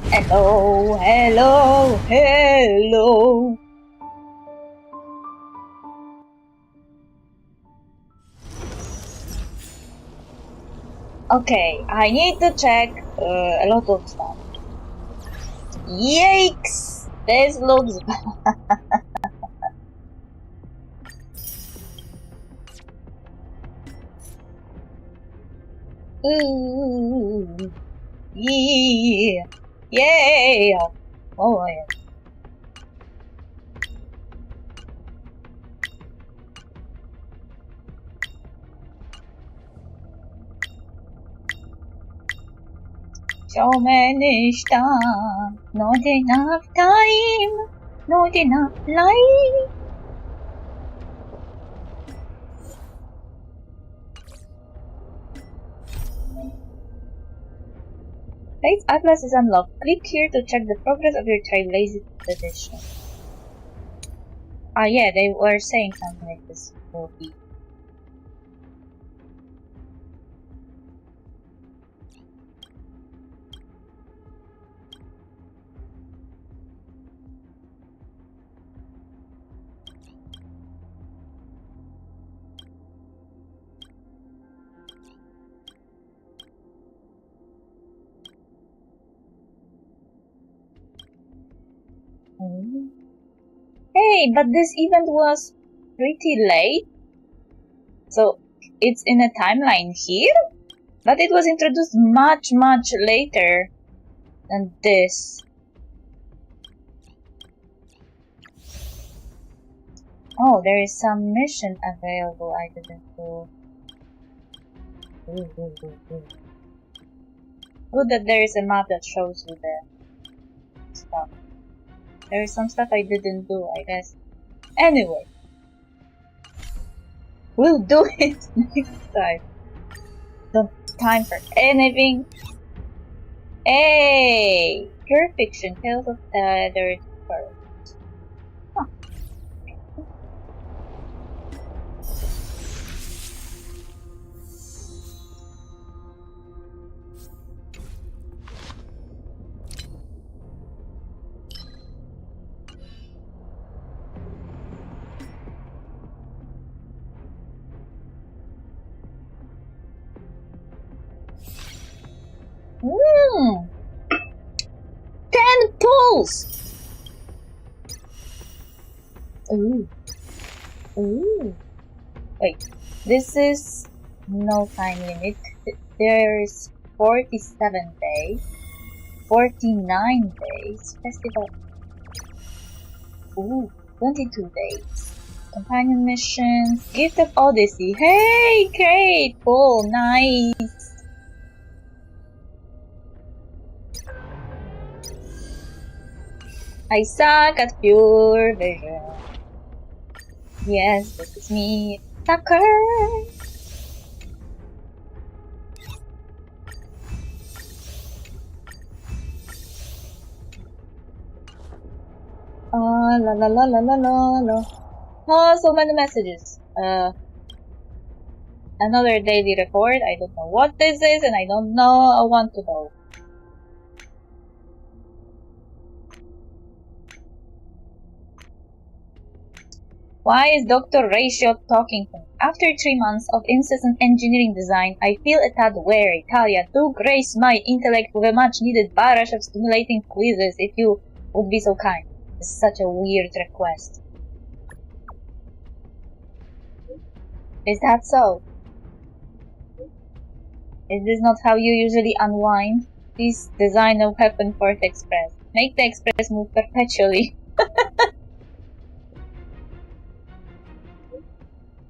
Hello, hello, hello. Okay, I need to check a lot of stuff. Yikes! This looks bad. Ooh, yeah, yeah. Oh yeah. So many stuff, not enough time, not enough life. Faith Atlas is unlocked. Click here to check the progress of your Trailblazing edition. Ah, yeah, they were saying something like this will be. Hey, but this event was pretty late. So, it's in a timeline here? But it was introduced much, much later than this. Oh, there is some mission available I didn't do. Good that there is a map that shows you the stuff. There is some stuff I didn't do, I guess. Anyway. We'll do it next time. Don't time for anything. Hey! Pure fiction, tales of tethered birds. Huh. Mmm! 10 pulls! Ooh. Ooh. Wait, this is no time limit. There's 47 days. 49 days. Festival. Ooh, 22 days. Companion missions. Gift of Odyssey. Hey, great! Cool, nice. I suck at pure vision. Yes, this is me, sucker. La la la la la la la. Oh, so many messages. Another daily report. I don't know what this is, and I don't know. I want to know. Why is Dr. Ratio talking to me? After 3 months of incessant engineering design, I feel a tad weary. Talia, do grace my intellect with a much-needed barrage of stimulating quizzes if you would be so kind. This is such a weird request. Is that so? Is this not how you usually unwind? Please design a weapon for the Express. Make the Express move perpetually.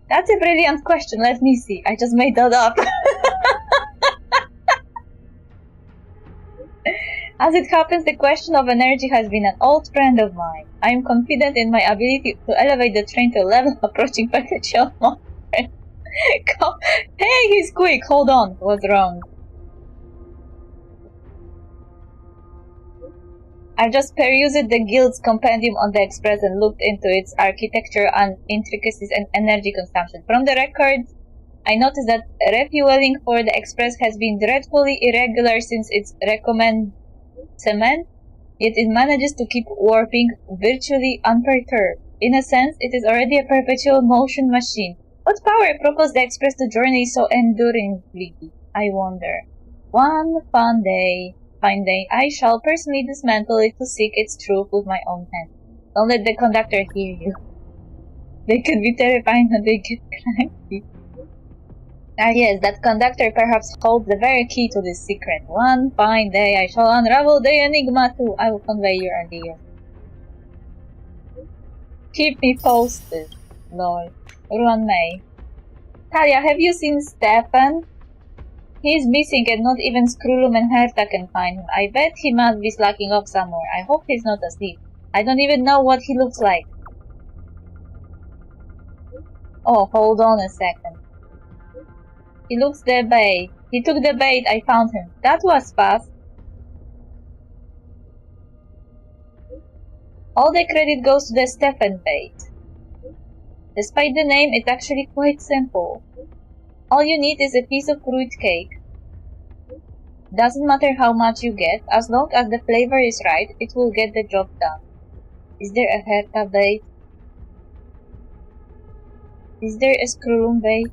That's a brilliant question. Let me see. I just made that up. As it happens, the question of energy has been an old friend of mine. I am confident in my ability to elevate the train to a level approaching perpetual motion. Hey, he's quick. Hold on. What's wrong? I've just perused the Guild's compendium on the Express and looked into its architecture and intricacies and energy consumption. From the records, I noticed that refueling for the Express has been dreadfully irregular since its recommended cement, yet it manages to keep warping virtually unperturbed. In a sense, it is already a perpetual motion machine. What power propels the Express to journey so enduringly? I wonder. One fine day, I shall personally dismantle it to seek its truth with my own hands. Don't let the conductor hear you. They could be terrifying when they get cranky. Ah yes, that conductor perhaps holds the very key to this secret. One fine day I shall unravel the enigma too. I will convey your idea. Keep me posted, Lord. Ruan May. Talia, have you seen Stefan? He's missing and not even Skrullum and Herta can find him. I bet he must be slacking off somewhere. I hope he's not asleep. I don't even know what he looks like. Oh, hold on a second. He looks the bait. He took the bait. I found him. That was fast. All the credit goes to the Stefan bait. Despite the name, it's actually quite simple. All you need is a piece of fruit cake. Doesn't matter how much you get, as long as the flavor is right, it will get the job done. Is there a Herta bait? Is there a Skrullum bait?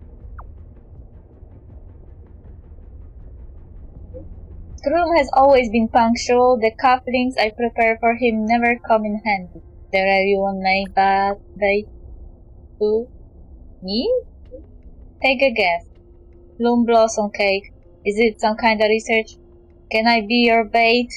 Skrullum has always been punctual. The cufflinks I prepare for him never come in handy. There everyone may bait. Who? Me? Take a guess. Bloom blossom cake. Is it some kind of research? Can I be your bait?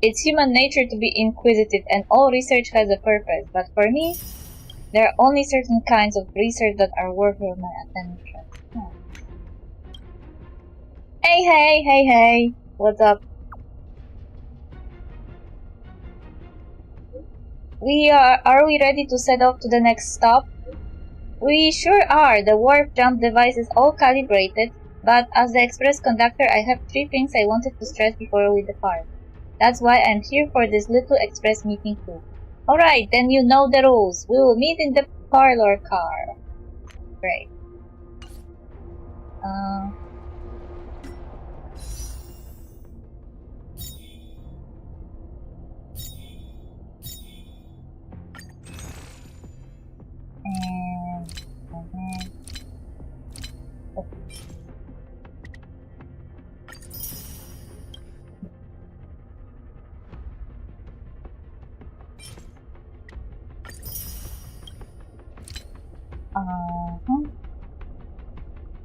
It's human nature to be inquisitive, and all research has a purpose, but for me, there are only certain kinds of research that are worthy of my attention. Hey, what's up? Are we ready to set off to the next stop? We sure are. The warp jump device is all calibrated, but as the express conductor, I have 3 things I wanted to stress before we depart. That's why I'm here for this little express meeting too. Alright, then you know the rules. We will meet in the parlor car. Great.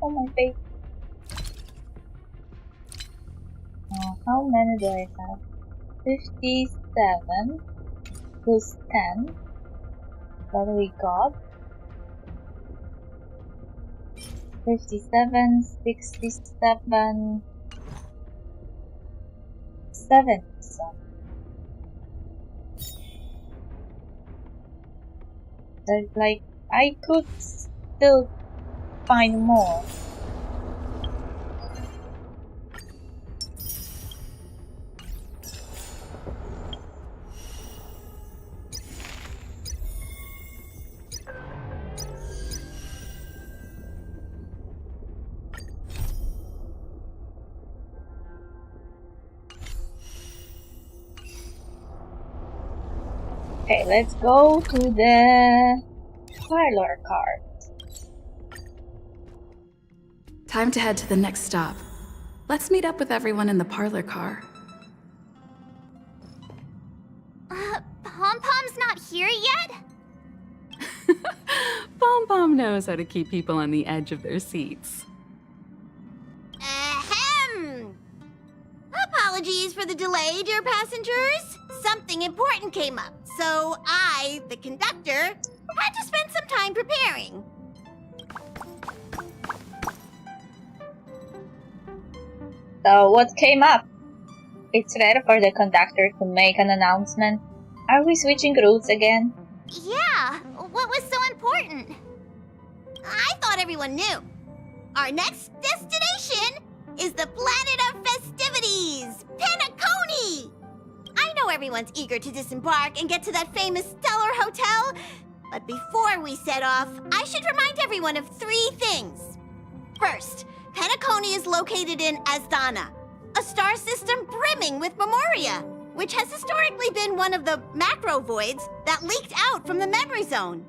Oh, my face. How many do I have? 57 plus 10. What do we got? 57, 67, 77. There's like, I could still find more. Okay, let's go to the parlor car. Time to head to the next stop. Let's meet up with everyone in the parlor car. Pom-Pom's not here yet? Pom-Pom knows how to keep people on the edge of their seats. Ahem! Apologies for the delay, dear passengers. Something important came up, so I, the conductor, had to spend some time preparing. So what came up? It's rare for the conductor to make an announcement. Are we switching routes again? Yeah, what was so important? I thought everyone knew. Our next destination is the planet of festivities, PENACONY! I know everyone's eager to disembark and get to that famous stellar hotel, But before we set off, I should remind everyone of 3 things. First, PENACONY is located in Astana, a star system brimming with Memoria, which has historically been one of the macro voids that leaked out from the memory zone.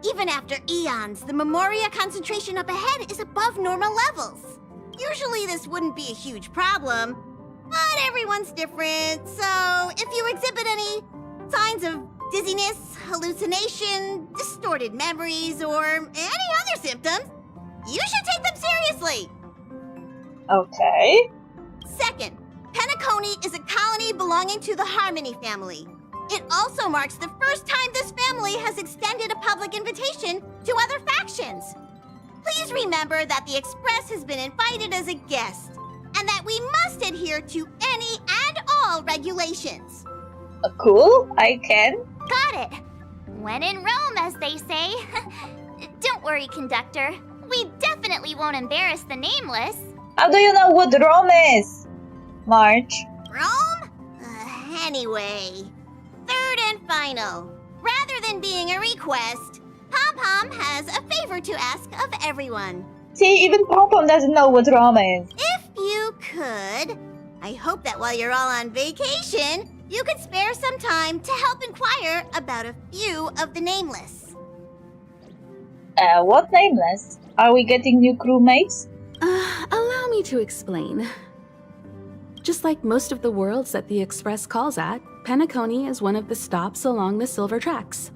Even after eons, the Memoria concentration up ahead is above normal levels. Usually this wouldn't be a huge problem, but everyone's different, so if you exhibit any signs of dizziness, hallucination, distorted memories, or any other symptoms, you should take them seriously. Okay. Second, PENACONY is a colony belonging to the Harmony family. It also marks the first time this family has extended a public invitation to other factions. Please remember that the Express has been invited as a guest, and that we must adhere to any and all regulations. Cool, I can. Got it. When in Rome, as they say. Don't worry, conductor. We definitely won't embarrass the nameless. How do you know what Rome is? March. Rome? Anyway, third and final. Rather than being a request, Pom-Pom has a favor to ask of everyone. See, even Pom-Pom doesn't know what Rome is. If you could, I hope that while you're all on vacation, you could spare some time to help inquire about a few of the nameless. What nameless? Are we getting new crewmates? Allow me to explain. Just like most of the worlds that the Express calls at, PENACONY is one of the stops along the Silver Tracks.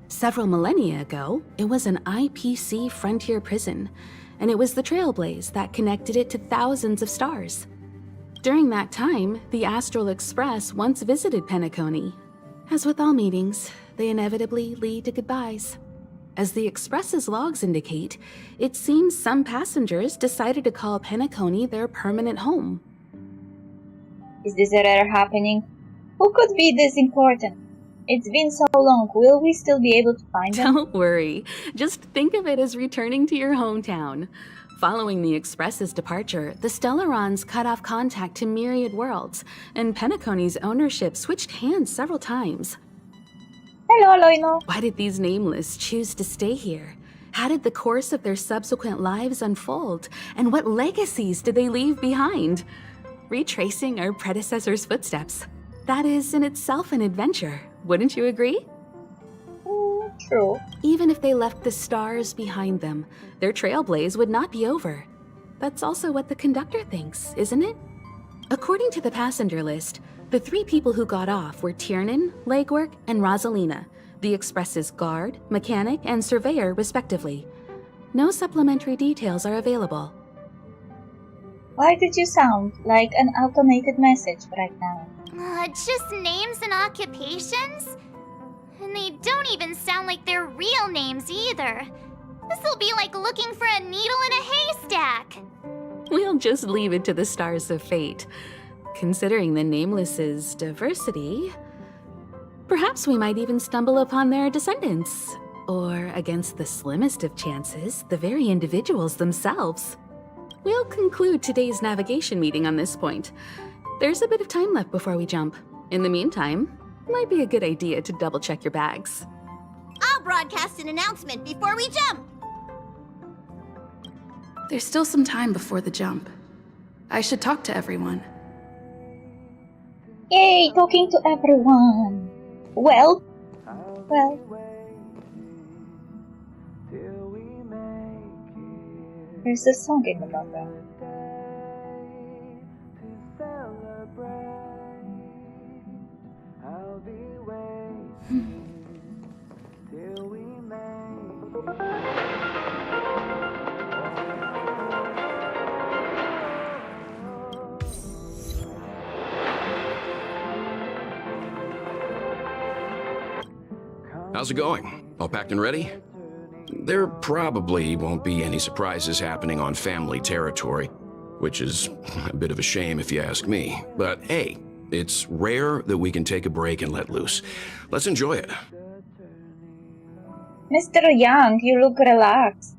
Several millennia ago, it was an IPC frontier prison, and it was the Trailblaze that connected it to thousands of stars. During that time, the Astral Express once visited PENACONY. As with all meetings, they inevitably lead to goodbyes. As the Express's logs indicate, it seems some passengers decided to call PENACONY their permanent home. Is this a rare happening? Who could be this important? It's been so long, will we still be able to find them? Don't worry, just think of it as returning to your hometown. Following the Express's departure, the Stellarons cut off contact to myriad worlds, and PENACONY's ownership switched hands several times. Hello, Loino. Why did these nameless choose to stay here? How did the course of their subsequent lives unfold? And what legacies did they leave behind? Retracing our predecessors' footsteps. That is in itself an adventure, wouldn't you agree? True. Even if they left the stars behind them, their trailblaze would not be over. That's also what the conductor thinks, isn't it? According to the passenger list, the 3 people who got off were Tiernan, Legwork, and Rosalina, the Express's guard, mechanic, and surveyor, respectively. No supplementary details are available. Why did you sound like an automated message right now? Just names and occupations? And they don't even sound like their real names either. This'll be like looking for a needle in a haystack. We'll just leave it to the stars of fate. Considering the Nameless's diversity, perhaps we might even stumble upon their descendants. Or, against the slimmest of chances, the very individuals themselves. We'll conclude today's navigation meeting on this point. There's a bit of time left before we jump. In the meantime, it might be a good idea to double-check your bags. I'll broadcast an announcement before we jump. There's still some time before the jump. I should talk to everyone. Yay, talking to everyone. Well. There's a song in the background. How's it going? All packed and ready? There probably won't be any surprises happening on family territory, which is a bit of a shame if you ask me. But hey, it's rare that we can take a break and let loose. Let's enjoy it. Mr. Young, you look relaxed.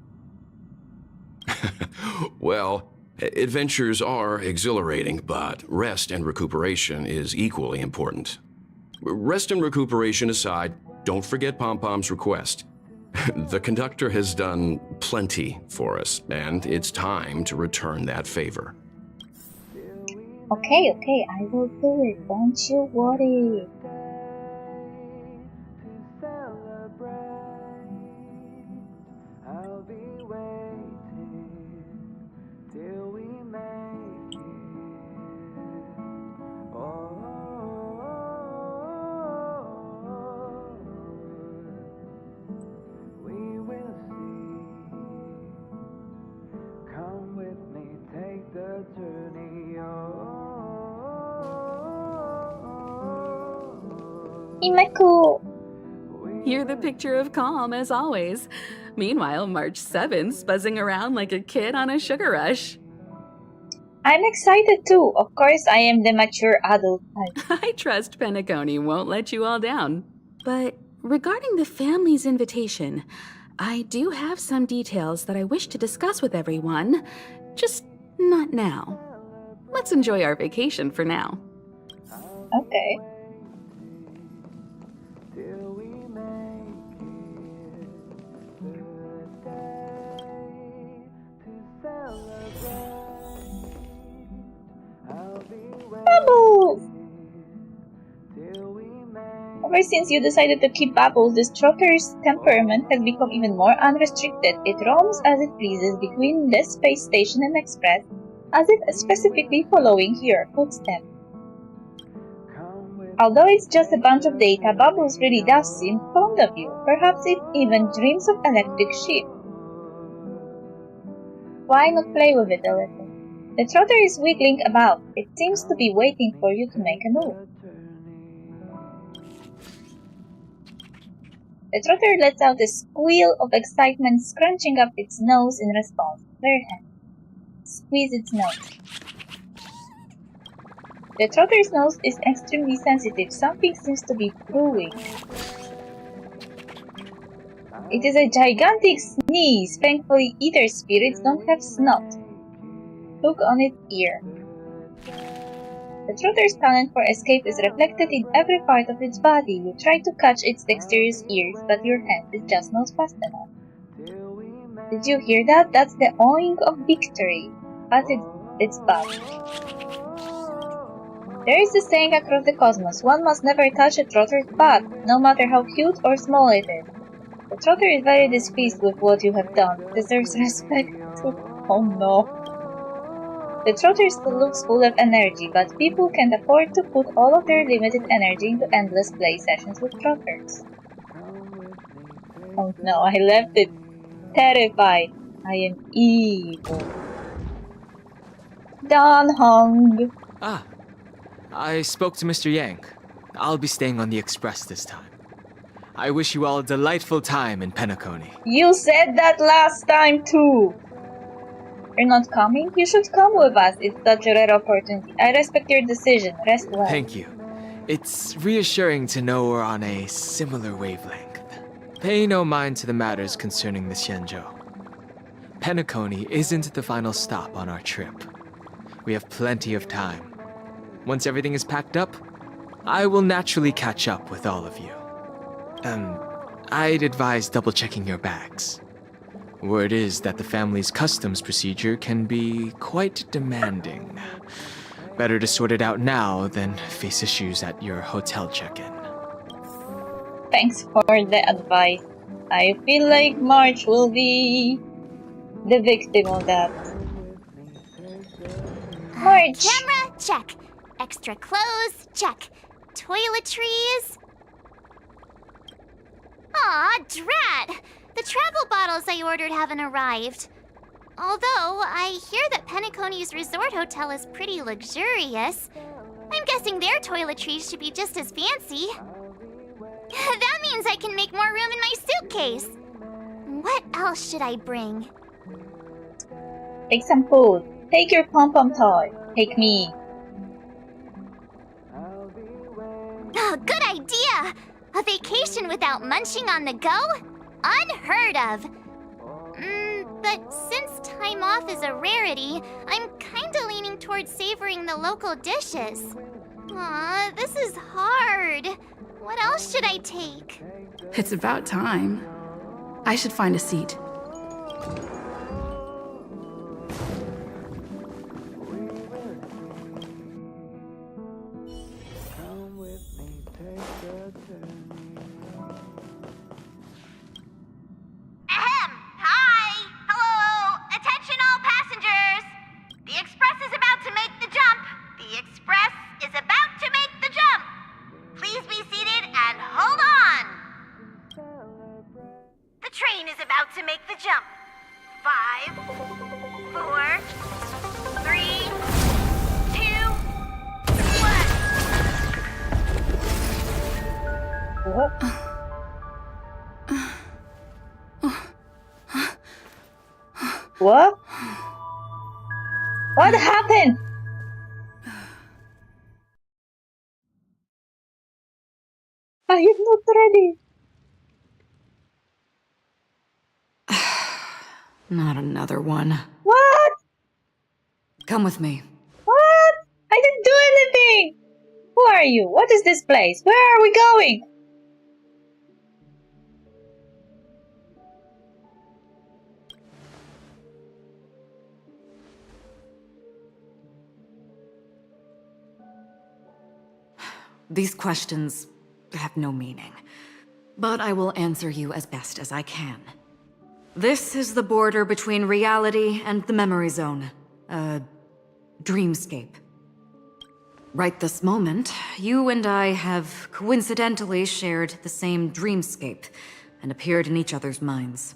Well, adventures are exhilarating, but rest and recuperation is equally important. Rest and recuperation aside, don't forget Pom-Pom's request. The conductor has done plenty for us, and it's time to return that favor. Okay, I will do it. Don't you worry. Imeku! You're the picture of calm, as always. Meanwhile, March 7th's buzzing around like a kid on a sugar rush. I'm excited too. Of course, I am the mature adult type. I trust Penacony won't let you all down. But regarding the family's invitation, I do have some details that I wish to discuss with everyone, just not now. Let's enjoy our vacation for now. Okay. Bubbles! Ever since you decided to keep Bubbles, this trotter's temperament has become even more unrestricted. It roams as it pleases between the space station and Express, as if specifically following your footsteps. Although it's just a bunch of data, Bubbles really does seem fond of you. Perhaps it even dreams of electric sheep. Why not play with it a little? The trotter is wiggling about. It seems to be waiting for you to make a move. The trotter lets out a squeal of excitement, scrunching up its nose in response. Bare hand. Squeeze its nose. The trotter's nose is extremely sensitive. Something seems to be brewing. It is a gigantic sneeze. Thankfully, ether spirits don't have snot. Look on its ear. The trotter's talent for escape is reflected in every part of its body. You try to catch its dexterous ears, but your hand is just not fast enough. Did you hear that? That's the awing of victory. But it's bad. There is a saying across the cosmos, one must never touch a trotter's butt, no matter how cute or small it is. The trotter is very displeased with what you have done. It deserves respect too. Oh no. The trotter still looks full of energy, but people can't afford to put all of their limited energy into endless play sessions with trotters. Oh no, I left it terrified. I am evil. Dan Hong. Ah, I spoke to Mr. Yang. I'll be staying on the Express this time. I wish you all a delightful time in Penacony. You said that last time too. You're not coming? You should come with us. It's such a rare opportunity. I respect your decision. Rest well. Thank you. It's reassuring to know we're on a similar wavelength. Pay no mind to the matters concerning the Xianzhou. Penacony isn't the final stop on our trip. We have plenty of time. Once everything is packed up, I will naturally catch up with all of you. I'd advise double-checking your bags. Word is that the family's customs procedure can be quite demanding. Better to sort it out now than face issues at your hotel check-in. Thanks for the advice. I feel like March will be the victim of that. March! Camera, check. Extra clothes, check. Toiletries. Aw, drat! The travel bottles I ordered haven't arrived. Although, I hear that Penacony's resort hotel is pretty luxurious. I'm guessing their toiletries should be just as fancy. That means I can make more room in my suitcase. What else should I bring? Take some food. Take your pom-pom toy. Take me. Oh, good idea! A vacation without munching on the go? Unheard of! But since time off is a rarity, I'm kinda leaning towards savoring the local dishes. Aw, this is hard. What else should I take? It's about time. I should find a seat. Ahem! Hi! Hello! Attention all passengers! The express is about to make the jump! The express is about to make the jump! Please be seated and hold on! The train is about to make the jump. 5, 4, 3, 2, 1. What? What? What happened? I am not ready. Not another one. What? Come with me. What? I didn't do anything. Who are you? What is this place? Where are we going? These questions have no meaning, but I will answer you as best as I can. This is the border between reality and the memory zone, a dreamscape. Right this moment, you and I have coincidentally shared the same dreamscape and appeared in each other's minds.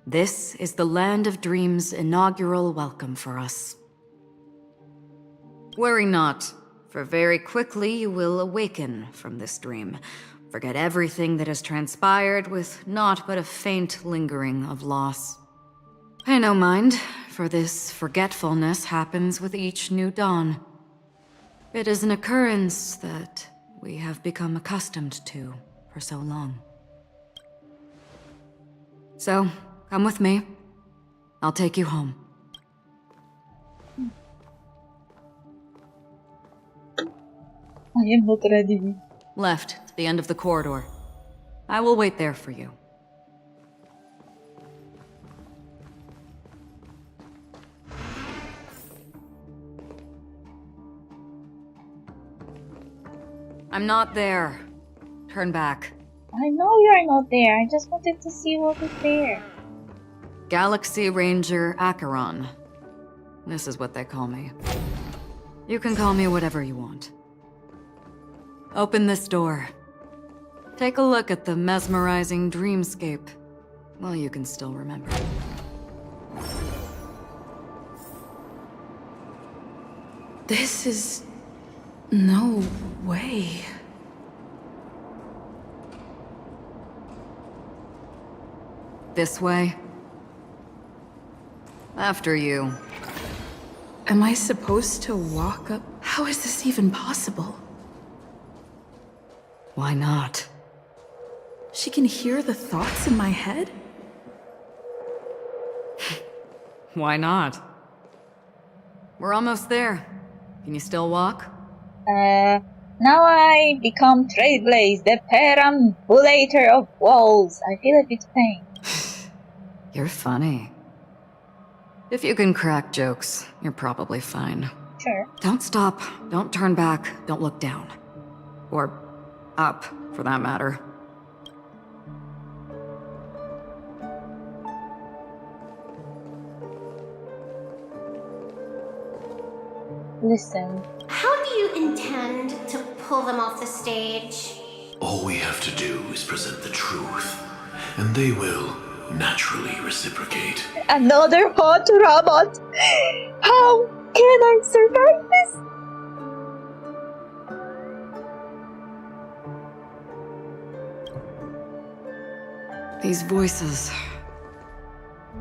This is the Land of Dreams' inaugural welcome for us. Worry not, for very quickly you will awaken from this dream, forget everything that has transpired with naught but a faint lingering of loss. Pay no mind, for this forgetfulness happens with each new dawn. It is an occurrence that we have become accustomed to for so long. So, come with me. I'll take you home. I am not ready. Left, to the end of the corridor. I will wait there for you. I'm not there. Turn back. I know you're not there. I just wanted to see what is there. Galaxy Ranger Acheron. This is what they call me. You can call me whatever you want. Open this door. Take a look at the mesmerizing dreamscape. Well, you can still remember. This is... no way. This way. After you. Am I supposed to walk up? How is this even possible? Why not? She can hear the thoughts in my head? Why not? We're almost there. Can you still walk? Now I become Trailblaze, the perambulator of walls. I feel a bit pain. You're funny. If you can crack jokes, you're probably fine. Sure. Don't stop, don't turn back, don't look down. Or up, for that matter. Listen. How do you intend to pull them off the stage? All we have to do is present the truth, and they will naturally reciprocate. Another hot robot! How can I survive this? These voices...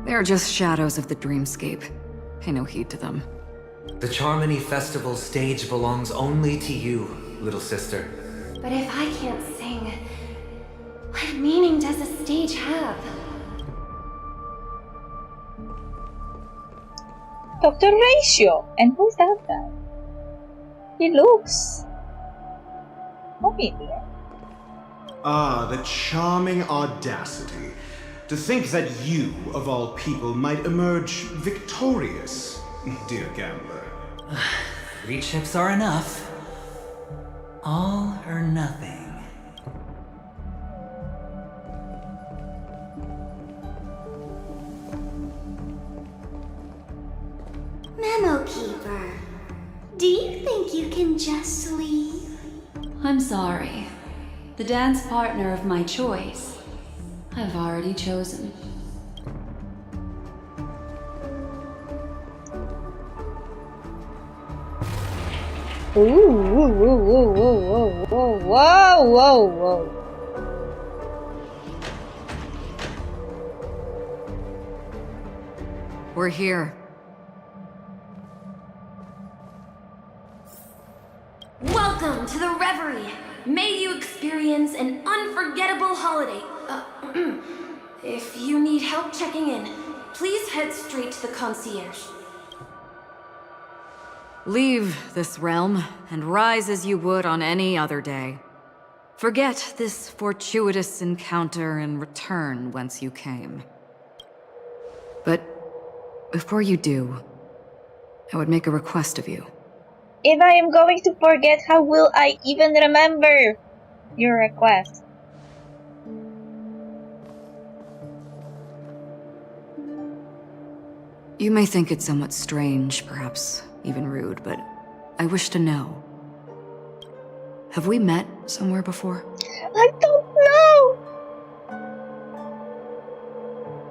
they're just shadows of the dreamscape. Pay no heed to them. The Charmony Festival stage belongs only to you, little sister. But if I can't sing, what meaning does the stage have? Dr. Ratio! And who's that guy? He looks familiar. Ah, the charming audacity. To think that you, of all people, might emerge victorious, dear gambler. 3 chips are enough. All or nothing. Memo Keeper, do you think you can just leave? I'm sorry. The dance partner of my choice, I've already chosen. Ooh, whoa, whoa, whoa, whoa, whoa, whoa, whoa, whoa. We're here. Welcome to the Reverie! May you experience an unforgettable holiday. If you need help checking in, please head straight to the concierge. Leave this realm and rise as you would on any other day. Forget this fortuitous encounter and return whence you came. But before you do, I would make a request of you. If I am going to forget, how will I even remember your request? You may think it somewhat strange, perhaps even rude, but I wish to know. Have we met somewhere before? I don't know!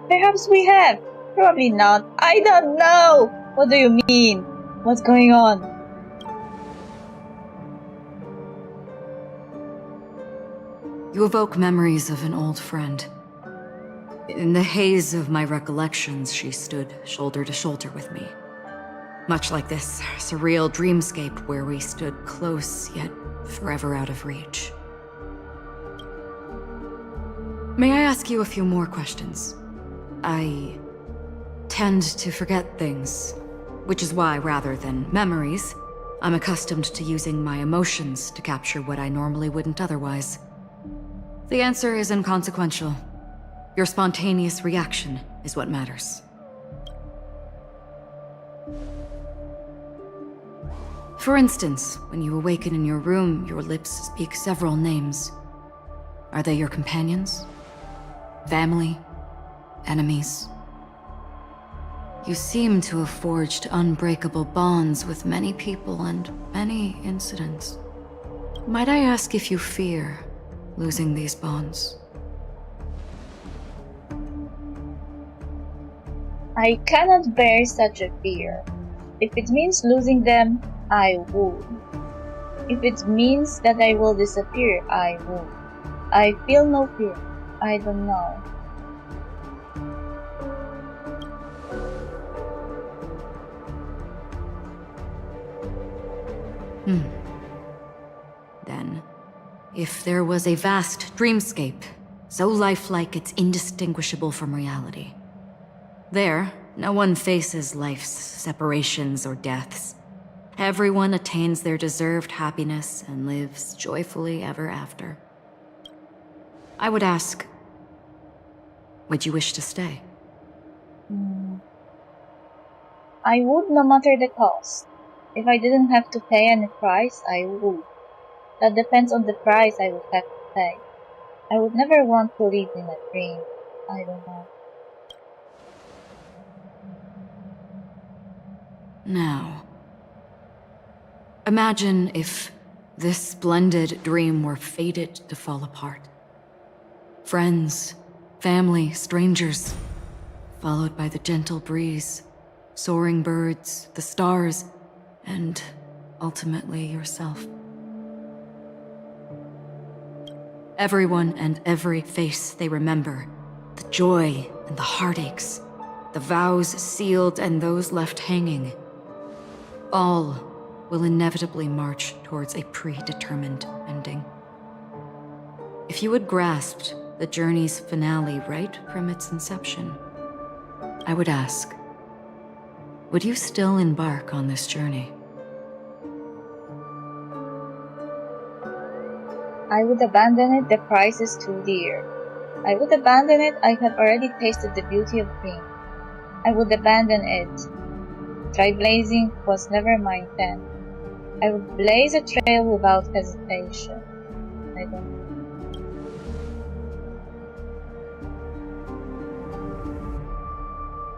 Perhaps we have. Probably not. I don't know! What do you mean? What's going on? You evoke memories of an old friend. In the haze of my recollections, she stood shoulder to shoulder with me. Much like this surreal dreamscape where we stood close, yet forever out of reach. May I ask you a few more questions? I tend to forget things, which is why, rather than memories, I'm accustomed to using my emotions to capture what I normally wouldn't otherwise. The answer is inconsequential. Your spontaneous reaction is what matters. For instance, when you awaken in your room, your lips speak several names. Are they your companions? Family? Enemies? You seem to have forged unbreakable bonds with many people and many incidents. Might I ask if you fear losing these bonds? I cannot bear such a fear. If it means losing them, I would. If it means that I will disappear, I would. I feel no fear. I don't know. Then, if there was a vast dreamscape, so lifelike it's indistinguishable from reality, there, no one faces life's separations or deaths. Everyone attains their deserved happiness and lives joyfully ever after. I would ask, would you wish to stay? I would, no matter the cost. If I didn't have to pay any price, I would. That depends on the price I would have to pay. I would never want to live in a dream. I don't know. Now, imagine if this splendid dream were fated to fall apart. Friends, family, strangers, followed by the gentle breeze, soaring birds, the stars, and ultimately yourself. Everyone and every face they remember, the joy and the heartaches, the vows sealed and those left hanging, all will inevitably march towards a predetermined ending. If you had grasped the journey's finale right from its inception, I would ask, would you still embark on this journey? I would abandon it, the price is too dear. I would abandon it, I have already tasted the beauty of dream. I would abandon it. Trailblazing was never my intent. I would blaze a trail without hesitation. I don't know.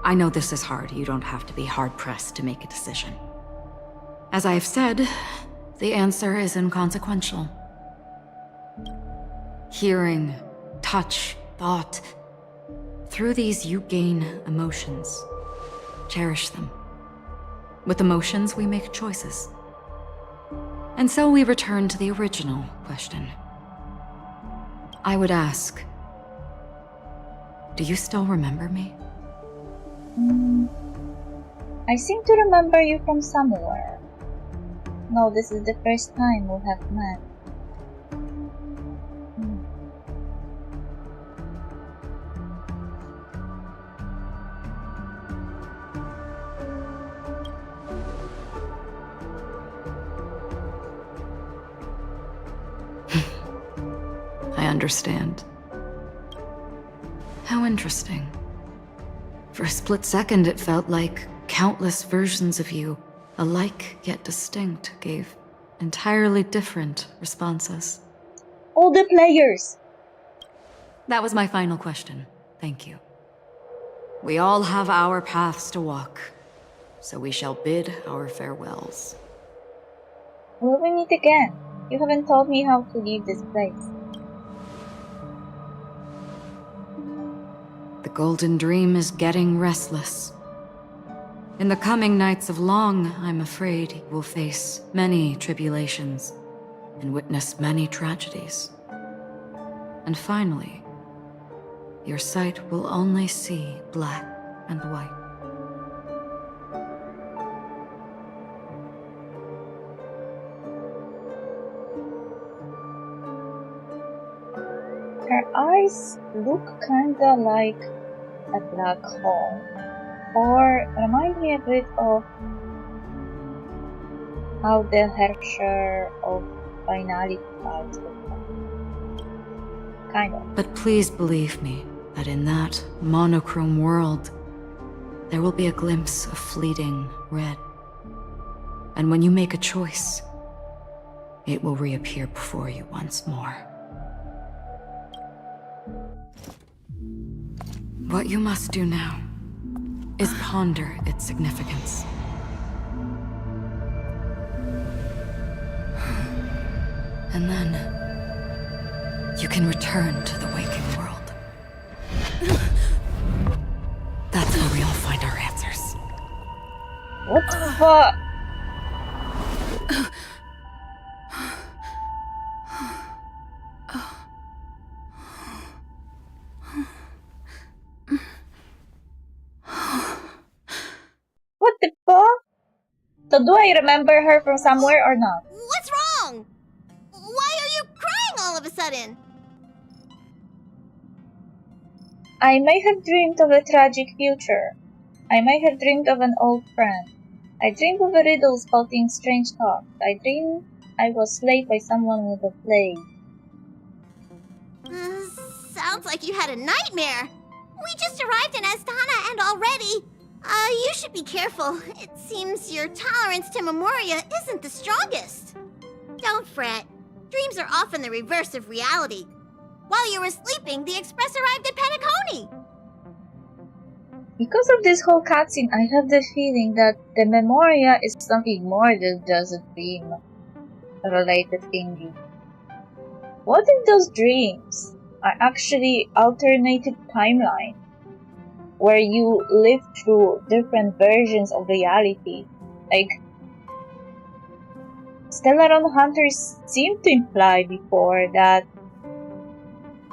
I know this is hard. You don't have to be hard-pressed to make a decision. As I have said, the answer is inconsequential. Hearing, touch, thought. Through these you gain emotions. Cherish them. With emotions, we make choices. And so we return to the original question. I would ask, do you still remember me? I seem to remember you from somewhere. No, this is the first time we have met. I understand. How interesting. For a split second, it felt like countless versions of you, alike yet distinct, gave entirely different responses. All the players! That was my final question. Thank you. We all have our paths to walk, so we shall bid our farewells. Will we meet again? You haven't told me how to leave this place. The Golden Dream is getting restless. In the coming nights of Long, I'm afraid you will face many tribulations and witness many tragedies. And finally, your sight will only see black and white. Her eyes look kinda like a black hole, or remind me a bit of how the Herrscher of Finality eyes look like. Kind of. But please believe me that in that monochrome world, there will be a glimpse of fleeting red. And when you make a choice, it will reappear before you once more. What you must do now is ponder its significance. And then you can return to the waking world. That's where we all find our answers. What the fuck? What the fuck? So do I remember her from somewhere or not? What's wrong? Why are you crying all of a sudden? I may have dreamed of a tragic future. I may have dreamed of an old friend. I dreamed of a riddle spouting strange thoughts. I dreamed I was slayed by someone with a plague. Sounds like you had a nightmare. We just arrived in Astana and already... you should be careful. It seems your tolerance to Memoria isn't the strongest. Don't fret. Dreams are often the reverse of reality. While you were sleeping, the Express arrived at PENACONY. Because of this whole cutscene, I have the feeling that the Memoria is something more than just a dream-related thingy. What if those dreams are actually alternated timelines, where you live through different versions of reality? Like, Stellaron Hunters seemed to imply before that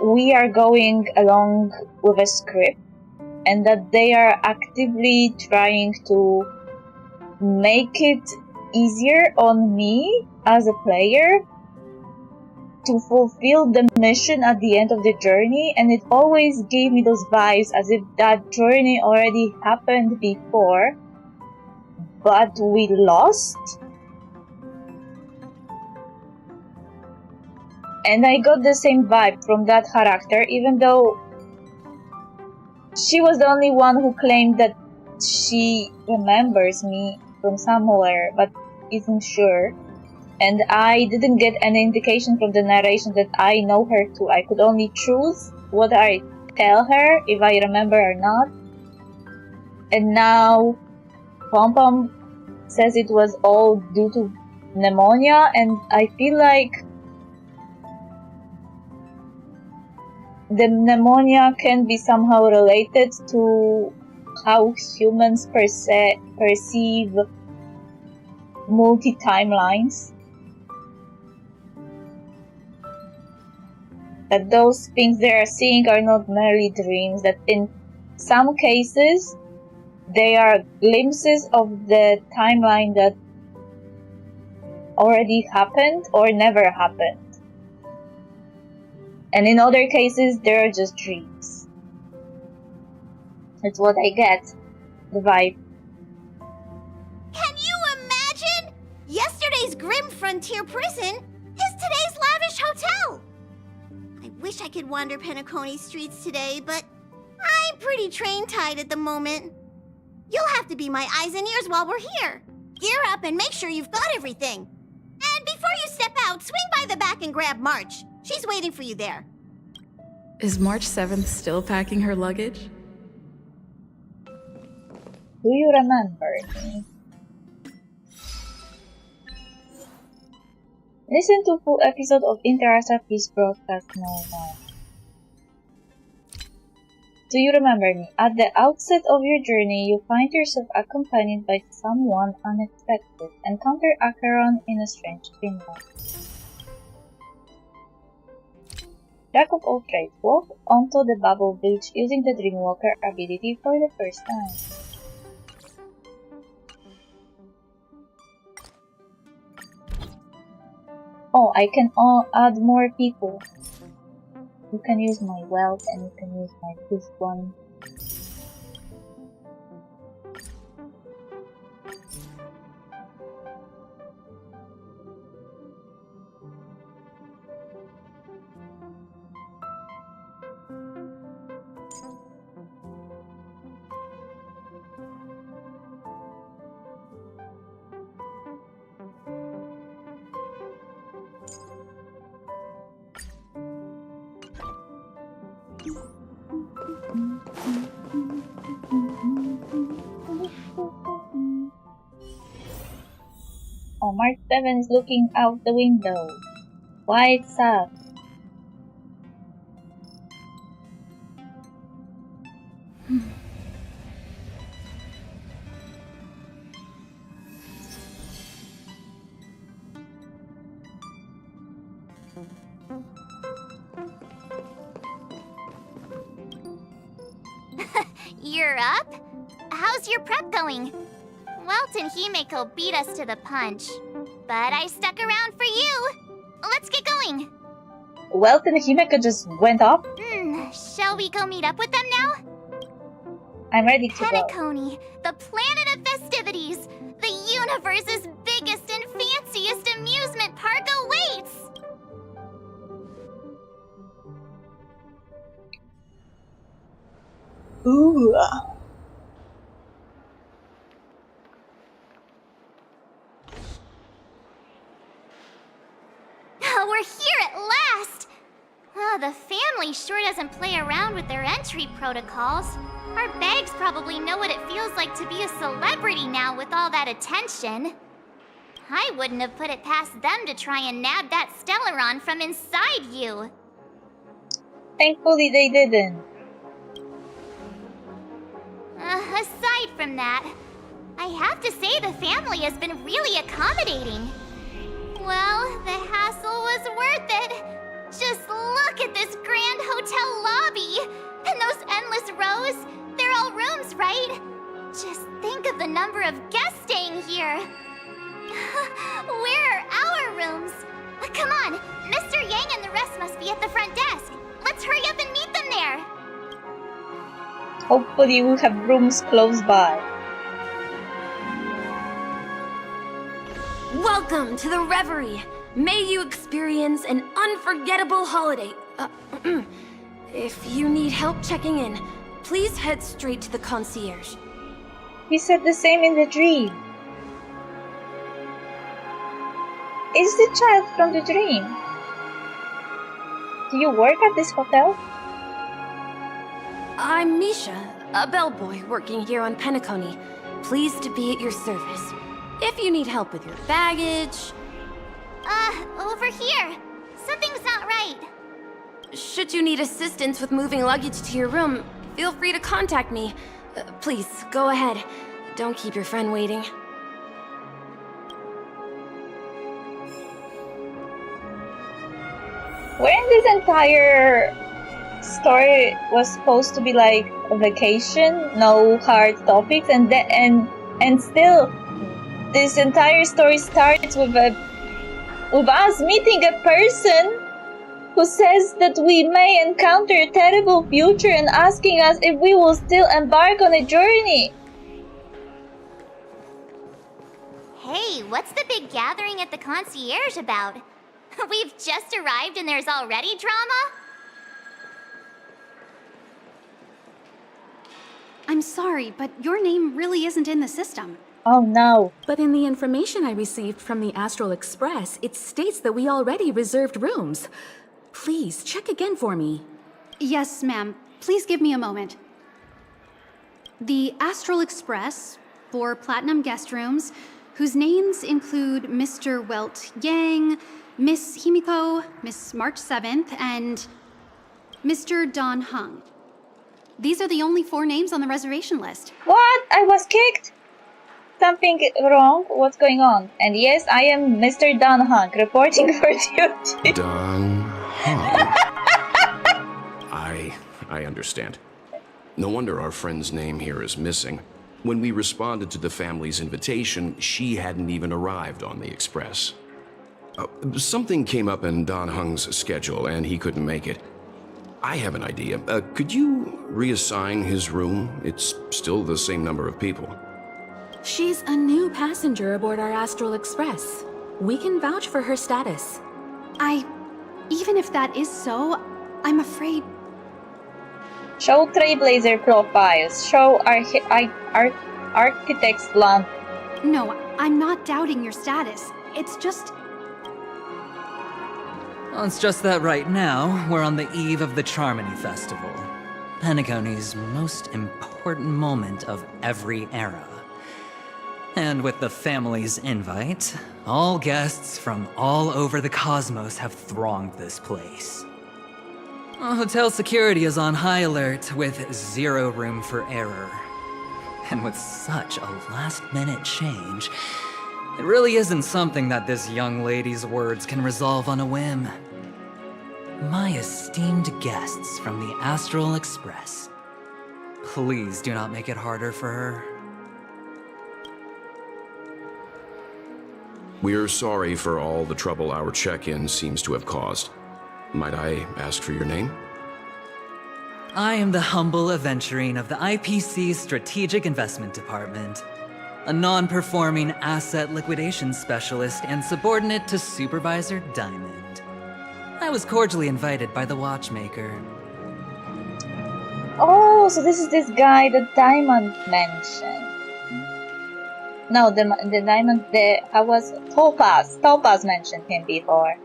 we are going along with a script and that they are actively trying to make it easier on me as a player to fulfill the mission at the end of the journey, and it always gave me those vibes as if that journey already happened before, but we lost. And I got the same vibe from that character, even though she was the only one who claimed that she remembers me from somewhere, but isn't sure. And I didn't get any indication from the narration that I know her too. I could only choose what I tell her, if I remember or not. And now Pom Pom says it was all due to pneumonia, and I feel like the pneumonia can be somehow related to how humans perceive multi-timelines. That those things they are seeing are not merely dreams, that in some cases they are glimpses of the timeline that already happened or never happened. And in other cases, they are just dreams. That's what I get, the vibe. Can you imagine? Yesterday's grim frontier prison is today's lavish hotel. I wish I could wander Penacony streets today, but I'm pretty train-tied at the moment. You'll have to be my eyes and ears while we're here. Gear up and make sure you've got everything. And before you step out, swing by the back and grab March. She's waiting for you there. Is March 7th still packing her luggage? Do you remember me? Listen to full episode of Interasa Peace Broadcast Normal. Do you remember me? At the outset of your journey, you find yourself accompanied by someone unexpected. Encounter Acheron in a strange dreamland. Jack of all trades, walk onto the bubble bridge using the Dreamwalker ability for the first time. Oh, I can add more people. You can use my wealth and you can use my +1. Oh, Mark 7 is looking out the window. Why it's sad? You're up? How's your prep going? Welt and Himeko beat us to the punch, but I stuck around for you. Let's get going. Welt and Himeko just went up? Shall we go meet up with them now? I'm ready to go. Penacony, the planet of festivities. The universe's biggest and fanciest amusement park awaits. Ooh. We're here at last! The family sure doesn't play around with their entry protocols. Our bags probably know what it feels like to be a celebrity now with all that attention. I wouldn't have put it past them to try and nab that Stellaron from inside you. Thankfully they didn't. Aside from that, I have to say the family has been really accommodating. Well, the hassle was worth it. Just look at this grand hotel lobby. And those endless rows. They're all rooms, right? Just think of the number of guests staying here. Where are our rooms? Come on, Mr. Yang and the rest must be at the front desk. Let's hurry up and meet them there. Hopefully we'll have rooms close by. Welcome to the Reverie. May you experience an unforgettable holiday. If you need help checking in, please head straight to the concierge. He said the same in the dream. Is the child from the dream? Do you work at this hotel? I'm Misha, a bellboy working here on Penacony. Pleased to be at your service. If you need help with your baggage... Over here. Something's not right. Should you need assistance with moving luggage to your room, feel free to contact me. Please, go ahead. Don't keep your friend waiting. When this entire story was supposed to be like a vacation, no hard topics, and still this entire story starts with us meeting a person who says that we may encounter a terrible future and asking us if we will still embark on a journey. Hey, what's the big gathering at the concierge about? We've just arrived and there's already drama? I'm sorry, but your name really isn't in the system. Oh no. But in the information I received from the Astral Express, it states that we already reserved rooms. Please, check again for me. Yes, ma'am. Please give me a moment. The Astral Express, 4 platinum guest rooms, whose names include Mr. Welt Yang, Miss Himiko, Miss March 7th, and Mr. Don Hung. These are the only 4 names on the reservation list. What? I was kicked? Something wrong? What's going on? And yes, I am Mr. Don Hung, reporting for duty. Don Hung. I understand. No wonder our friend's name here is missing. When we responded to the family's invitation, she hadn't even arrived on the express. Something came up in Don Hung's schedule, and he couldn't make it. I have an idea. Could you reassign his room? It's still the same number of people. She's a new passenger aboard our Astral Express. We can vouch for her status. Even if that is so, I'm afraid... Show Trailblazer profiles. Show architect's land. No, I'm not doubting your status. It's just... Well, it's just that right now, we're on the eve of the Charmony Festival. Penacony's most important moment of every era. And with the family's invite, all guests from all over the cosmos have thronged this place. Hotel security is on high alert with 0 room for error. And with such a last-minute change, it really isn't something that this young lady's words can resolve on a whim. My esteemed guests from the Astral Express, please do not make it harder for her. We're sorry for all the trouble our check-in seems to have caused. Might I ask for your name? I am the humble aventurine of the IPC's Strategic Investment Department, a non-performing asset liquidation specialist and subordinate to Supervisor Diamond. I was cordially invited by the watchmaker. Oh, so this is this guy that Diamond mentioned. No, the Diamond, Topaz mentioned him before.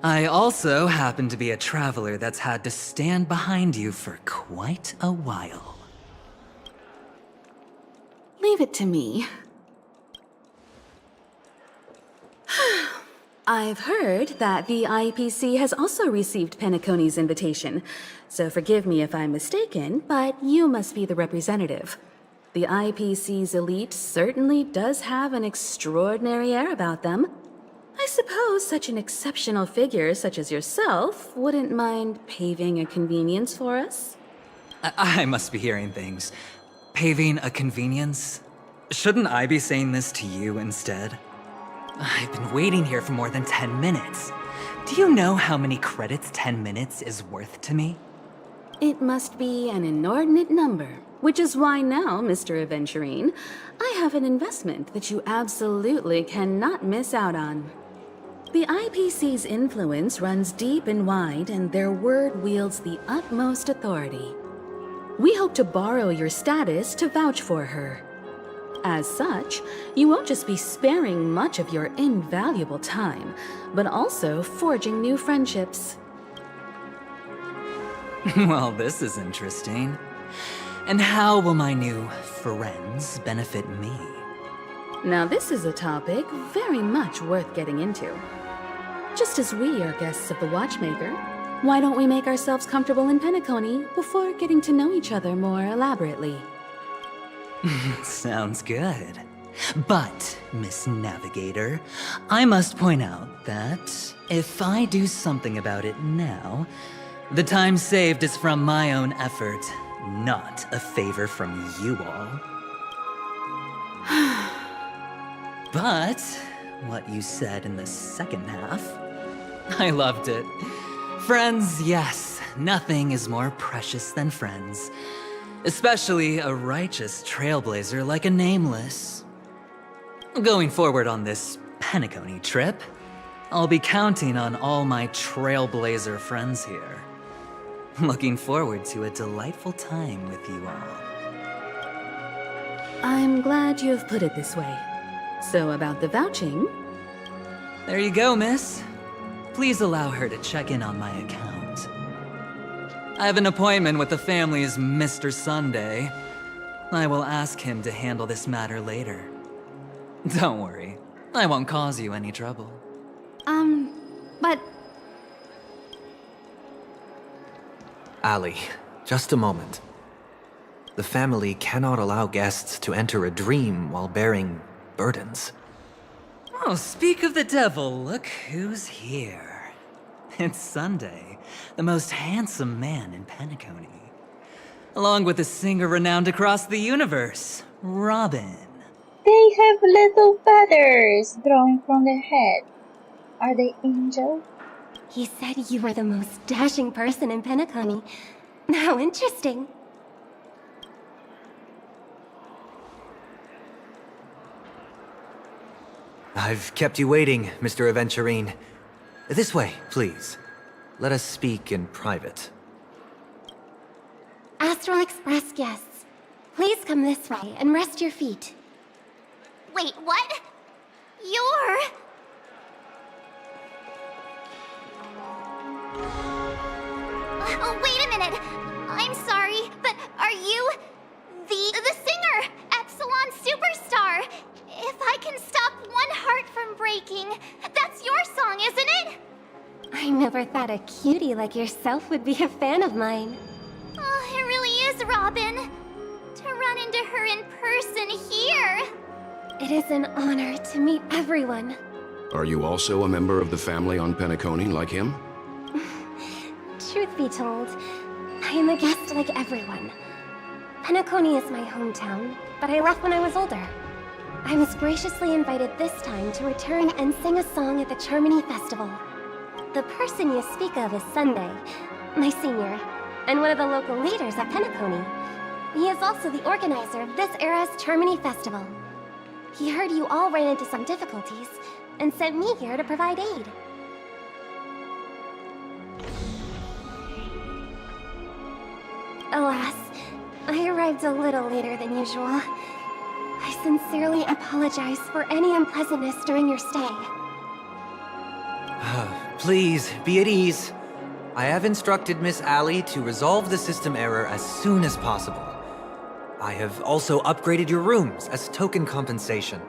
I also happen to be a traveler that's had to stand behind you for quite a while. Leave it to me. I've heard that the IPC has also received Penacony's invitation, so forgive me if I'm mistaken, but you must be the representative. The IPC's elite certainly does have an extraordinary air about them. I suppose such an exceptional figure such as yourself wouldn't mind paving a convenience for us? I must be hearing things. Paving a convenience? Shouldn't I be saying this to you instead? I've been waiting here for more than 10 minutes. Do you know how many credits 10 minutes is worth to me? It must be an inordinate number. Which is why now, Mr. Aventurine, I have an investment that you absolutely cannot miss out on. The IPC's influence runs deep and wide, and their word wields the utmost authority. We hope to borrow your status to vouch for her. As such, you won't just be sparing much of your invaluable time, but also forging new friendships. Well, this is interesting. And how will my new friends benefit me? Now this is a topic very much worth getting into. Just as we are guests of the Watchmaker, why don't we make ourselves comfortable in Penacony before getting to know each other more elaborately? Sounds good. But, Miss Navigator, I must point out that if I do something about it now, the time saved is from my own effort, not a favor from you all. But, what you said in the second half, I loved it. Friends, yes, nothing is more precious than friends. Especially a righteous trailblazer like a Nameless. Going forward on this Penacony trip, I'll be counting on all my trailblazer friends here. Looking forward to a delightful time with you all. I'm glad you've put it this way. So about the vouching... There you go, miss. Please allow her to check in on my account. I have an appointment with the family's Mr. Sunday. I will ask him to handle this matter later. Don't worry, I won't cause you any trouble. But... Ali, just a moment. The family cannot allow guests to enter a dream while bearing burdens. Oh, speak of the devil, look who's here. It's Sunday, the most handsome man in Penacony. Along with a singer renowned across the universe, Robin. They have little feathers growing from their head. Are they angels? He said you were the most dashing person in Penacony. How interesting. I've kept you waiting, Mr. Aventurine. This way, please. Let us speak in private. Astral Express guests, please come this way and rest your feet. Wait, what? You're... Oh, wait a minute. I'm sorry, but are you the singer, Epsilon Superstar? If I can stop one heart from breaking, that's your song, isn't it? I never thought a cutie like yourself would be a fan of mine. Oh, it really is, Robin. To run into her in person here. It is an honor to meet everyone. Are you also a member of the family on Penacony like him? Truth be told, I am a guest like everyone. Penacony is my hometown, but I left when I was older. I was graciously invited this time to return and sing a song at the Charmony Festival. The person you speak of is Sunday, my senior, and one of the local leaders at Penacony. He is also the organizer of this era's Charmony Festival. He heard you all ran into some difficulties, and sent me here to provide aid. Alas, I arrived a little later than usual. I sincerely apologize for any unpleasantness during your stay. Please, be at ease. I have instructed Miss Ali to resolve the system error as soon as possible. I have also upgraded your rooms as token compensation.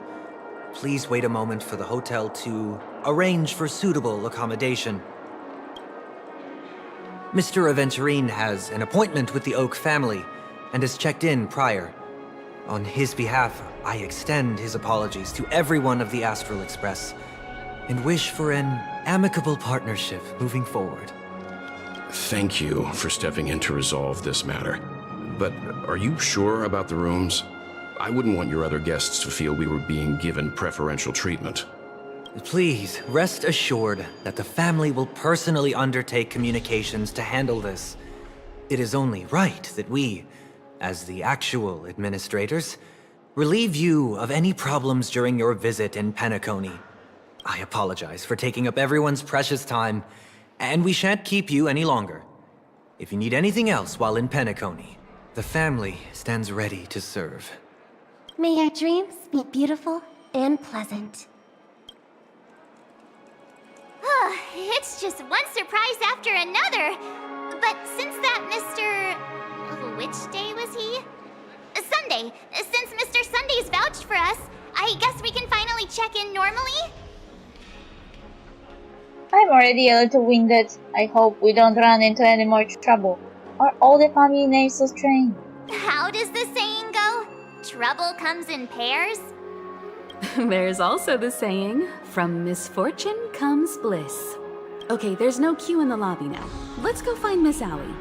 Please wait a moment for the hotel to arrange for suitable accommodation. Mr. Aventurine has an appointment with the Oak family and has checked in prior. On his behalf, I extend his apologies to everyone of the Astral Express and wish for an amicable partnership moving forward. Thank you for stepping in to resolve this matter. But are you sure about the rooms? I wouldn't want your other guests to feel we were being given preferential treatment. Please, rest assured that the family will personally undertake communications to handle this. It is only right that we, as the actual administrators, relieve you of any problems during your visit in Penacony. I apologize for taking up everyone's precious time, and we shan't keep you any longer. If you need anything else while in Penacony, the family stands ready to serve. May your dreams be beautiful and pleasant. It's just one surprise after another. But since that Mr. Which day was he? Sunday. Since Mr. Sunday's vouched for us, I guess we can finally check in normally? I'm already a little winded. I hope we don't run into any more trouble. Are all the family names so strange? How does the saying go? Trouble comes in pairs? There's also the saying, from misfortune comes bliss. Okay, there's no queue in the lobby now. Let's go find Miss Allie.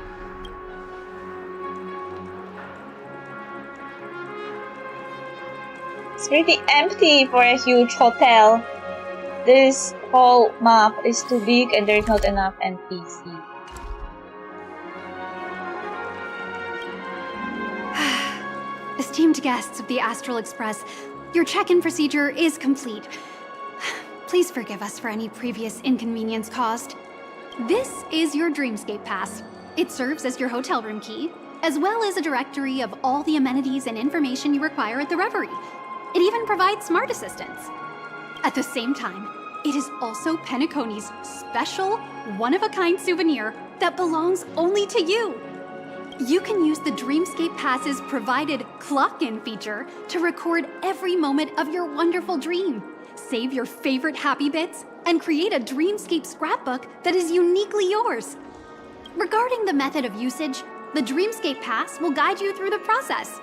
It's pretty empty for a huge hotel. This whole map is too big and there's not enough NPC. Esteemed guests of the Astral Express, your check-in procedure is complete. Please forgive us for any previous inconvenience caused. This is your Dreamscape Pass. It serves as your hotel room key, as well as a directory of all the amenities and information you require at the Reverie. It even provides smart assistants. At the same time, it is also Penacony's special, one-of-a-kind souvenir that belongs only to you. You can use the Dreamscape Pass's provided clock-in feature to record every moment of your wonderful dream, save your favorite happy bits, and create a Dreamscape scrapbook that is uniquely yours. Regarding the method of usage, the Dreamscape Pass will guide you through the process.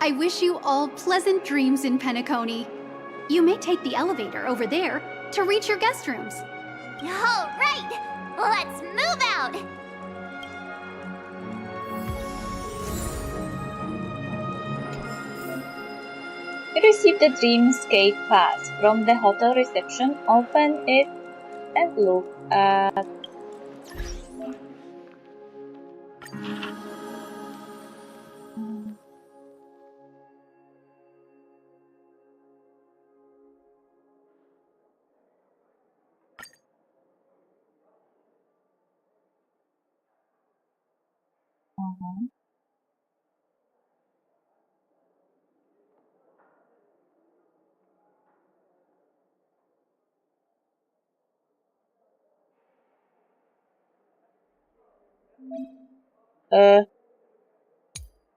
I wish you all pleasant dreams in Penacony. You may take the elevator over there to reach your guest rooms. All right, let's move out. You received the Dreamscape Pass from the hotel reception. Open it and look at...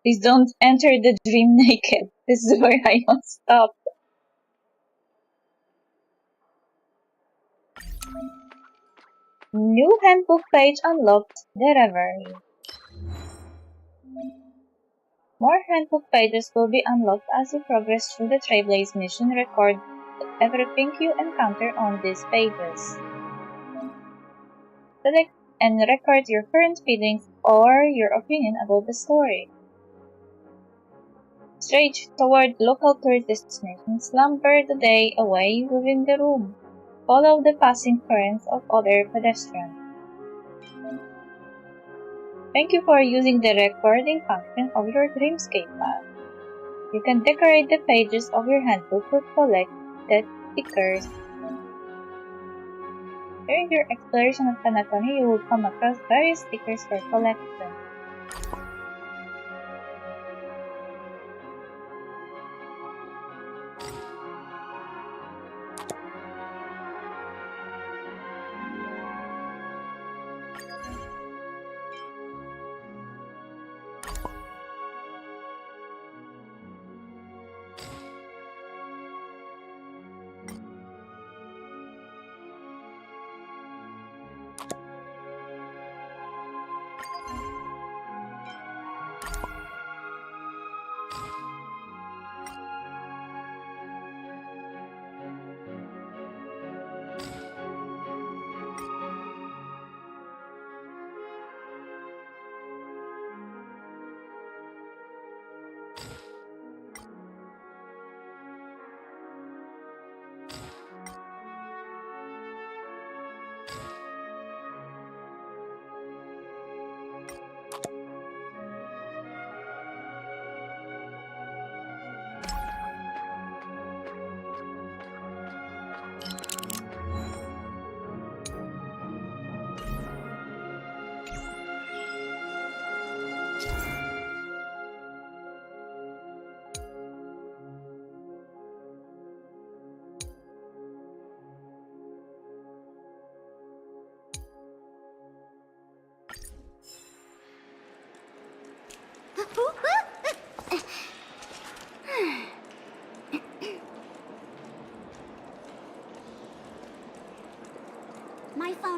Please don't enter the dream naked. This is where I want to stop. New handbook page unlocked. The Reverie. More handbook pages will be unlocked as you progress through the Trailblaze mission. Record everything you encounter on these pages. Select and record your current feelings or your opinion about the story. Straight toward local tourist destination. Slumber the day away within the room. Follow the passing currents of other pedestrians. Thank you for using the recording function of your Dreamscape Pass. You can decorate the pages of your handbook with collected stickers. During your exploration of Penacony, you will come across various stickers for collection.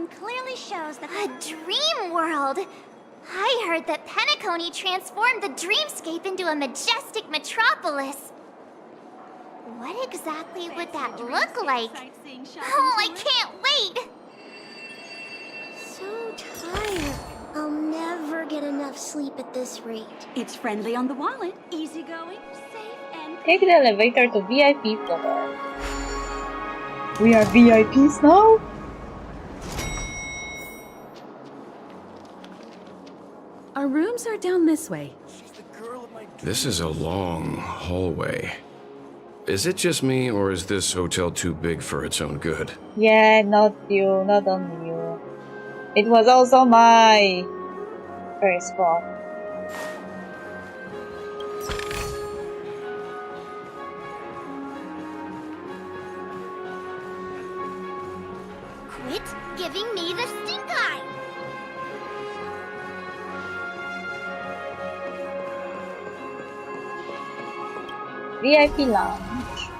room clearly shows that A dream world! I heard that Penacony transformed the dreamscape into a majestic metropolis. What exactly would that look like? Oh, I can't wait! so tired. I'll never get enough sleep at this rate. It's friendly on the wallet, easygoing, safe, and... Take the elevator to VIP floor. We are VIPs now? Our rooms are down this way. This is a long hallway. Is it just me, or is this hotel too big for its own good? Yeah, not you, not only you. It was also my first fault. Quit giving me the stink eye! VIP lounge.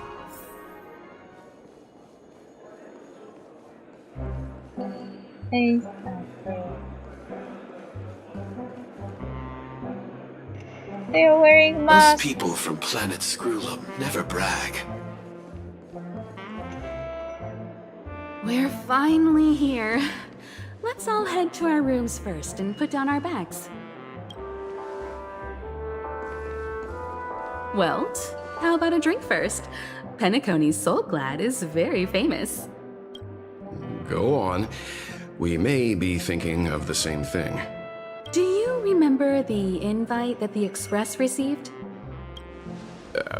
Face They're wearing Us masks. people from planet Screwlum never brag. We're finally here. Let's all head to our rooms first and put down our bags. Welt, how about a drink first? Penacony's Soul Glad is very famous. Go on. We may be thinking of the same thing. Do you remember the invite that the Express received?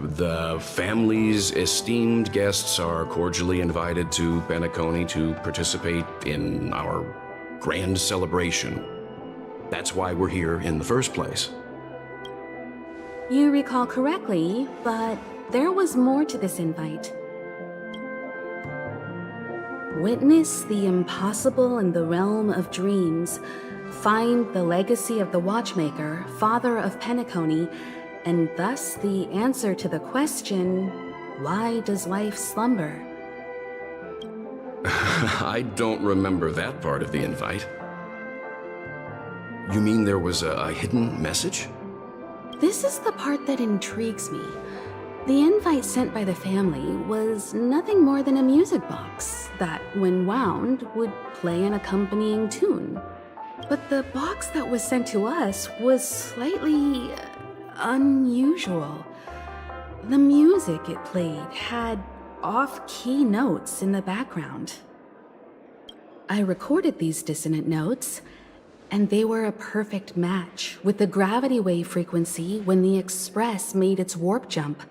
The family's esteemed guests are cordially invited to Penacony to participate in our grand celebration. That's why we're here in the first place. You recall correctly, but there was more to this invite. Witness the impossible in the realm of dreams. Find the legacy of the Watchmaker, father of Penacony, and thus the answer to the question, why does life slumber? I don't remember that part of the invite. You mean there was a hidden message? This is the part that intrigues me. The invite sent by the family was nothing more than a music box that, when wound, would play an accompanying tune. But the box that was sent to us was slightly unusual. The music it played had off-key notes in the background. I recorded these dissonant notes, and they were a perfect match with the gravity wave frequency when the Express made its warp jump.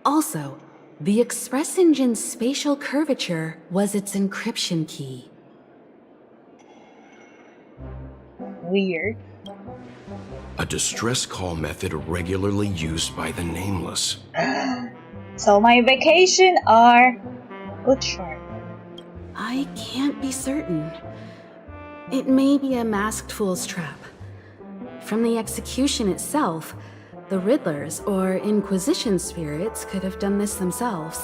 Also, the Express engine's spatial curvature was its encryption key. Weird. A distress call method regularly used by the Nameless. So my vacation are good short. I can't be certain. It may be a masked fool's trap. From the execution itself, the Riddlers or Inquisition spirits could have done this themselves.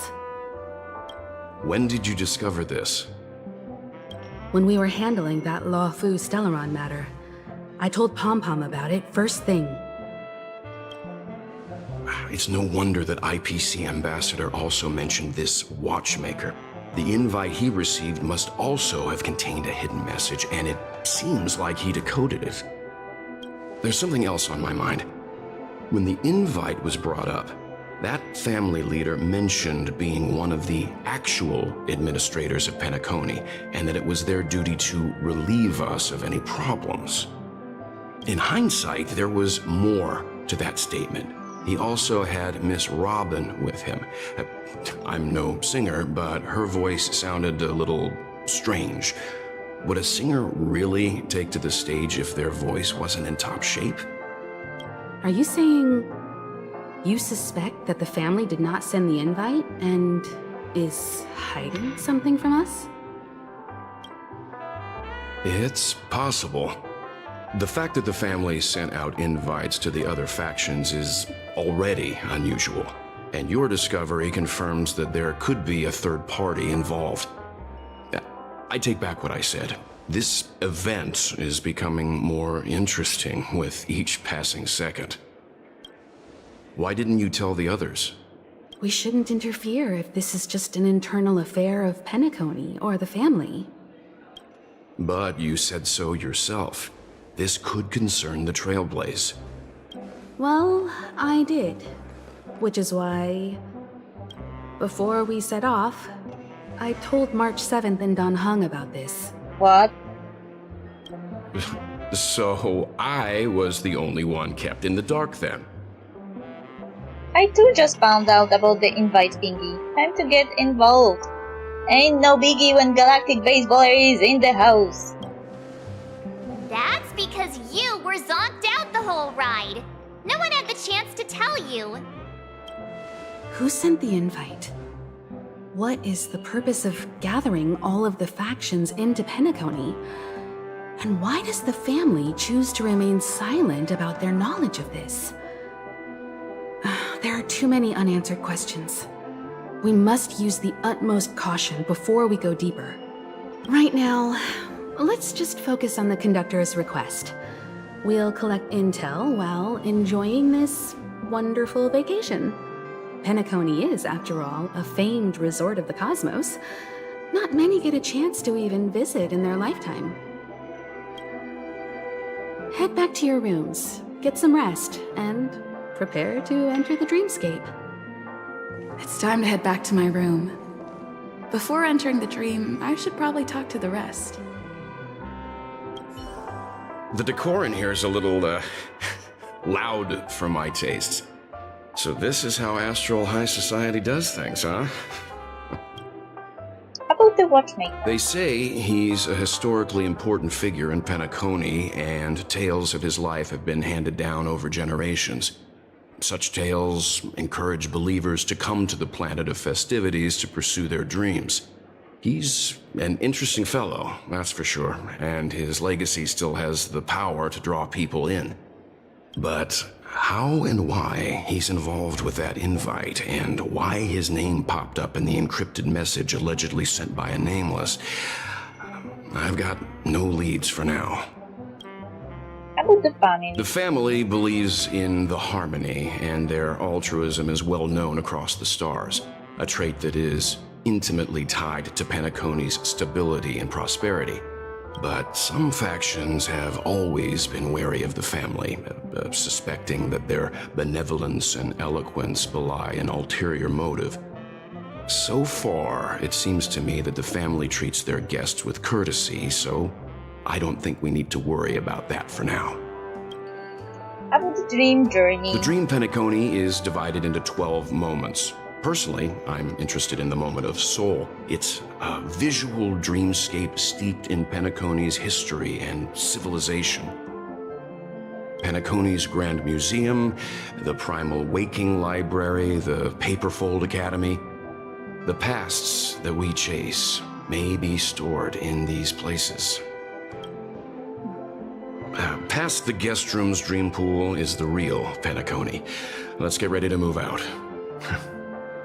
When did you discover this? When we were handling that Law Fu Stellaron matter, I told Pom Pom about it first thing. It's no wonder that IPC Ambassador also mentioned this Watchmaker. The invite he received must also have contained a hidden message, and it seems like he decoded it. There's something else on my mind. When the invite was brought up, that family leader mentioned being one of the actual administrators of Penacony, and that it was their duty to relieve us of any problems. In hindsight, there was more to that statement. He also had Miss Robin with him. I'm no singer, but her voice sounded a little strange. Would a singer really take to the stage if their voice wasn't in top shape? Are you saying you suspect that the family did not send the invite and is hiding something from us? It's possible. The fact that the family sent out invites to the other factions is already unusual, and your discovery confirms that there could be a third party involved. I take back what I said. This event is becoming more interesting with each passing second. Why didn't you tell the others? We shouldn't interfere if this is just an internal affair of Penacony or the family. But you said so yourself. This could concern the Trailblaze. Well, I did. Which is why, before we set off, I told March 7th and Don Hung about this. What? So I was the only one kept in the dark then. I too just found out about the invite thingy. Time to get involved. Ain't no biggie when Galactic Baseballer is in the house. That's because you were zonked out the whole ride. No one had the chance to tell you. Who sent the invite? What is the purpose of gathering all of the factions into Penacony? And why does the family choose to remain silent about their knowledge of this? There are too many unanswered questions. We must use the utmost caution before we go deeper. Right now, let's just focus on the conductor's request. We'll collect intel while enjoying this wonderful vacation. Penacony is, after all, a famed resort of the cosmos. Not many get a chance to even visit in their lifetime. Head back to your rooms, get some rest, and prepare to enter the dreamscape. It's time to head back to my room. Before entering the dream, I should probably talk to the rest. The decor in here is a little, loud for my tastes. So this is how Astral High Society does things, huh? About the watchmaker. They say he's a historically important figure in Penacony, and tales of his life have been handed down over generations. Such tales encourage believers to come to the planet of festivities to pursue their dreams. He's an interesting fellow, that's for sure, and his legacy still has the power to draw people in. But how and why he's involved with that invite, and why his name popped up in the encrypted message allegedly sent by a nameless, I've got no leads for now. About the family. The family believes in the harmony, and their altruism is well known across the stars, a trait that is intimately tied to Penacony's stability and prosperity. But some factions have always been wary of the family, suspecting that their benevolence and eloquence belie an ulterior motive. So far, it seems to me that the family treats their guests with courtesy, so I don't think we need to worry about that for now. About the dream journey. The dream Penacony is divided into 12 moments. Personally, I'm interested in the moment of soul. It's a visual dreamscape steeped in Penacony's history and civilization. Penacony's Grand Museum, the Primal Waking Library, the Paperfold Academy. The pasts that we chase may be stored in these places. Past the guest room's dream pool is the real Penacony. Let's get ready to move out.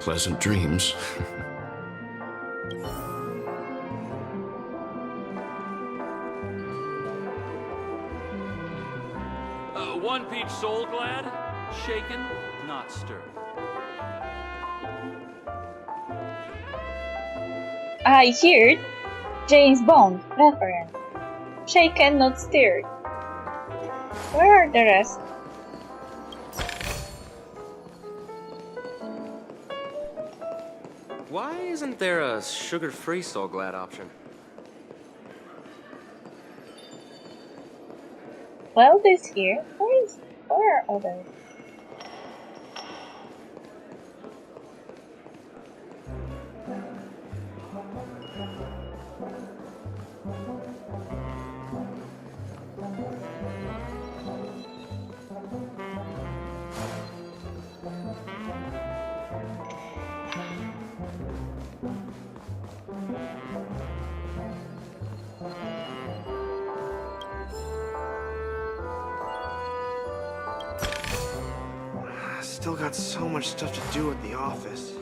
Pleasant dreams. One peach soul glad, shaken, not stirred. I heard James Bond reference. Shaken, not stirred. Where are the rest? Why isn't there a sugar-free Soul Glad option? Well, this here. Where are others? Still got so much stuff to do at the office.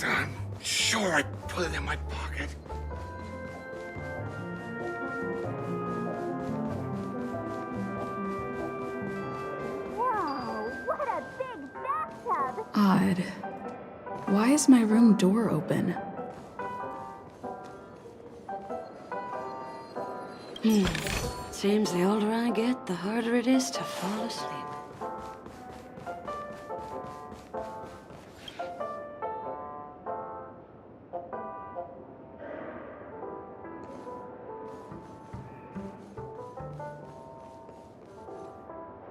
I'm sure I put it in my pocket. Whoa, what a big bathtub! Odd. Why is my room door open? Seems the older I get, the harder it is to fall asleep.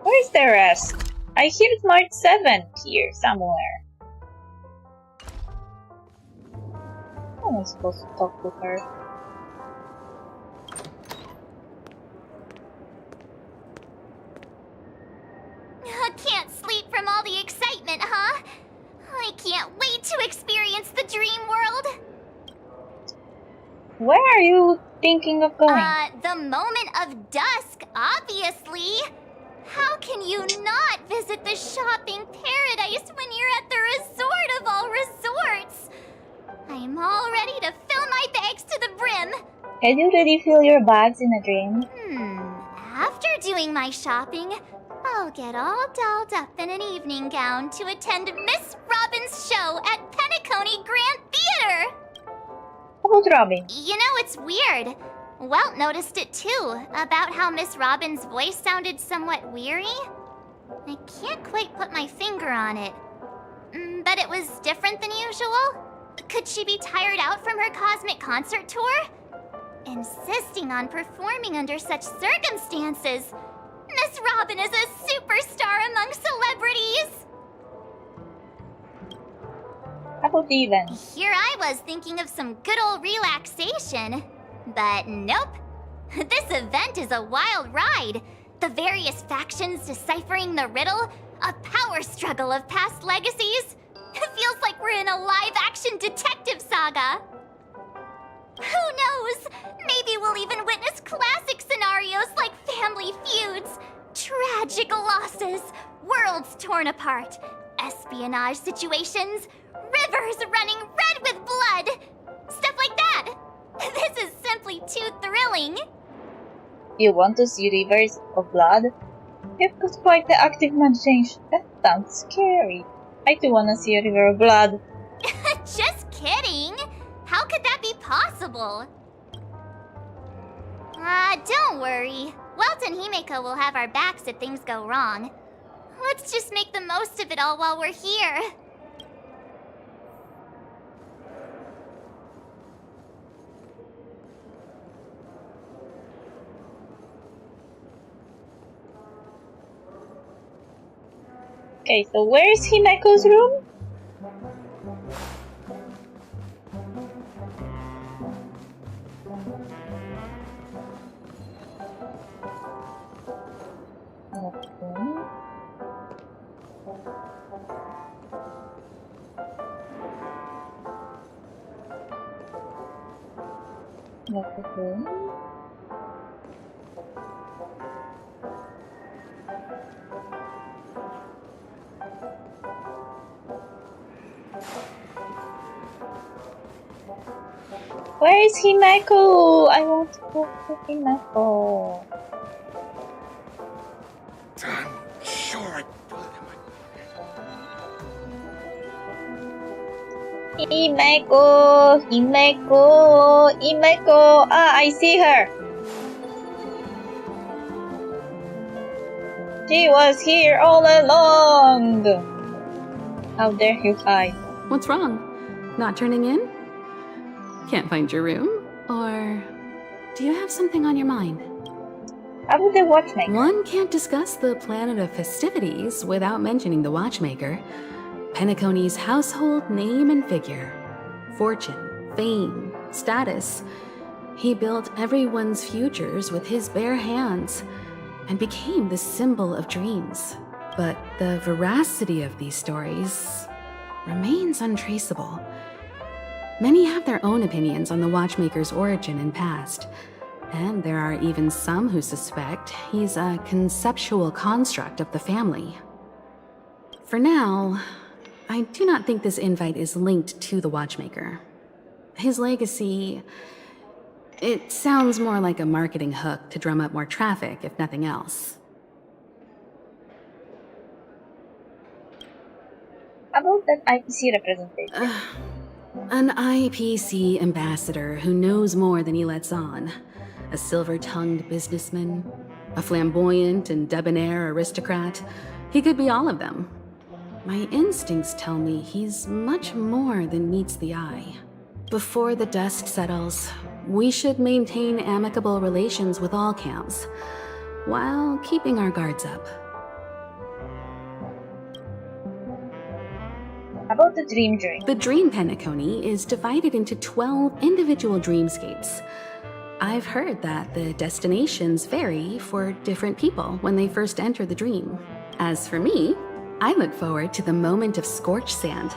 Where's the rest? I hear it marked 7 here somewhere. How am I supposed to talk to her? Can't sleep from all the excitement, huh? I can't wait to experience the dream world. Where are you thinking of going? The moment of dusk, obviously. How can you not visit the shopping paradise when you're at the resort of all resorts? I'm all ready to fill my bags to the brim. Can you really fill your bags in a dream? After doing my shopping, I'll get all dolled up in an evening gown to attend Miss Robin's show at PENACONY Grand Theater. How about Robin? You know, it's weird. Welt noticed it too, about how Miss Robin's voice sounded somewhat weary. I can't quite put my finger on it. But it was different than usual. Could she be tired out from her cosmic concert tour? Insisting on performing under such circumstances. Miss Robin is a superstar among celebrities! How about Even? Here I was thinking of some good old relaxation. But nope. This event is a wild ride. The various factions deciphering the riddle, a power struggle of past legacies. It feels like we're in a live-action detective saga. Who knows? Maybe we'll even witness classic scenarios like family feuds, tragic losses, worlds torn apart, espionage situations, rivers running red with blood, stuff like that. This is simply too thrilling. You want to see rivers of blood? You've got quite the active imagination. That sounds scary. I too wanna see a river of blood. Just kidding. How could that be possible? Don't worry. Welt and Himeko will have our backs if things go wrong. Let's just make the most of it all while we're here. Okay, so where is Himeko's room? Where is Himeko? I want to go to Himeko. I'm sure I put it in my Himeko, Himeko, Himeko. Ah, I see her. She was here all along. How dare you hide? What's wrong? Not turning in? Can't find your room? Or do you have something on your mind? How about the watchmaker? One can't discuss the planet of festivities without mentioning the watchmaker. Penacony's household name and figure. Fortune, fame, status. He built everyone's futures with his bare hands and became the symbol of dreams. But the veracity of these stories remains untraceable. Many have their own opinions on the watchmaker's origin and past, and there are even some who suspect he's a conceptual construct of the family. For now, I do not think this invite is linked to the Watchmaker. His legacy... It sounds more like a marketing hook to drum up more traffic, if nothing else. About that IPC representation. An IPC ambassador who knows more than he lets on. A silver-tongued businessman. A flamboyant and debonair aristocrat. He could be all of them. My instincts tell me he's much more than meets the eye. Before the dust settles, we should maintain amicable relations with all camps, while keeping our guards up. About the dream journey. The dream Penacony is divided into 12 individual dreamscapes. I've heard that the destinations vary for different people when they first enter the dream. As for me, I look forward to the moment of scorched sand.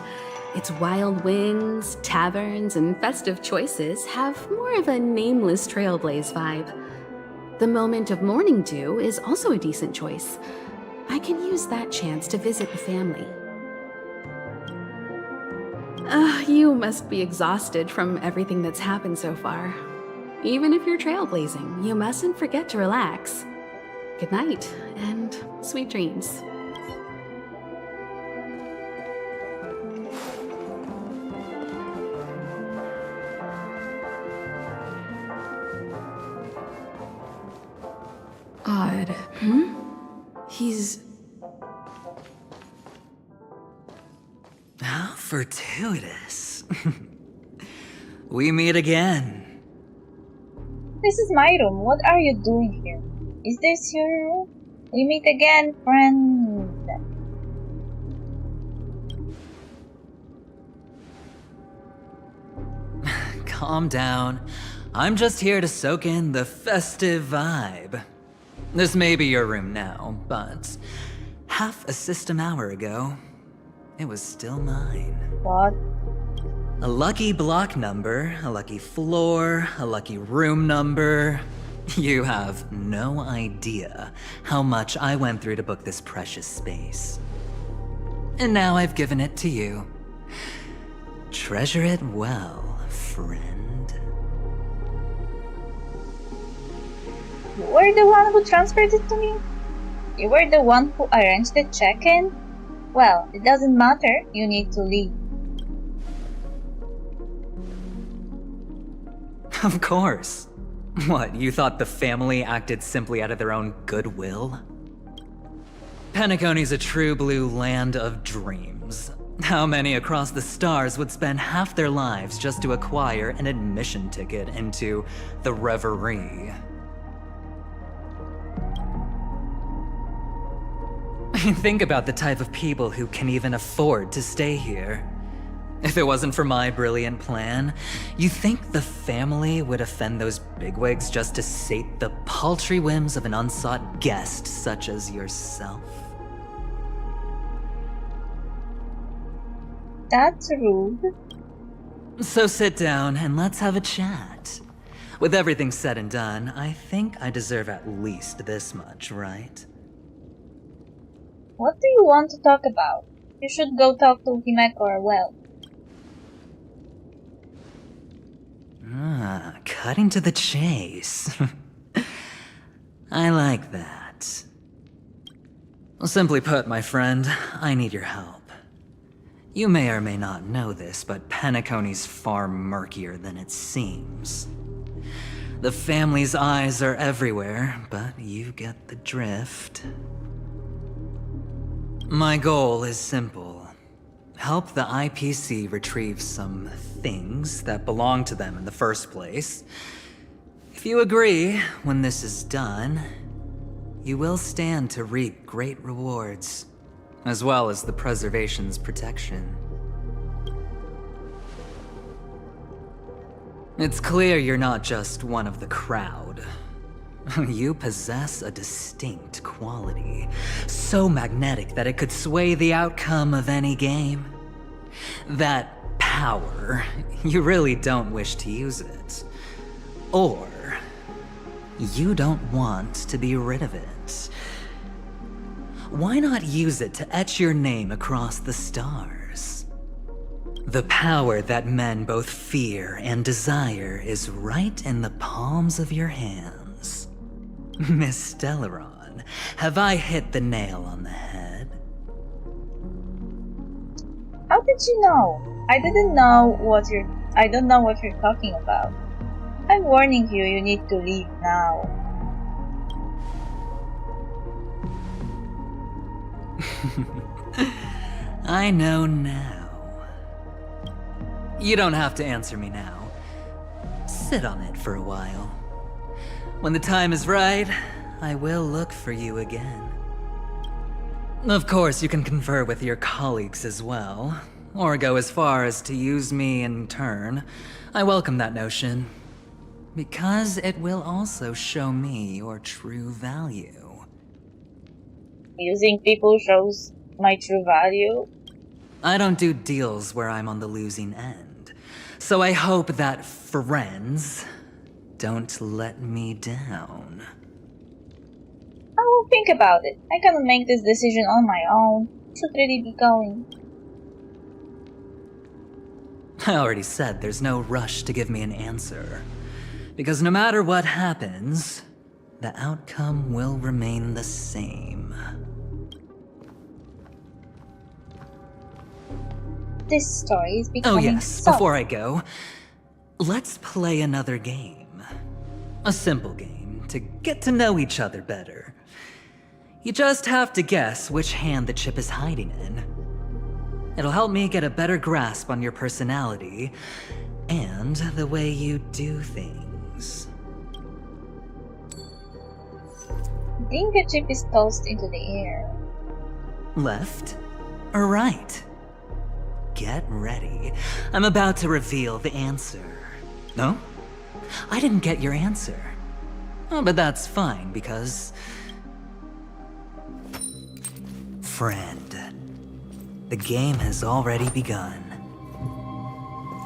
Its wild wings, taverns, and festive choices have more of a nameless trailblaze vibe. The moment of morning dew is also a decent choice. I can use that chance to visit the family. You must be exhausted from everything that's happened so far. Even if you're trailblazing, you mustn't forget to relax. Good night, and sweet dreams. Odd. He's... How fortuitous. We meet again. This is my room. What are you doing here? Is this your room? We meet again, friend. Calm down. I'm just here to soak in the festive vibe. This may be your room now, but half a system hour ago, it was still mine. What? A lucky block number, a lucky floor, a lucky room number. You have no idea how much I went through to book this precious space. And now I've given it to you. Treasure it well, friend. You were the one who transferred it to me? You were the one who arranged the check-in? Well, it doesn't matter. You need to leave. Of course. What, you thought the family acted simply out of their own goodwill? Penacony's a true blue land of dreams. How many across the stars would spend half their lives just to acquire an admission ticket into the Reverie? Think about the type of people who can even afford to stay here. If it wasn't for my brilliant plan, you think the family would offend those bigwigs just to sate the paltry whims of an unsought guest such as yourself? That's rude. So sit down and let's have a chat. With everything said and done, I think I deserve at least this much, right? What do you want to talk about? You should go talk to Himeko or well. Cutting to the chase. I like that. Simply put, my friend, I need your help. You may or may not know this, but Penacony's far murkier than it seems. The family's eyes are everywhere, but you get the drift. My goal is simple. Help the IPC retrieve some things that belong to them in the first place. If you agree, when this is done, you will stand to reap great rewards, as well as the preservation's protection. It's clear you're not just one of the crowd. You possess a distinct quality, so magnetic that it could sway the outcome of any game. That power, you really don't wish to use it. Or, you don't want to be rid of it. Why not use it to etch your name across the stars? The power that men both fear and desire is right in the palms of your hands. Miss Stellaron, have I hit the nail on the head? How did you know? I don't know what you're talking about. I'm warning you, you need to leave now. I know now. You don't have to answer me now. Sit on it for a while. When the time is right, I will look for you again. Of course, you can confer with your colleagues as well, or go as far as to use me in turn. I welcome that notion, because it will also show me your true value. Using people shows my true value? I don't do deals where I'm on the losing end, so I hope that friends don't let me down. I will think about it. I cannot make this decision on my own. Should really be going. I already said there's no rush to give me an answer, because no matter what happens, the outcome will remain the same. This story is Oh becoming yes, soft. before I go, let's play another game. A simple game to get to know each other better. You just have to guess which hand the chip is hiding in. It'll help me get a better grasp on your personality and the way you do things. Dinka chip is tossed into the air. Left or right? Get ready. I'm about to reveal the answer. No? I didn't get your answer. Oh, but that's fine, because... Friend, the game has already begun.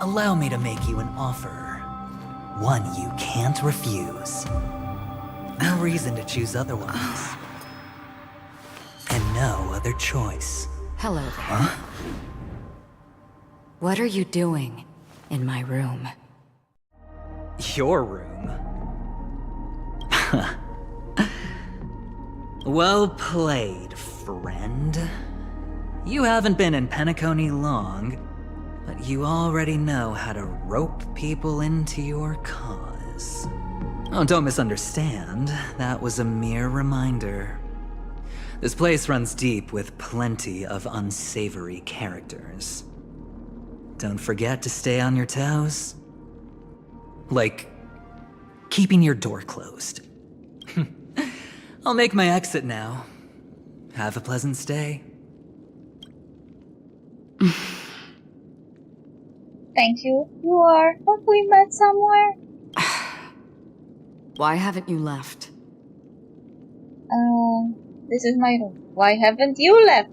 Allow me to make you an offer. One you can't refuse. No reason to choose otherwise. And no other choice. Hello there. Huh? What are you doing in my room? Your room? Well played, friend. You haven't been in Penacony long, but you already know how to rope people into your cause. Oh, don't misunderstand. That was a mere reminder. This place runs deep with plenty of unsavory characters. Don't forget to stay on your toes. Like, keeping your door closed. I'll make my exit now. Have a pleasant stay. Thank you. You are. Have we met somewhere? Why haven't you left? This is my room. Why haven't you left?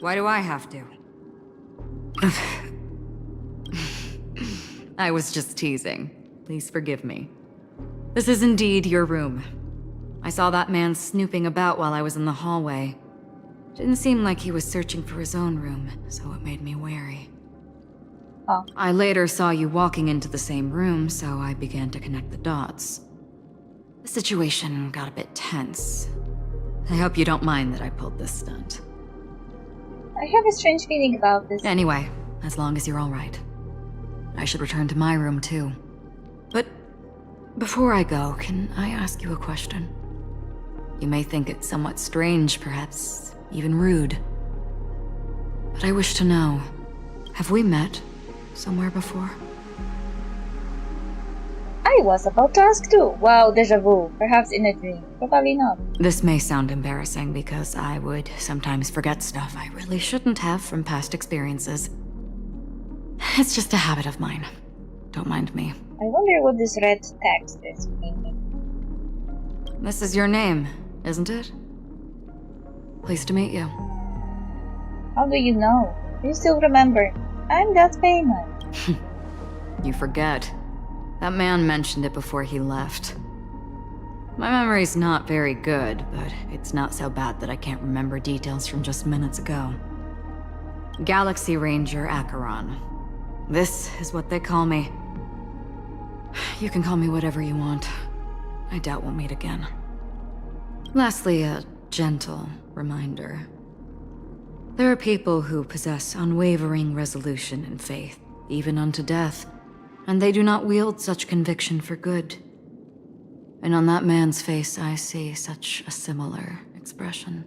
Why do I have to? I was just teasing. Please forgive me. This is indeed your room. I saw that man snooping about while I was in the hallway. Didn't seem like he was searching for his own room, so it made me wary. Oh. I later saw you walking into the same room, so I began to connect the dots. The situation got a bit tense. I hope you don't mind that I pulled this stunt. I have a strange feeling about this. Anyway, as long as you're all right. I should return to my room too. But before I go, can I ask you a question? You may think it somewhat strange, perhaps even rude. But I wish to know, have we met somewhere before? I was about to ask too. Wow, deja vu. Perhaps in a dream. Probably not. This may sound embarrassing because I would sometimes forget stuff I really shouldn't have from past experiences. It's just a habit of mine. Don't mind me. I wonder what this red text is meaning. This is your name, isn't it? Pleased to meet you. How do you know? You still remember? I'm that famous. You forget. That man mentioned it before he left. My memory's not very good, but it's not so bad that I can't remember details from just minutes ago. Galaxy Ranger Acheron. This is what they call me. You can call me whatever you want. I doubt we'll meet again. Lastly, a gentle reminder. There are people who possess unwavering resolution and faith, even unto death, and they do not wield such conviction for good. And on that man's face, I see such a similar expression.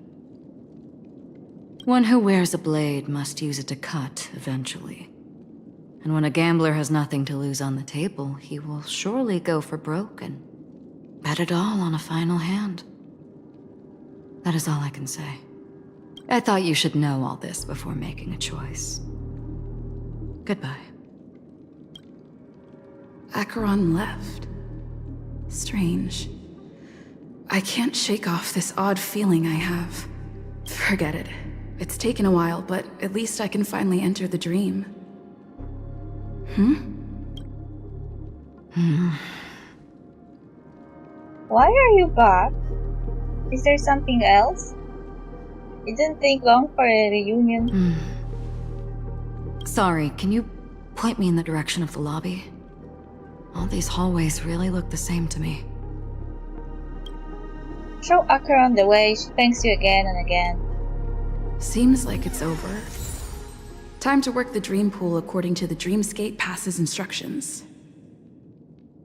One who wears a blade must use it to cut eventually. And when a gambler has nothing to lose on the table, he will surely go for broke and bet it all on a final hand. That is all I can say. I thought you should know all this before making a choice. Goodbye. Acheron left. Strange. I can't shake off this odd feeling I have. Forget it. It's taken a while, but at least I can finally enter the dream. Why are you back? Is there something else? It didn't take long for a reunion. Sorry, can you point me in the direction of the lobby? All these hallways really look the same to me. Show Acheron the way, she thanks you again and again. Seems like it's over. Time to work the dream pool according to the Dreamscape Pass's instructions.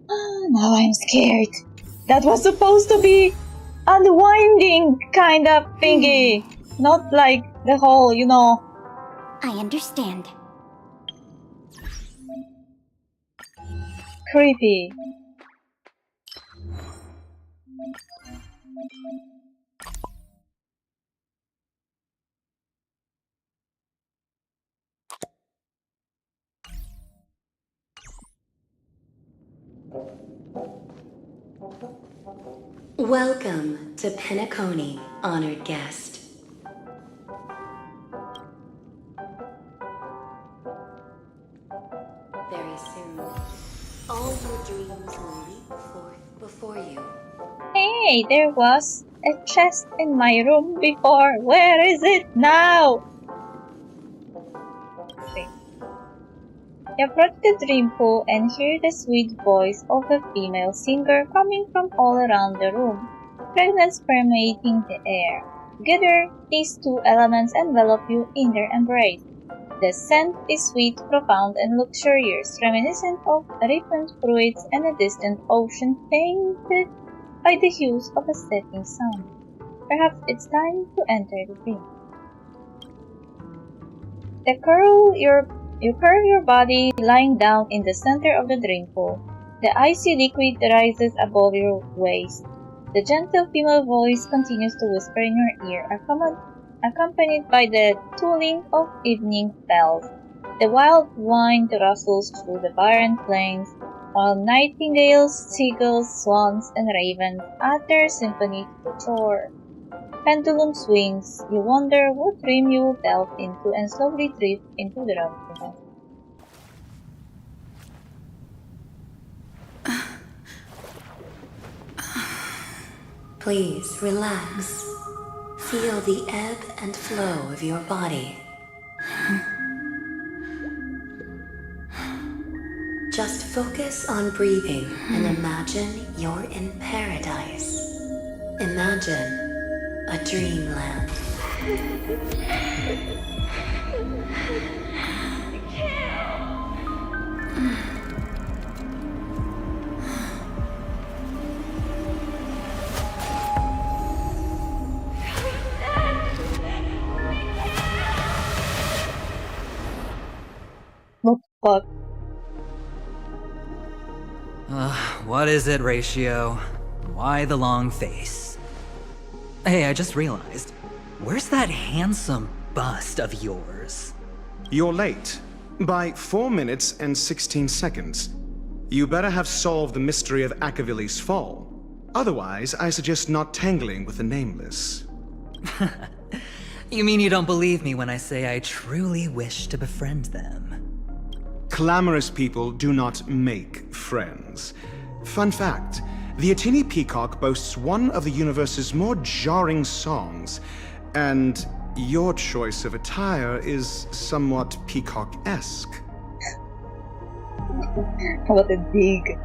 Now I'm scared. That was supposed to be unwinding kind of thingy. Not like the whole, you know. I understand. Creepy. Welcome to PENACONY, honored guest. Very soon, all your dreams will leap forth before you. Hey, there was a chest in my room before. Where is it now? Okay. You approach the dream pool and hear the sweet voice of a female singer coming from all around the room, fragrance permeating the air. Together, these two elements envelop you in their embrace. The scent is sweet, profound, and luxurious, reminiscent of ripened fruits and a distant ocean painted by the hues of a setting sun. Perhaps it's time to enter the dream. You curl your body lying down in the center of the dream pool. The icy liquid rises above your waist. The gentle female voice continues to whisper in your ear, accompanied by the tolling of evening bells. The wild wind rustles through the barren plains, while nightingales, seagulls, swans, and ravens add their symphony to the shore. Pendulum swings. You wonder what dream you will delve into and slowly drift into the drowsiness. Please relax. Feel the ebb and flow of your body. Just focus on breathing and imagine you're in paradise. Imagine a dreamland. What the fuck? What is it, Ratio? Why the long face? Hey, I just realized. Where's that handsome bust of yours? You're late. By 4 minutes and 16 seconds. You better have solved the mystery of Akavili's fall. Otherwise, I suggest not tangling with the nameless. You mean you don't believe me when I say I truly wish to befriend them? Clamorous people do not make friends. Fun fact, the Atini Peacock boasts one of the universe's more jarring songs, and Your choice of attire is somewhat peacock-esque. What a dig.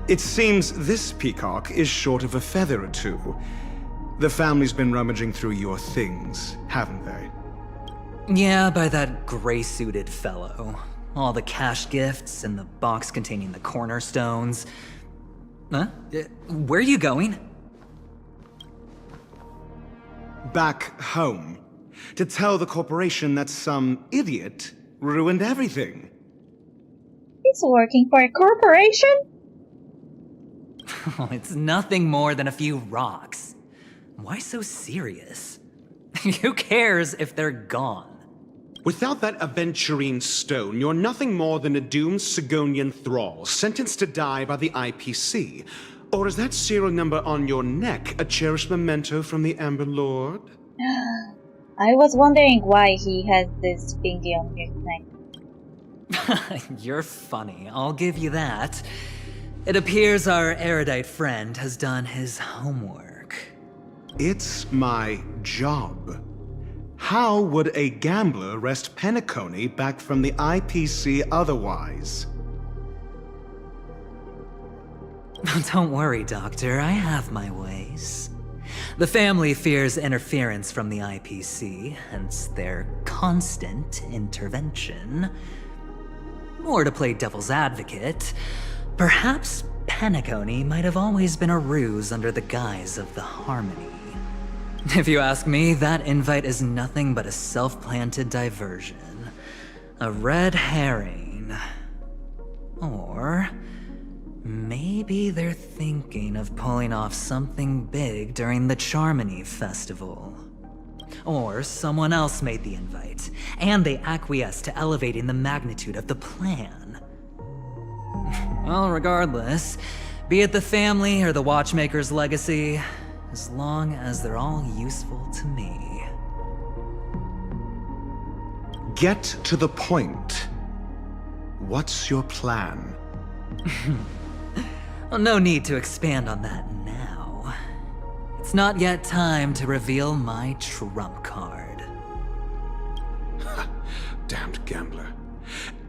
It seems this peacock is short of a feather or two. The family's been rummaging through your things, haven't they? Yeah, by that gray-suited fellow. All the cash gifts and the box containing the cornerstones. Huh? Where are you going? Back home. To tell the corporation that some idiot ruined everything. He's working for a corporation? Oh, it's nothing more than a few rocks. Why so serious? Who cares if they're gone? Without that aventurine stone, you're nothing more than a doomed Sigonian thrall, sentenced to die by the IPC. Or is that serial number on your neck a cherished memento from the Amber Lord? I was wondering why he has this thingy on his neck. You're funny, I'll give you that. It appears our erudite friend has done his homework. It's my job. How would a gambler wrest Penacony back from the IPC otherwise? Don't worry, Doctor, I have my ways. The family fears interference from the IPC, hence their constant intervention. Or to play devil's advocate, perhaps Penacony might have always been a ruse under the guise of the Harmony. If you ask me, that invite is nothing but a self-planted diversion. A red herring. Or maybe they're thinking of pulling off something big during the Charmony Festival. Or someone else made the invite, and they acquiesced to elevating the magnitude of the plan. Well, regardless, be it the family or the Watchmaker's legacy, as long as they're all useful to me. Get to the point. What's your plan? Well, no need to expand on that now. It's not yet time to reveal my trump card. Damned gambler.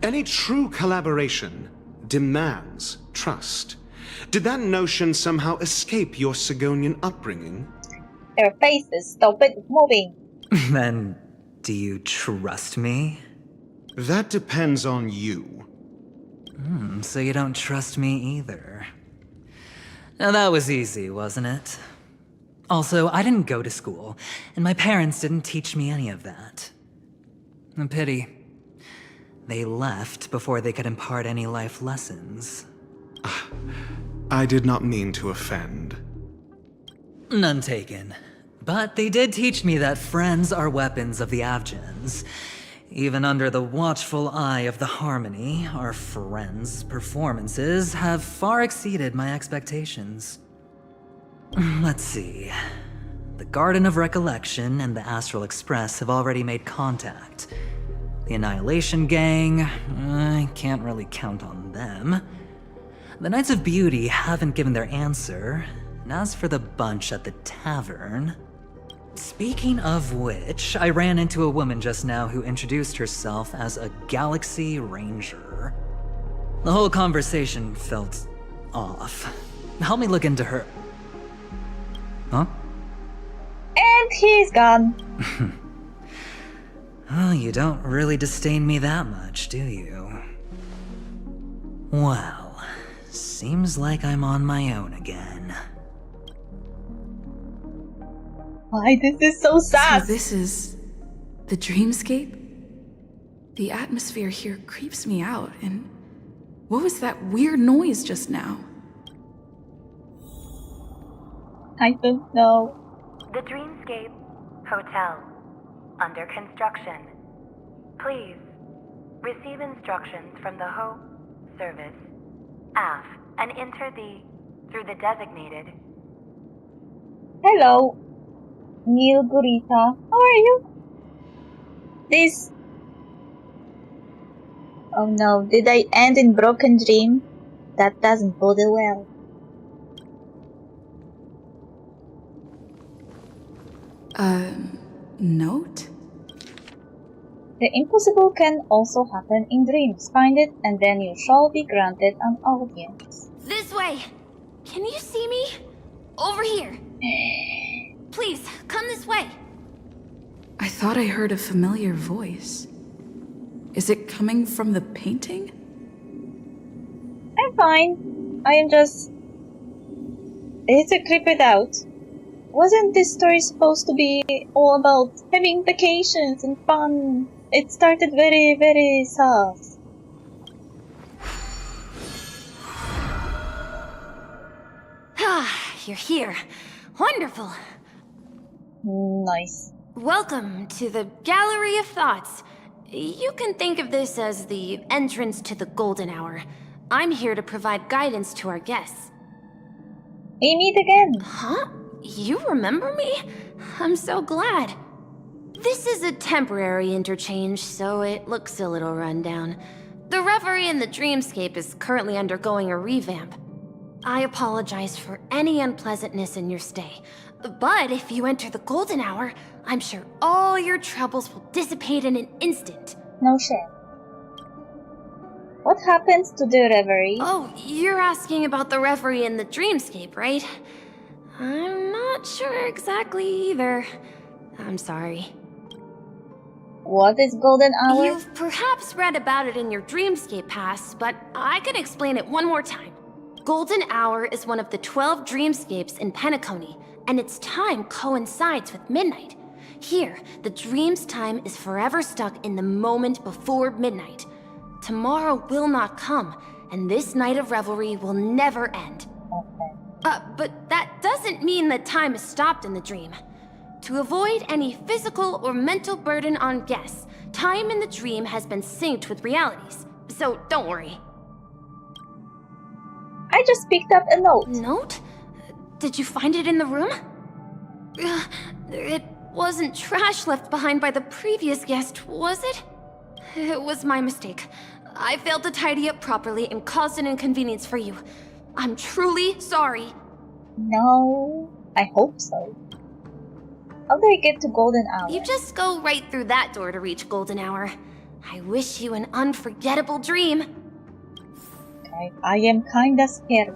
Any true collaboration demands trust. Did that notion somehow escape your Sigonian upbringing? Their faces, stop it moving. Then, do you trust me? That depends on you. So you don't trust me either. Now that was easy, wasn't it? Also, I didn't go to school, and my parents didn't teach me any of that. A pity. They left before they could impart any life lessons. I did not mean to offend. None taken. But they did teach me that friends are weapons of the Avgens. Even under the watchful eye of the Harmony, our friends' performances have far exceeded my expectations. Let's see. The Garden of Recollection and the Astral Express have already made contact. The Annihilation Gang, I can't really count on them. The Knights of Beauty haven't given their answer, and as for the bunch at the tavern... Speaking of which, I ran into a woman just now who introduced herself as a Galaxy Ranger. The whole conversation felt off. Help me look into her... Huh? And he's gone. Oh, you don't really disdain me that much, do you? Well, seems like I'm on my own again. Why, this is so sad. So this is the dreamscape? The atmosphere here creeps me out, and what was that weird noise just now? I don't know. The Dreamscape Hotel. Under construction. Please receive instructions from the Ho service, AF, and enter through the designated. Hello, Neil Gurita. How are you? This... Oh no, did I end in Broken Dream? That doesn't bode well. note? The impossible can also happen in dreams. Find it, and then you shall be granted an audience. This way! Can you see me? Over here! Please, come this way! I thought I heard a familiar voice. Is it coming from the painting? I'm fine. I am just a little creeped out. Wasn't this story supposed to be all about having vacations and fun? It started very, very soft. Ah, you're here. Wonderful. Nice. Welcome to the Gallery of Thoughts. You can think of this as the entrance to the Golden Hour. I'm here to provide guidance to our guests. We meet again. Huh? You remember me? I'm so glad. This is a temporary interchange, so it looks a little rundown. The Reverie in the Dreamscape is currently undergoing a revamp. I apologize for any unpleasantness in your stay, but if you enter the Golden Hour, I'm sure all your troubles will dissipate in an instant. No shame. What happens to the Reverie? Oh, you're asking about the Reverie in the Dreamscape, right? I'm not sure exactly either. I'm sorry. What is Golden Hour? You've perhaps read about it in your Dreamscape past, but I can explain it one more time. Golden Hour is one of the 12 dreamscapes in PENACONY, and its time coincides with midnight. Here, the dream's time is forever stuck in the moment before midnight. Tomorrow will not come, and this night of revelry will never end. But that doesn't mean that time is stopped in the dream. To avoid any physical or mental burden on guests, time in the dream has been synced with realities, so don't worry. I just picked up a note. Note? Did you find it in the room? It wasn't trash left behind by the previous guest, was it? It was my mistake. I failed to tidy up properly and caused an inconvenience for you. I'm truly sorry. No, I hope so. How do I get to Golden Hour? You just go right through that door to reach Golden Hour. I wish you an unforgettable dream. Okay, I am kinda scared.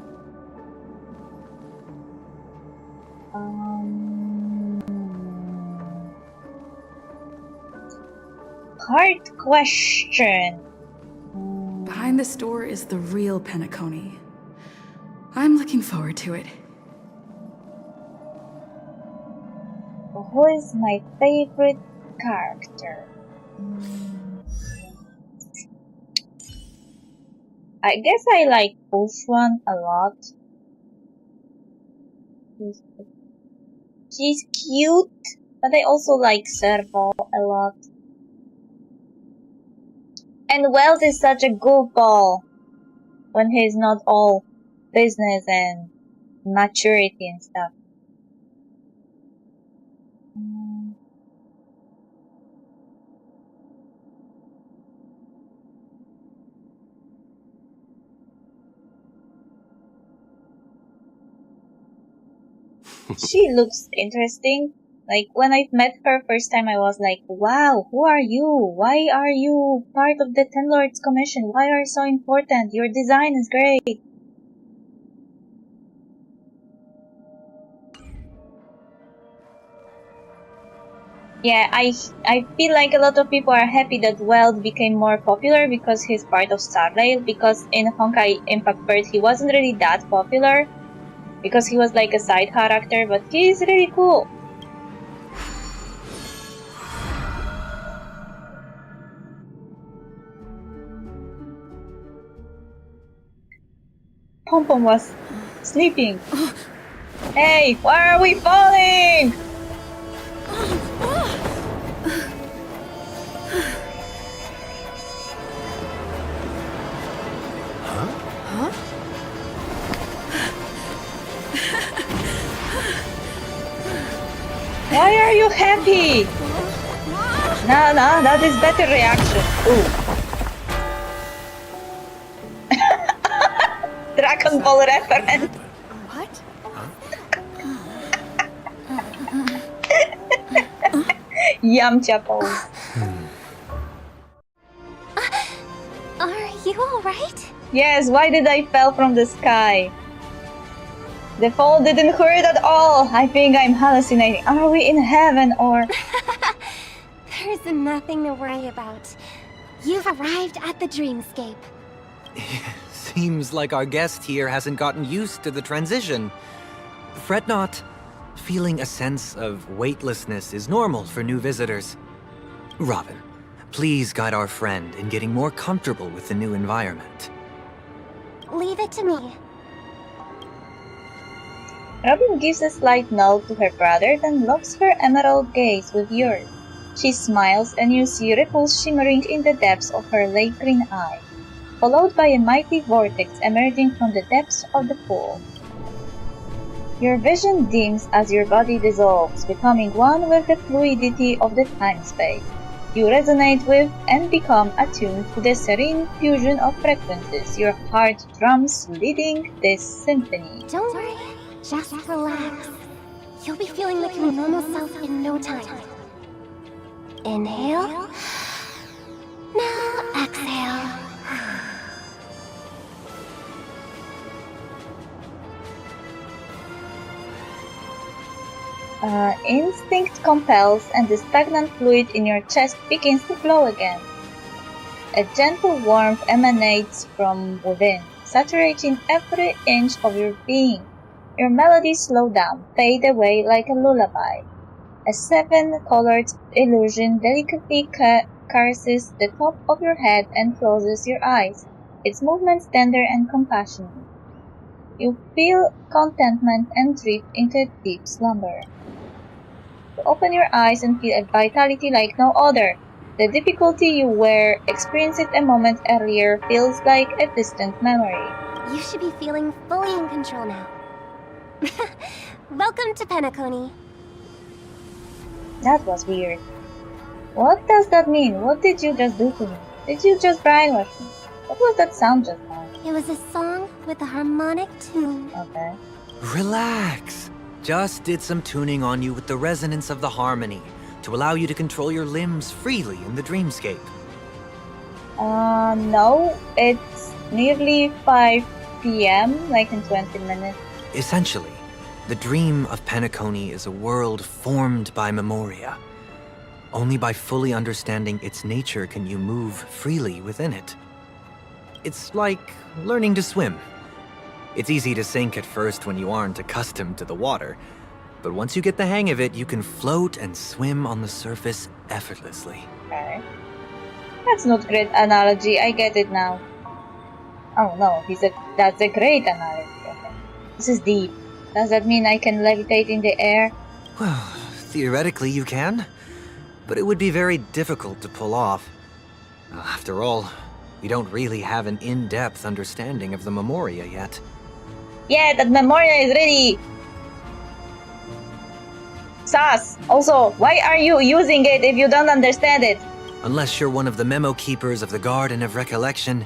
Hard question. Behind this door is the real Penacony. I'm looking forward to it. Who is my favorite character? I guess I like Bushwan a lot. She's cute, but I also like Servo a lot. And Welt is such a goofball when he's not all business and maturity and stuff. She looks interesting. Like, when I met her first time, I was like, wow, who are you? Why are you part of the Ten Lords Commission? Why are you so important? Your design is great. Yeah, I feel like a lot of people are happy that Weld became more popular because he's part of Starlight, because in Honkai Impact Bird he wasn't really that popular, because he was like a side character, but he's really cool. Pom Pom was sleeping. Hey, why are we falling? Why are you happy? No, that is better reaction. Ooh. Dragon Ball reference. What? Yamcha pose. Are you alright? Yes, why did I fell from the sky? The fall didn't hurt at all. I think I'm hallucinating. Are we in heaven or... There's nothing to worry about. You've arrived at the dreamscape. Seems like our guest here hasn't gotten used to the transition. Fret not. Feeling a sense of weightlessness is normal for new visitors. Robin, please guide our friend in getting more comfortable with the new environment. Leave it to me. Robin gives a slight nod to her brother, then locks her emerald gaze with yours. She smiles, and you see ripples shimmering in the depths of her lake green eye, followed by a mighty vortex emerging from the depths of the pool. Your vision dims as your body dissolves, becoming one with the fluidity of the time-space. You resonate with and become attuned to the serene fusion of frequencies. Your heart drums leading this symphony. Don't worry, just relax. You'll be feeling like your normal self in no time. Inhale. Now exhale. Instinct compels, and the stagnant fluid in your chest begins to flow again. A gentle warmth emanates from within, saturating every inch of your being. Your melodies slow down, fade away like a lullaby. A seven-colored illusion delicately caresses the top of your head and closes your eyes, its movements tender and compassionate. You feel contentment and drift into a deep slumber. You open your eyes and feel a vitality like no other. The difficulty you were experiencing a moment earlier feels like a distant memory. You should be feeling fully in control now. Welcome to PENACONY. That was weird. What does that mean? What did you just do to me? Did you just brainwash me? What was that sound just now? It was a song with a harmonic tune. Okay. Relax. Just did some tuning on you with the resonance of the harmony to allow you to control your limbs freely in the dreamscape. No. It's nearly 5 p.m., like in 20 minutes. Essentially, the dream of PENACONY is a world formed by Memoria. Only by fully understanding its nature can you move freely within it. It's like learning to swim. It's easy to sink at first when you aren't accustomed to the water, but once you get the hang of it, you can float and swim on the surface effortlessly. Okay. That's not great analogy, I get it now. Oh no, that's a great analogy. Okay. This is deep. Does that mean I can levitate in the air? Well, theoretically you can, but it would be very difficult to pull off. After all, we don't really have an in-depth understanding of the Memoria yet. Yeah, that Memoria is ready! Sus! Also, why are you using it if you don't understand it? Unless you're one of the memo keepers of the Garden of Recollection,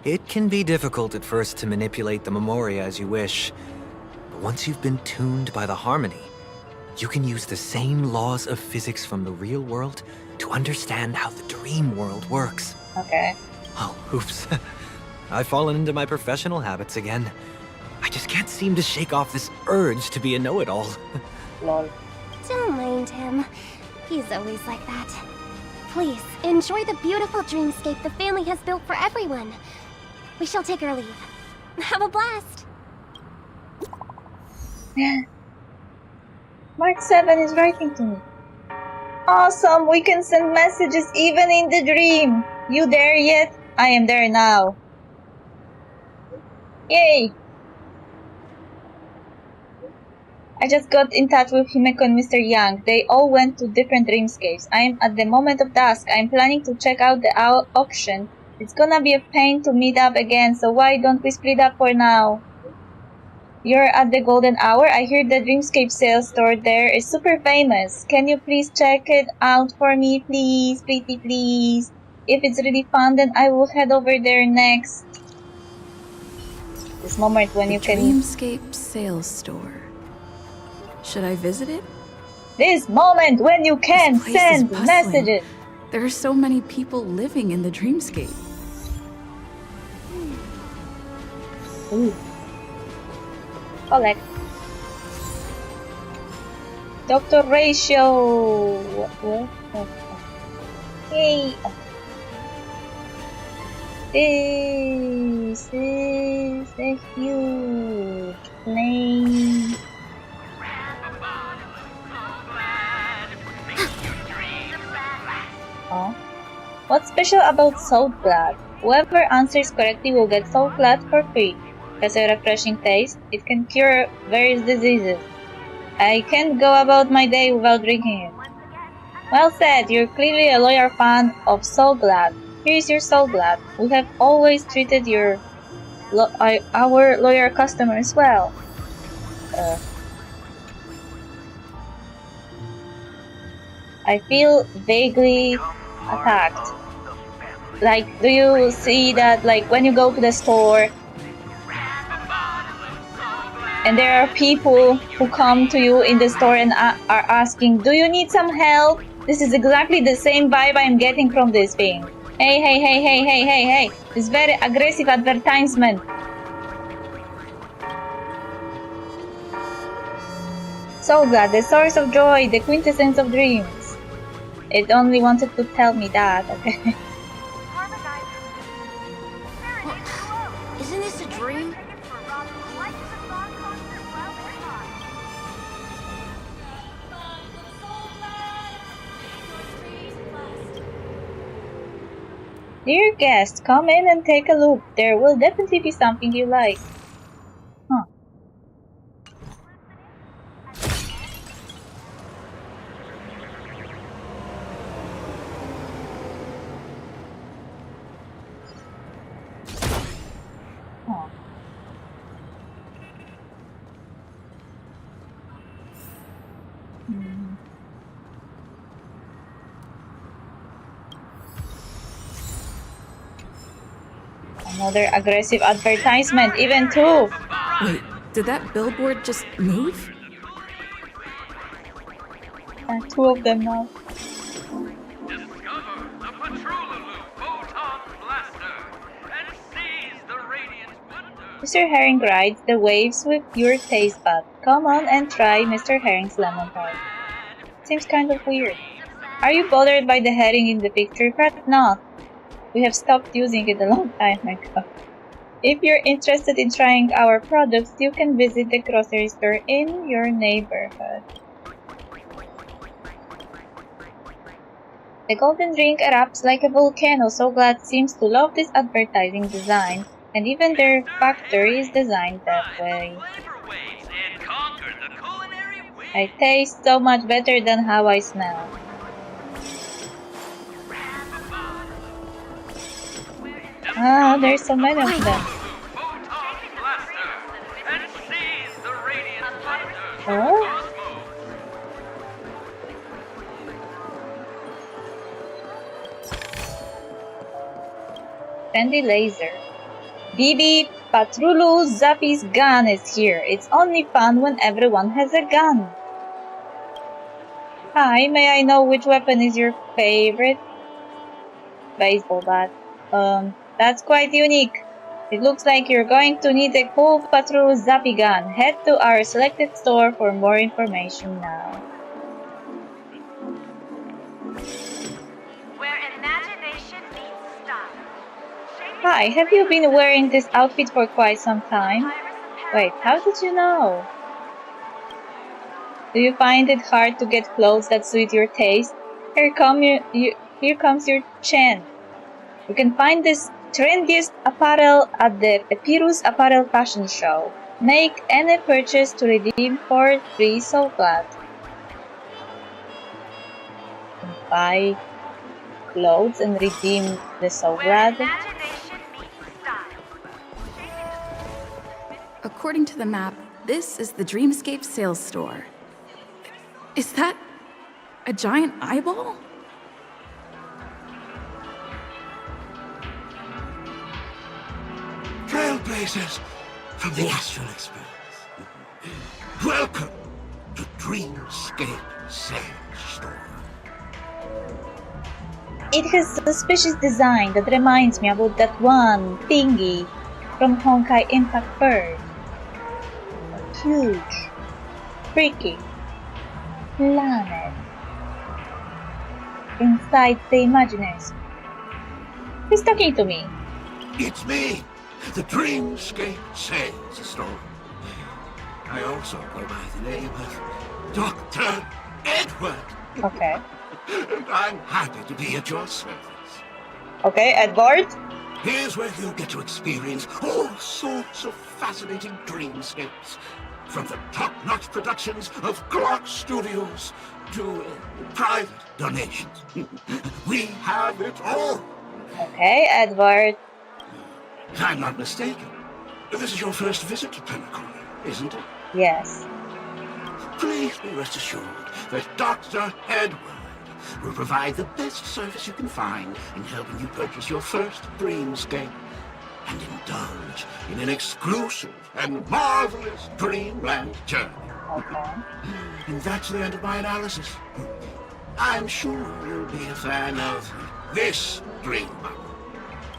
it can be difficult at first to manipulate the Memoria as you wish. But once you've been tuned by the harmony, you can use the same laws of physics from the real world to understand how the dream world works. Okay. Oh, oops. I've fallen into my professional habits again. I just can't seem to shake off this urge to be a know-it-all. Lol. Don't mind him. He's always like that. Please, enjoy the beautiful dreamscape the family has built for everyone. We shall take our leave. Have a blast! Mark 7 is writing to me. Awesome! We can send messages even in the dream! You there yet? I am there now. Yay! I just got in touch with Himeko and Mr. Young. They all went to different dreamscapes. I am at the moment of dusk. I am planning to check out the auction. It's gonna be a pain to meet up again, so why don't we split up for now? You're at the golden hour? I hear the Dreamscape sales store there is super famous. Can you please check it out for me, please? Pretty please. If it's really fun, then I will head over there next. This moment when you can... Dreamscape sales store. Should I visit it? This moment when you can This place is send bustling. messages. There are so many people living in the dreamscape. Ooh. Collect. Dr. Ratio. What? Hey. This is a huge plane. Oh. What's special about Salt Glad? Whoever answers correctly will get Salt Glad for free. Has a refreshing taste. It can cure various diseases. I can't go about my day without drinking it. Well said, you're clearly a loyal fan of Salt Glad. Here's your Salt Glad. We have always treated our loyal customers well. I feel vaguely attacked. Like, do you see that, like, when you go to the store and there are people who come to you in the store and are asking, do you need some help? This is exactly the same vibe I'm getting from this thing. Hey. This very aggressive advertisement. So glad, the source of joy, the quintessence of dreams. It only wanted to tell me that, okay? Isn't this a dream? Dear guest, come in and take a look. There will definitely be something you like. Huh. Another aggressive advertisement, even two. Wait, did that billboard just move? Two of them now. Mr. Herring rides the waves with your taste bud. Come on and try Mr. Herring's lemon tart. Seems kind of weird. Are you bothered by the herring in the picture? Perhaps not. We have stopped using it a long time ago. If you're interested in trying our products, you can visit the grocery store in your neighborhood. The golden drink erupts like a volcano. So glad seems to love this advertising design, and even their factory is designed that way. I taste so much better than how I smell. Ah, there's so many of them. Oh? Trendy laser. Bibi Patrulu Zappy's gun is here. It's only fun when everyone has a gun. Hi, may I know which weapon is your favorite? Baseball bat. That's quite unique. It looks like you're going to need a cool Patrol Zappy gun. Head to our selected store for more information now. Where imagination meets style. Hi, have you been wearing this outfit for quite some time? Wait, how did you know? Do you find it hard to get clothes that suit your taste? Here comes your chance. You can find this trendiest apparel at the Epirus Apparel Fashion Show. Make any purchase to redeem for free So Glad. Buy clothes and redeem the So Glad. According to the map, this is the Dreamscape sales store. Is that a giant eyeball? Trailblazers from the Astral Express. Welcome to Dreamscape sails storm. It has a suspicious design that reminds me about that one thingy from Honkai Impact Bird. A huge, freaky planet inside the Imagineers. Who's talking to me? It's me, the Dreamscape Sails Storm. I also go by the name of Dr. Edward. Okay. And I'm happy to be at your service. Okay, Edward? Here's where you get to experience all sorts of fascinating dreamscapes. From the top-notch productions of Clark Studios to private donations. We have it all. Okay, Edward. If I'm not mistaken, this is your first visit to Penacony, isn't it? Yes. Please be rest assured that Dr. Edward will provide the best service you can find in helping you purchase your first dreamscape and indulge in an exclusive and marvelous dreamland journey. Okay. And that's the end of my analysis. I'm sure you'll be a fan of this dream bubble.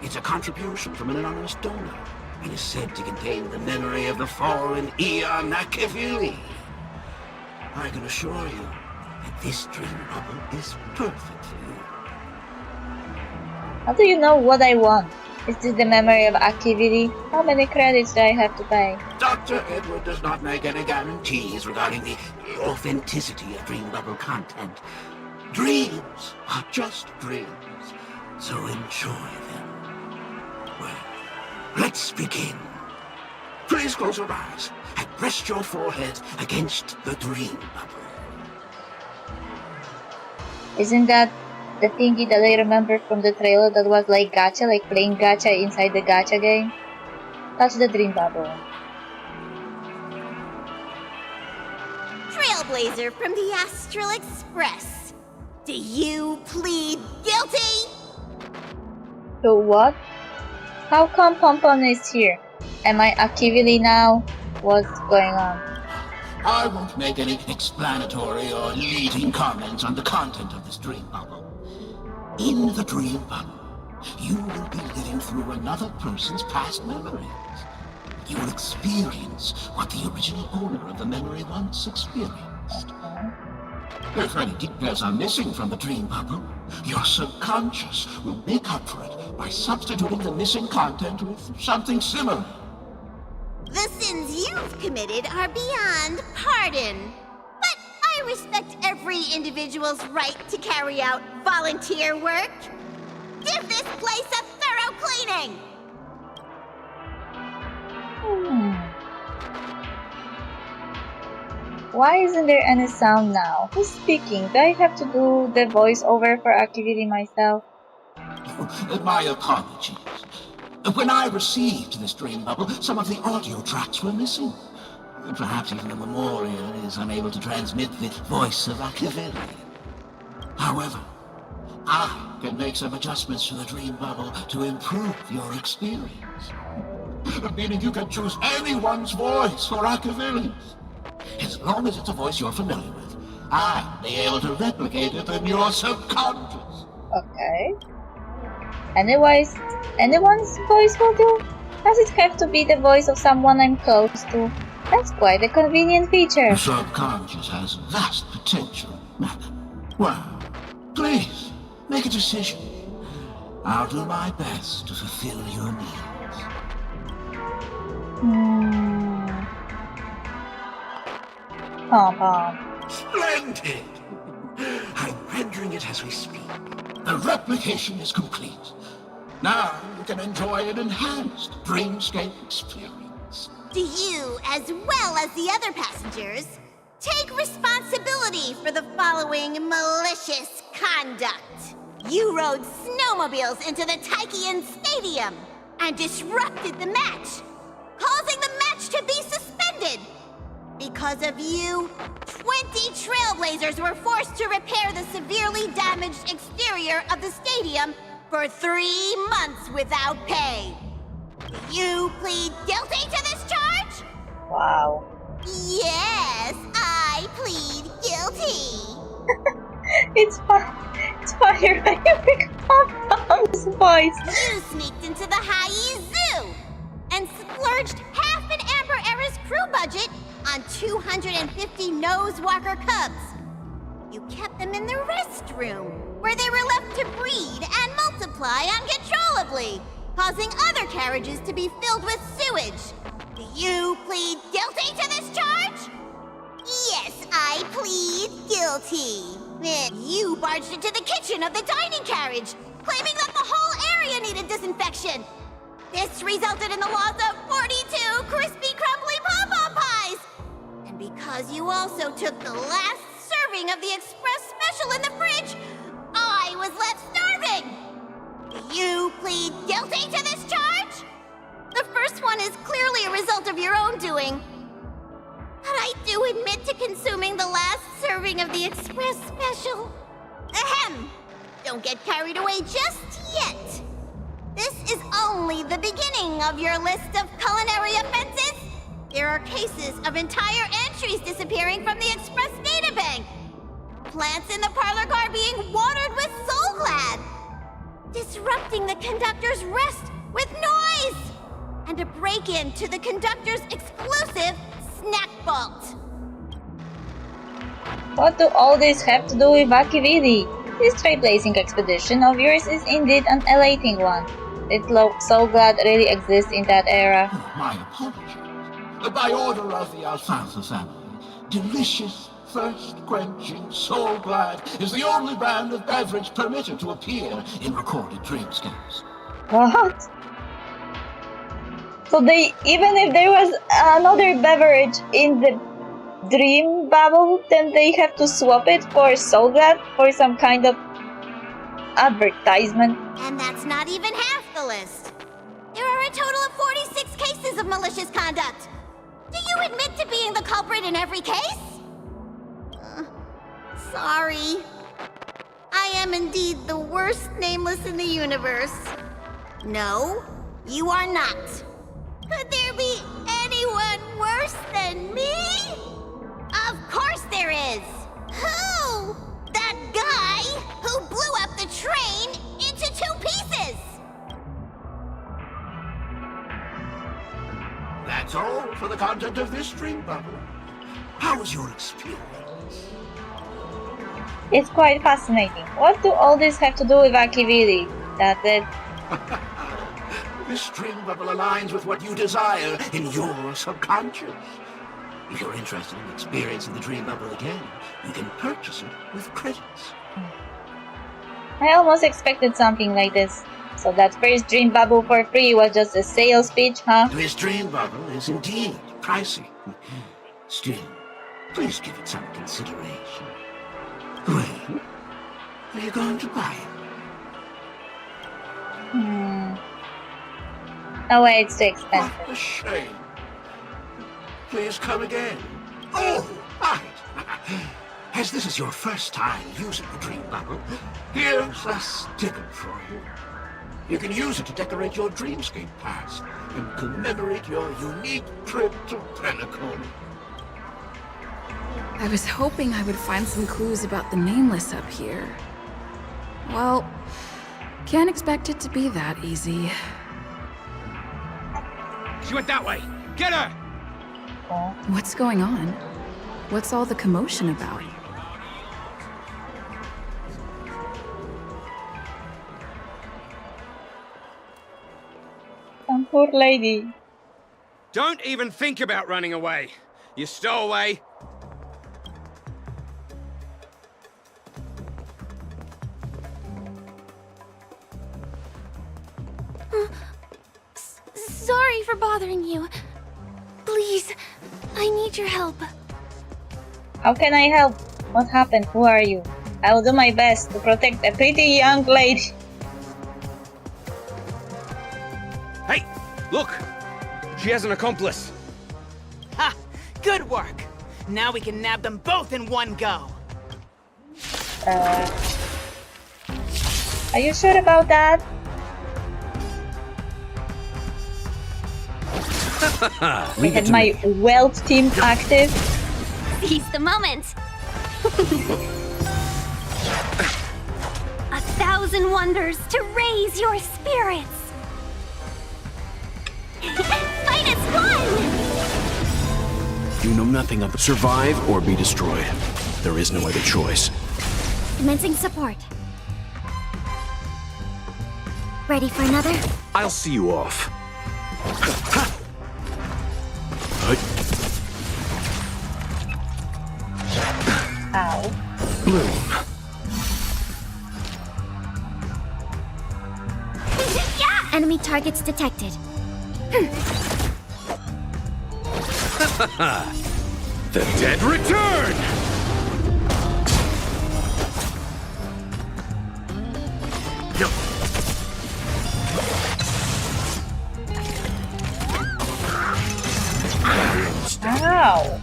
It's a contribution from an anonymous donor and is said to contain the memory of the fallen Eon Nakavili. I can assure you that this dream bubble is perfect for you. How do you know what I want? Is this the memory of activity? How many credits do I have to pay? Dr. Edward does not make any guarantees regarding the authenticity of dream bubble content. Dreams are just dreams, so enjoy them. Well, let's begin. Please close your eyes and rest your forehead against the dream bubble. Isn't that the thingy that I remember from the trailer that was like gacha, like playing gacha inside the gacha game? Touch the dream bubble. Trailblazer from the Astral Express. Do you plead guilty? So what? How come Pompon is here? Am I actively now? What's going on? I won't make any explanatory or leading comments on the content of this dream bubble. In the dream bubble, you will be living through another person's past memories. You will experience what the original owner of the memory once experienced. If any details are missing from the dream bubble, your subconscious will make up for it by substituting the missing content with something similar. The sins you've committed are beyond pardon. But I respect every individual's right to carry out volunteer work. Give this place a thorough cleaning! Why isn't there any sound now? Who's speaking? Do I have to do the voiceover for activity myself? My apologies. When I received this dream bubble, some of the audio tracks were missing. Perhaps even the Memoria is unable to transmit the voice of Akavili. However, I can make some adjustments to the dream bubble to improve your experience. Meaning you can choose anyone's voice for Akavili's. As long as it's a voice you're familiar with, I'll be able to replicate it in your subconscious. Okay. Anyone's voice will do? Does it have to be the voice of someone I'm close to? That's quite a convenient feature. The subconscious has vast potential, madam. Well, please, make a decision. I'll do my best to fulfill your needs. Pom-pom. Splendid! I'm rendering it as we speak. The replication is complete. Now you can enjoy an enhanced dreamscape experience. Do you, as well as the other passengers, take responsibility for the following malicious conduct? You rode snowmobiles into the Taikian Stadium and disrupted the match, causing the match to be suspended. Because of you, 20 Trailblazers were forced to repair the severely damaged exterior of the stadium for 3 months without pay. Do you plead guilty to this charge? Wow. Yes, I I plead guilty. It's funny, right? Tom's voice. You sneaked into the Haie Zoo and splurged half an Amber Era's crew budget on 250 Nosewalker cubs. You kept them in the restroom, where they were left to breed and multiply uncontrollably, causing other carriages to be filled with sewage. Do you plead guilty to this charge? Yes, I plead guilty. You barged into the kitchen of the dining carriage, claiming that the whole area needed disinfection. This resulted in the loss of 42 crispy, crumbly pom-pom pies. And because you also took the last serving of the express special in the fridge, I was left starving. Do you plead guilty to this charge? The first one is clearly a result of your own doing. But I do admit to consuming the last serving of the express special. Ahem! Don't get carried away just yet. This is only the beginning of your list of culinary offenses. There are cases of entire entries disappearing from the express databank. Plants in the parlor car being watered with Soul Glad. Disrupting the conductor's rest with noise. And a break-in to the conductor's exclusive snack vault. What do all this have to do with Akividi? This trailblazing expedition of yours is indeed an elating one. Did So Glad really exist in that era? My apologies. By order of the Alfalfa family, delicious, thirst-quenching Soul Glad is the only brand of beverage permitted to appear in recorded dreamscapes. What? So even if there was another beverage in the dream bubble, then they have to swap it for So Glad for some kind of advertisement. And that's not even half the list. There are a total of 46 cases of malicious conduct. Do you admit to being the culprit in every case? Sorry. I am indeed the worst nameless in the universe. No, you are not. Could there be anyone worse than me? Of course there is. Who? That guy who blew up the train into 2 pieces. That's all for the content of this dream bubble. How was your experience? It's quite fascinating. What do all this have to do with Akividi? That's it. This dream bubble aligns with what you desire in your subconscious. If you're interested in experiencing the dream bubble again, you can purchase it with credits. I almost expected something like this. So that first dream bubble for free was just a sales pitch, huh? This dream bubble is indeed pricey. Still, please give it some consideration. When are you going to buy it? No way, it's too expensive. What a shame. Please come again. Oh, right. As this is your first time using the dream bubble, here's a sticker for you. You can use it to decorate your dreamscape past and commemorate your unique trip to PENACONY. I was hoping I would find some clues about the Nameless up here. Well, can't expect it to be that easy. She went that way! Get her! What's going on? What's all the commotion about? Some poor lady. Don't even think about running away. You stowaway. Sorry for bothering you. Please, I need your help. How can I help? What happened? Who are you? I will do my best to protect a pretty young lady. Hey, look! She has an accomplice. Ha! Good work! Now we can nab them both in one go. Are you sure about that? Leave I it had to my me. wealth team active. Seize the moment! 1,000 wonders to raise your spirits! Fight as one! You know nothing of survive or be destroyed. There is no other choice. Commencing support. Ready for another? I'll see you off. Ow. Bloom. Yeah! Enemy targets detected. The dead return! Ow.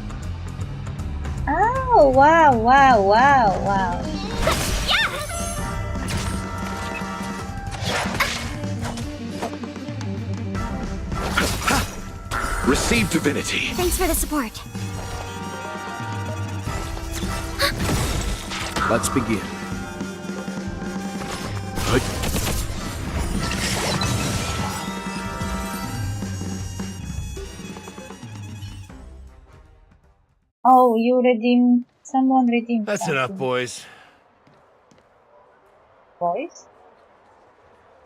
Oh, wow, wow, wow, wow. Receive divinity. Thanks for the support. Let's begin. Oh, you redeemed. Someone redeemed. That's something. enough, boys. Boys?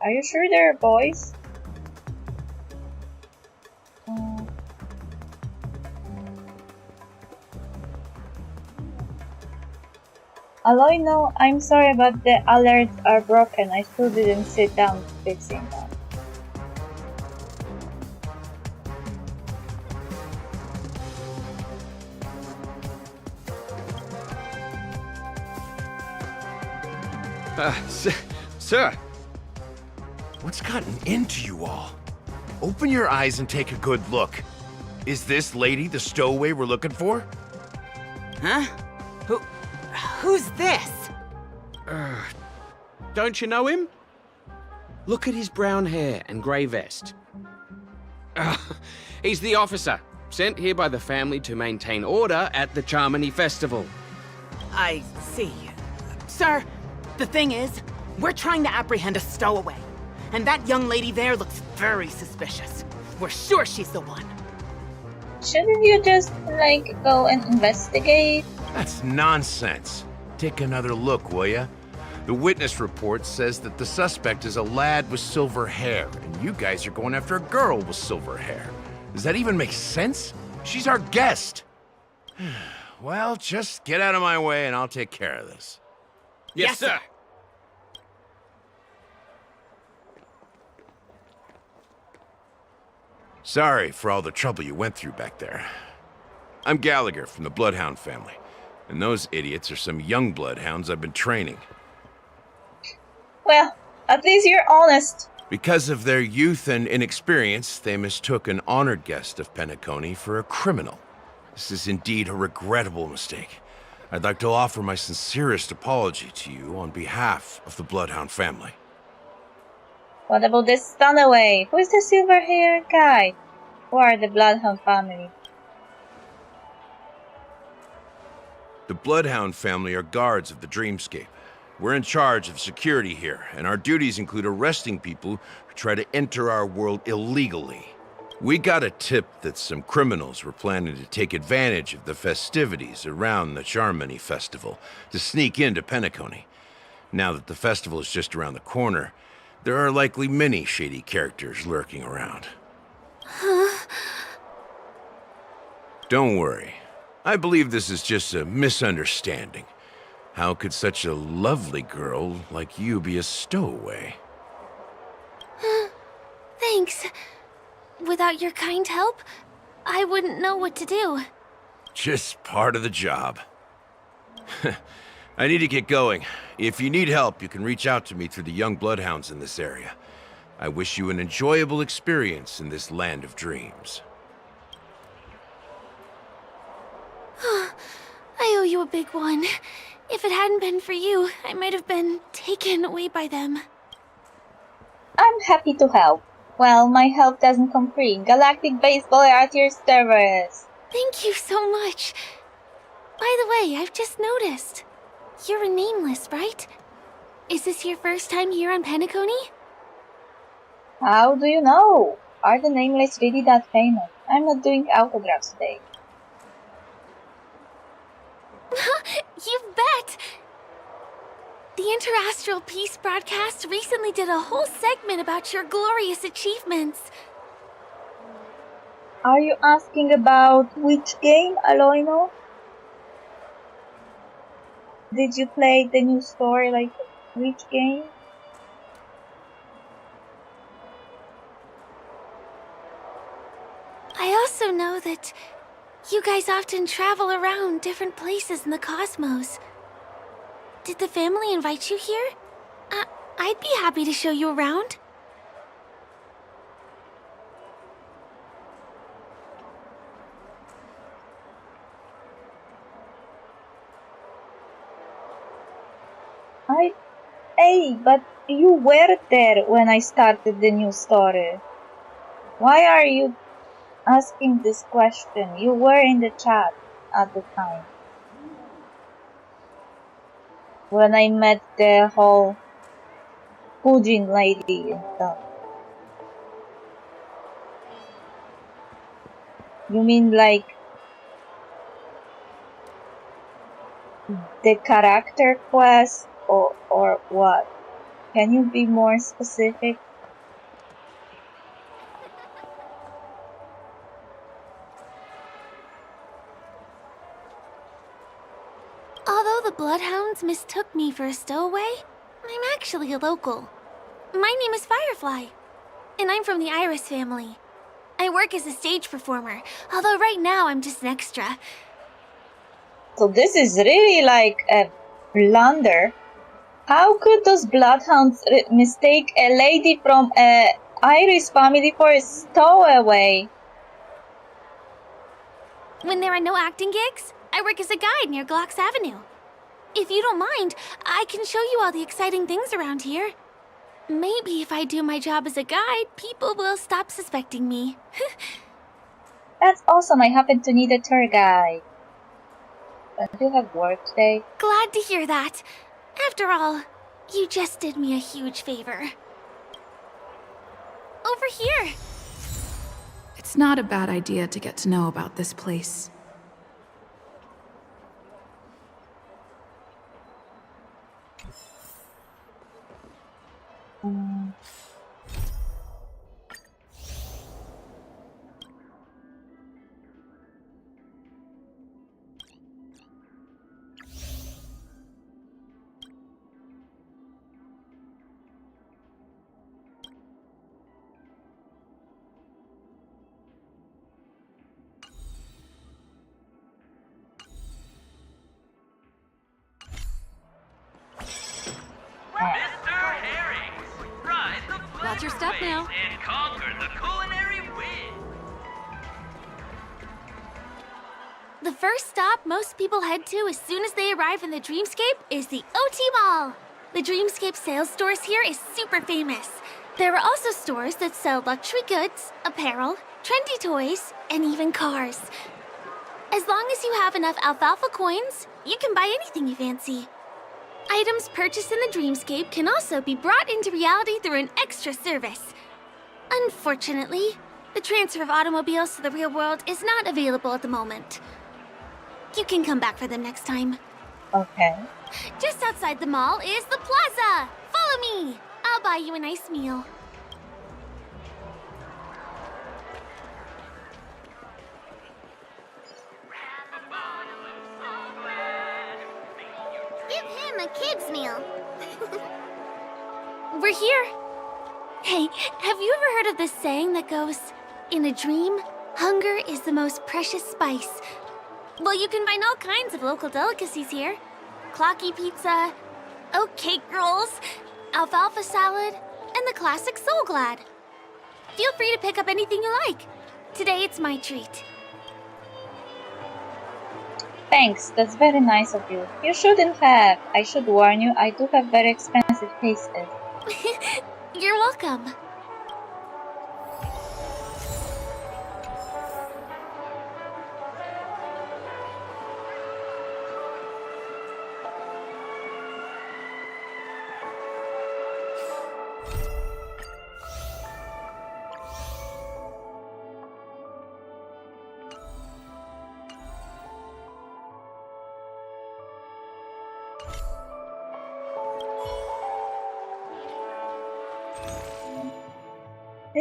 Are you sure they're boys? Aloy, no, I'm sorry, but the alerts are broken. I still didn't sit down fixing them. Sir, what's gotten into you all? Open your eyes and take a good look. Is this lady the stowaway we're looking for? Huh? Who's this? Don't you know him? Look at his brown hair and grey vest. He's the officer, sent here by the family to maintain order at the Charmony Festival. I see. Sir, the thing is, we're trying to apprehend a stowaway. And that young lady there looks very suspicious. We're sure she's the one. Shouldn't you just, like, go and investigate? That's nonsense. Take another look, will ya? The witness report says that the suspect is a lad with silver hair, and you guys are going after a girl with silver hair. Does that even make sense? She's our guest. Well, just get out of my way and I'll take care of this. Yes, sir. Sorry for all the trouble you went through back there. I'm Gallagher from the Bloodhound family, and those idiots are some young bloodhounds I've been training. Well, at least you're honest. Because of their youth and inexperience, they mistook an honored guest of PENACONY for a criminal. This is indeed a regrettable mistake. I'd like to offer my sincerest apology to you on behalf of the Bloodhound family. What about this Stunaway? Who is the silver-haired guy? Who are the Bloodhound family? The Bloodhound family are guards of the Dreamscape. We're in charge of security here, and our duties include arresting people who try to enter our world illegally. We got a tip that some criminals were planning to take advantage of the festivities around the Charmony Festival to sneak into PENACONY. Now that the festival is just around the corner, there are likely many shady characters lurking around. Huh? Don't worry. I believe this is just a misunderstanding. How could such a lovely girl like you be a stowaway? Thanks. Without your kind help, I wouldn't know what to do. Just part of the job. I need to get going. If you need help, you can reach out to me through the young bloodhounds in this area. I wish you an enjoyable experience in this land of dreams. I owe you a big one. If it hadn't been for you, I might have been taken away by them. I'm happy to help. Well, my help doesn't come free. Galactic Baseball at your service. Thank you so much. By the way, I've just noticed. You're a nameless, right? Is this your first time here on Penacony? How do you know? Are the nameless really that famous? I'm not doing autographs today. You bet! The Interastral Peace broadcast recently did a whole segment about your glorious achievements. Are you asking about which game, Aloino? Did you play the new story, like, which game? I also know that you guys often travel around different places in the cosmos. Did the family invite you here? I'd be happy to show you around. Hey, but you were there when I started the new story. Why are you asking this question? You were in the chat at the time. When I met the whole Fujin lady and stuff. You mean like the character quest or what? Can you be more specific? Although the Bloodhounds mistook me for a stowaway, I'm actually a local. My name is Firefly, and I'm from the Iris family. I work as a stage performer, although right now I'm just an extra. So this is really like a blunder. How could those bloodhounds mistake a lady from a Irish family for a stowaway? When there are no acting gigs, I work as a guide near Glocks Avenue. If you don't mind, I can show you all the exciting things around here. Maybe if I do my job as a guide, people will stop suspecting me. That's awesome. I happen to need a tour guide. But do you have work today? Glad to hear that. After all, you just did me a huge favor. Over here! It's not a bad idea to get to know about this place. Mr. Herring, ride the Watch your step now. and conquer the culinary wind. The first stop most people head to as soon as they arrive in the Dreamscape is the OT Mall. The Dreamscape sales stores here is super famous. There are also stores that sell luxury goods, apparel, trendy toys, and even cars. As long as you have enough alfalfa coins, you can buy anything you fancy. Items purchased in the Dreamscape can also be brought into reality through an extra service. Unfortunately, the transfer of automobiles to the real world is not available at the moment. You can come back for them next time. Okay. Just outside the mall is the plaza! Follow me! I'll buy you a nice meal. Give him a kid's meal. We're here. Hey, have you ever heard of this saying that goes, in a dream, hunger is the most precious spice? Well, you can find all kinds of local delicacies here. Clocky pizza, oat cake rolls, alfalfa salad, and the classic Soul Glad. Feel free to pick up anything you like. Today it's my treat. Thanks, that's very nice of you. You shouldn't have. I should warn you, I do have very expensive tastes. You're welcome.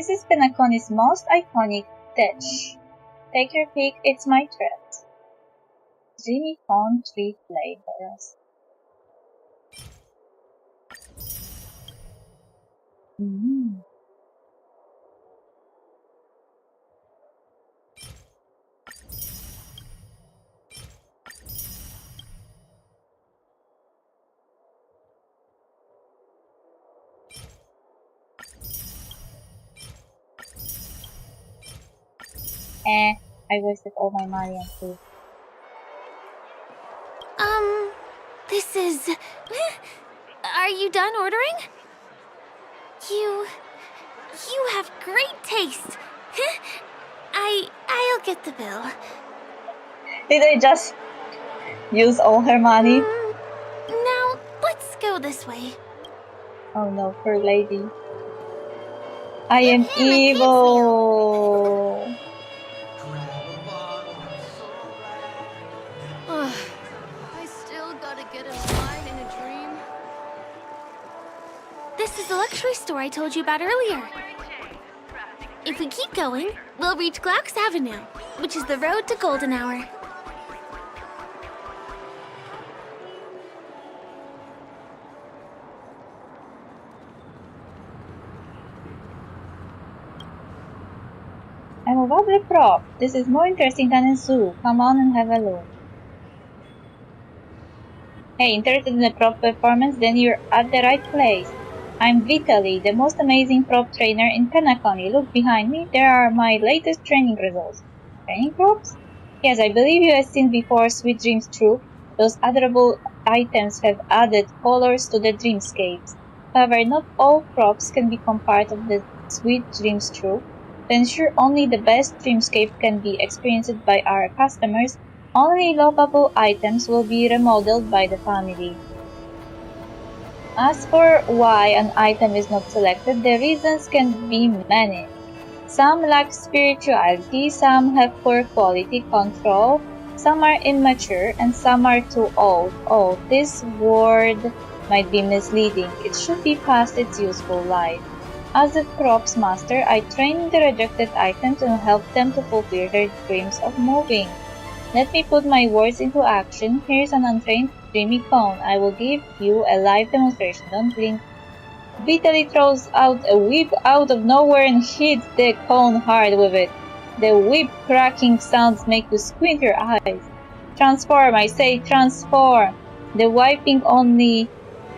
This is Penacony's most iconic dish. Take your pick, it's my treat. Jimmy found 3 flavors. I wasted all my money on food. This is... Are you done ordering? You have great taste. I'll get the bill. Did I just use all her money? Now, let's go this way. Oh no, poor lady. I am evil. I still gotta get in line in a dream. This is the luxury store I told you about earlier. If we keep going, we'll reach Glauc's Avenue, which is the road to Golden Hour. I'm a wobbly prop. This is more interesting than a zoo. Come on and have a look. Hey, interested in a prop performance? Then you're at the right place. I'm Vitaly, the most amazing prop trainer in Penacony. Look behind me, there are my latest training results. Training props? Yes, I believe you have seen before Sweet Dreams Troupe. Those adorable items have added colors to the dreamscapes. However, not all props can become part of the Sweet Dreams Troupe. To ensure only the best dreamscape can be experienced by our customers, only lovable items will be remodeled by the family. As for why an item is not selected, the reasons can be many. Some lack spirituality, some have poor quality control, some are immature, and some are too old. Oh, this word might be misleading. It should be past its useful life. As a props master, I train the rejected items and help them to fulfill their dreams of moving. Let me put my words into action. Here's an untrained dreamy cone. I will give you a live demonstration. Don't blink. Vitaly throws out a whip out of nowhere and hits the cone hard with it. The whip cracking sounds make you squint your eyes. Transform, I say transform. The wiping only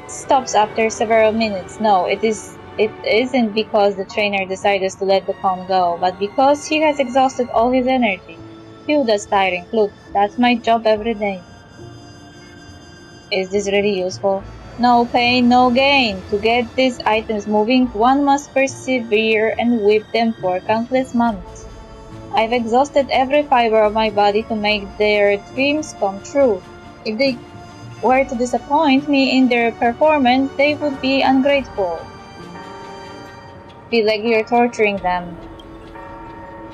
stops after several minutes. No, it isn't because the trainer decided to let the cone go, but because he has exhausted all his energy. Phew, that's tiring. Look, that's my job every day. Is this really useful? No pain, no gain. To get these items moving, one must persevere and whip them for countless months. I've exhausted every fiber of my body to make their dreams come true. If they were to disappoint me in their performance, they would be ungrateful. Feel like you're torturing them.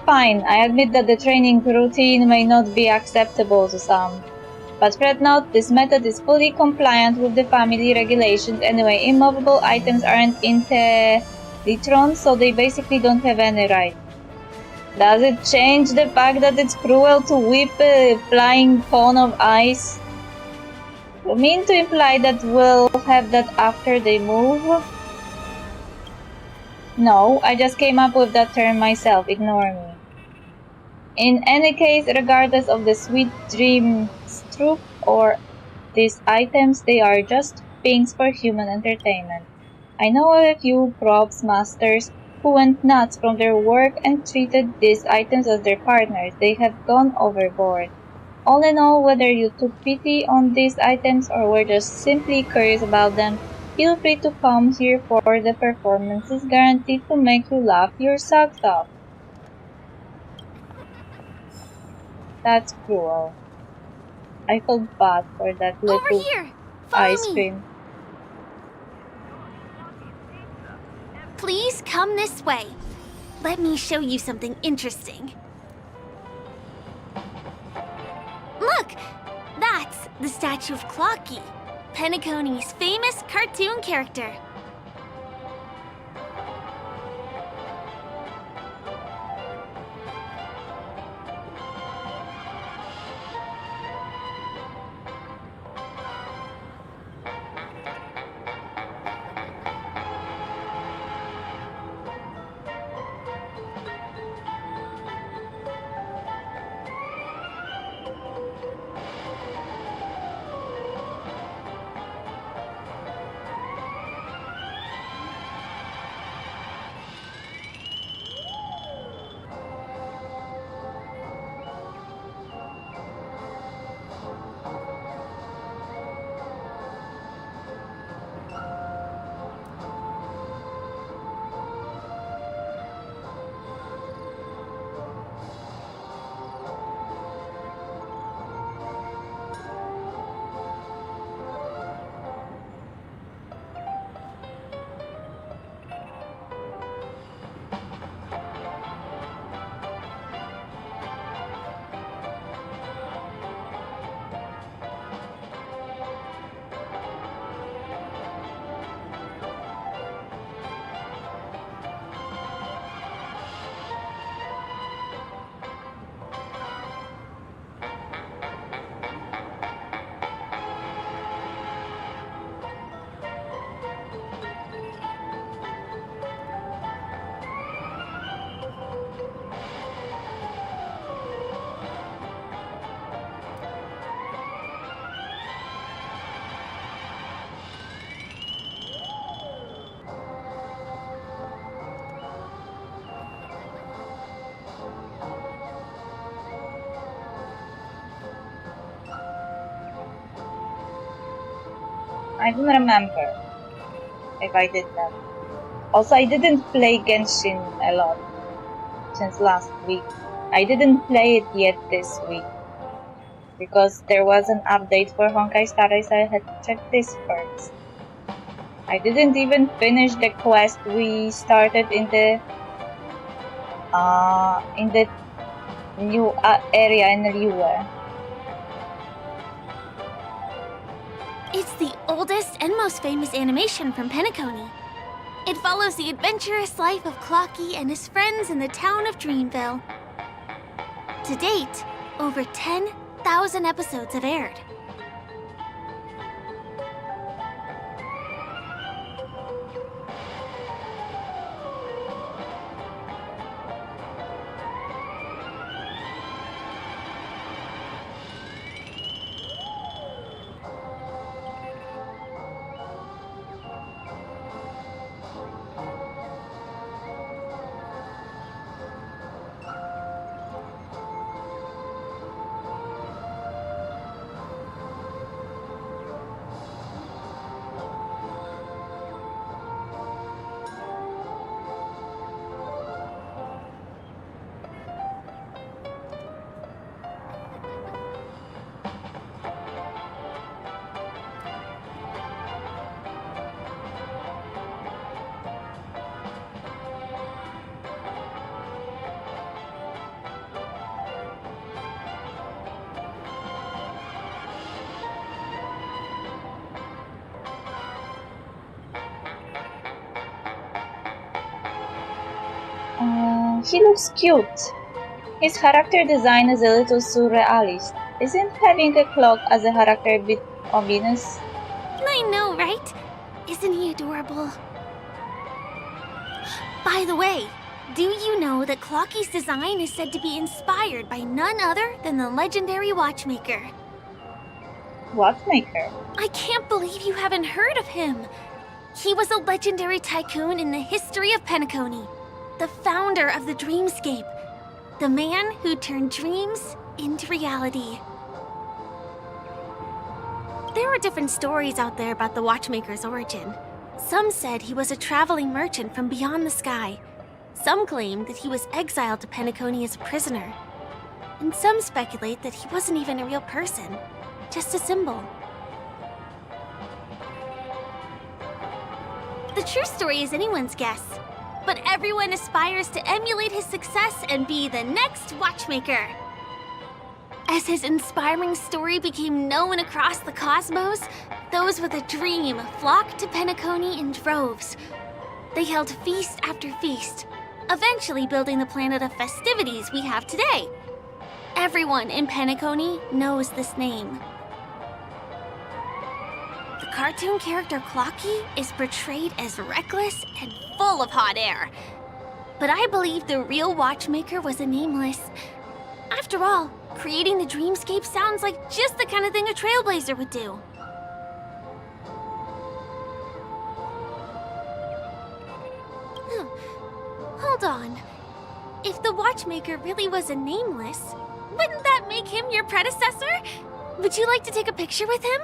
Fine, I admit that the training routine may not be acceptable to some. But fret not, this method is fully compliant with the family regulations anyway. Immovable items aren't intellitrons, so they basically don't have any right. Does it change the fact that it's cruel to whip a flying cone of ice? You mean to imply that we'll have that after they move? No, I just came up with that term myself, ignore me. In any case, regardless of the sweet dreams troupe or these items, they are just things for human entertainment. I know a few props masters who went nuts from their work and treated these items as their partners. They have gone overboard. All in all, whether you took pity on these items or were just simply curious about them, feel free to come here for the performances guaranteed to make you laugh your socks off. That's cruel. I feel bad for that little Over here! Follow ice me. cream. Please come this way. Let me show you something interesting. Look! That's the statue of Clocky, Penacony's famous cartoon character. I don't remember if I did that. Also, I didn't play Genshin a lot since last week. I didn't play it yet this week because there was an update for Honkai Star Rail, so I had to check this first. I didn't even finish the quest we started in the new area in Liyue. It's the oldest and most famous animation from Penacony. It follows the adventurous life of Clocky and his friends in the town of Dreamville. To date, over 10,000 episodes have aired. He looks cute. His character design is a little surrealist. Isn't having a clock as a character a bit ominous? I know, right? Isn't he adorable? By the way, do you know that Clocky's design is said to be inspired by none other than the legendary watchmaker? Watchmaker? I can't believe you haven't heard of him. He was a legendary tycoon in the history of Penacony, the founder of the Dreamscape, the man who turned dreams into reality. There are different stories out there about the watchmaker's origin. Some said he was a traveling merchant from beyond the sky. Some claim that he was exiled to Penacony as a prisoner. And some speculate that he wasn't even a real person, just a symbol. The true story is anyone's guess, but everyone aspires to emulate his success and be the next watchmaker. As his inspiring story became known across the cosmos, those with a dream flocked to Penacony in droves. They held feast after feast, eventually building the planet of festivities we have today. Everyone in Penacony knows this name. The cartoon character Clocky is portrayed as reckless and full of hot air. But I believe the real watchmaker was a nameless. After all, creating the dreamscape sounds like just the kind of thing a trailblazer would do. Hold on. If the watchmaker really was a nameless, wouldn't that make him your predecessor? Would you like to take a picture with him?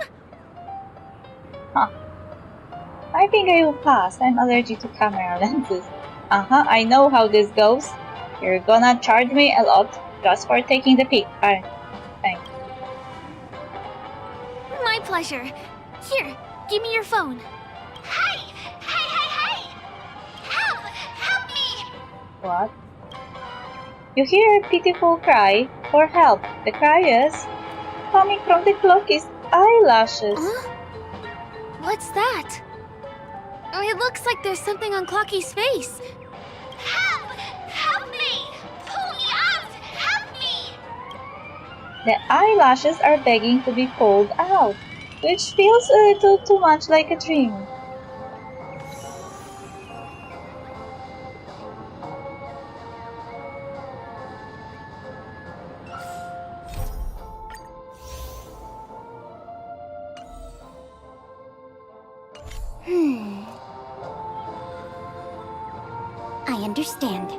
Huh. I think I will pass. I'm allergic to camera lenses. I know how this goes. You're gonna charge me a lot just for taking the pic. Alright, thanks. My pleasure. Here, give me your phone. Hey! Hey, hey, hey! Help! Help me! What? You hear a pitiful cry for help. The cry is coming from the Clocky's eyelashes. Huh? What's that? It looks like there's something on Clocky's face. Help! Help me! Pull me out! Help me! The eyelashes are begging to be pulled out, which feels a little too much like a dream. I understand.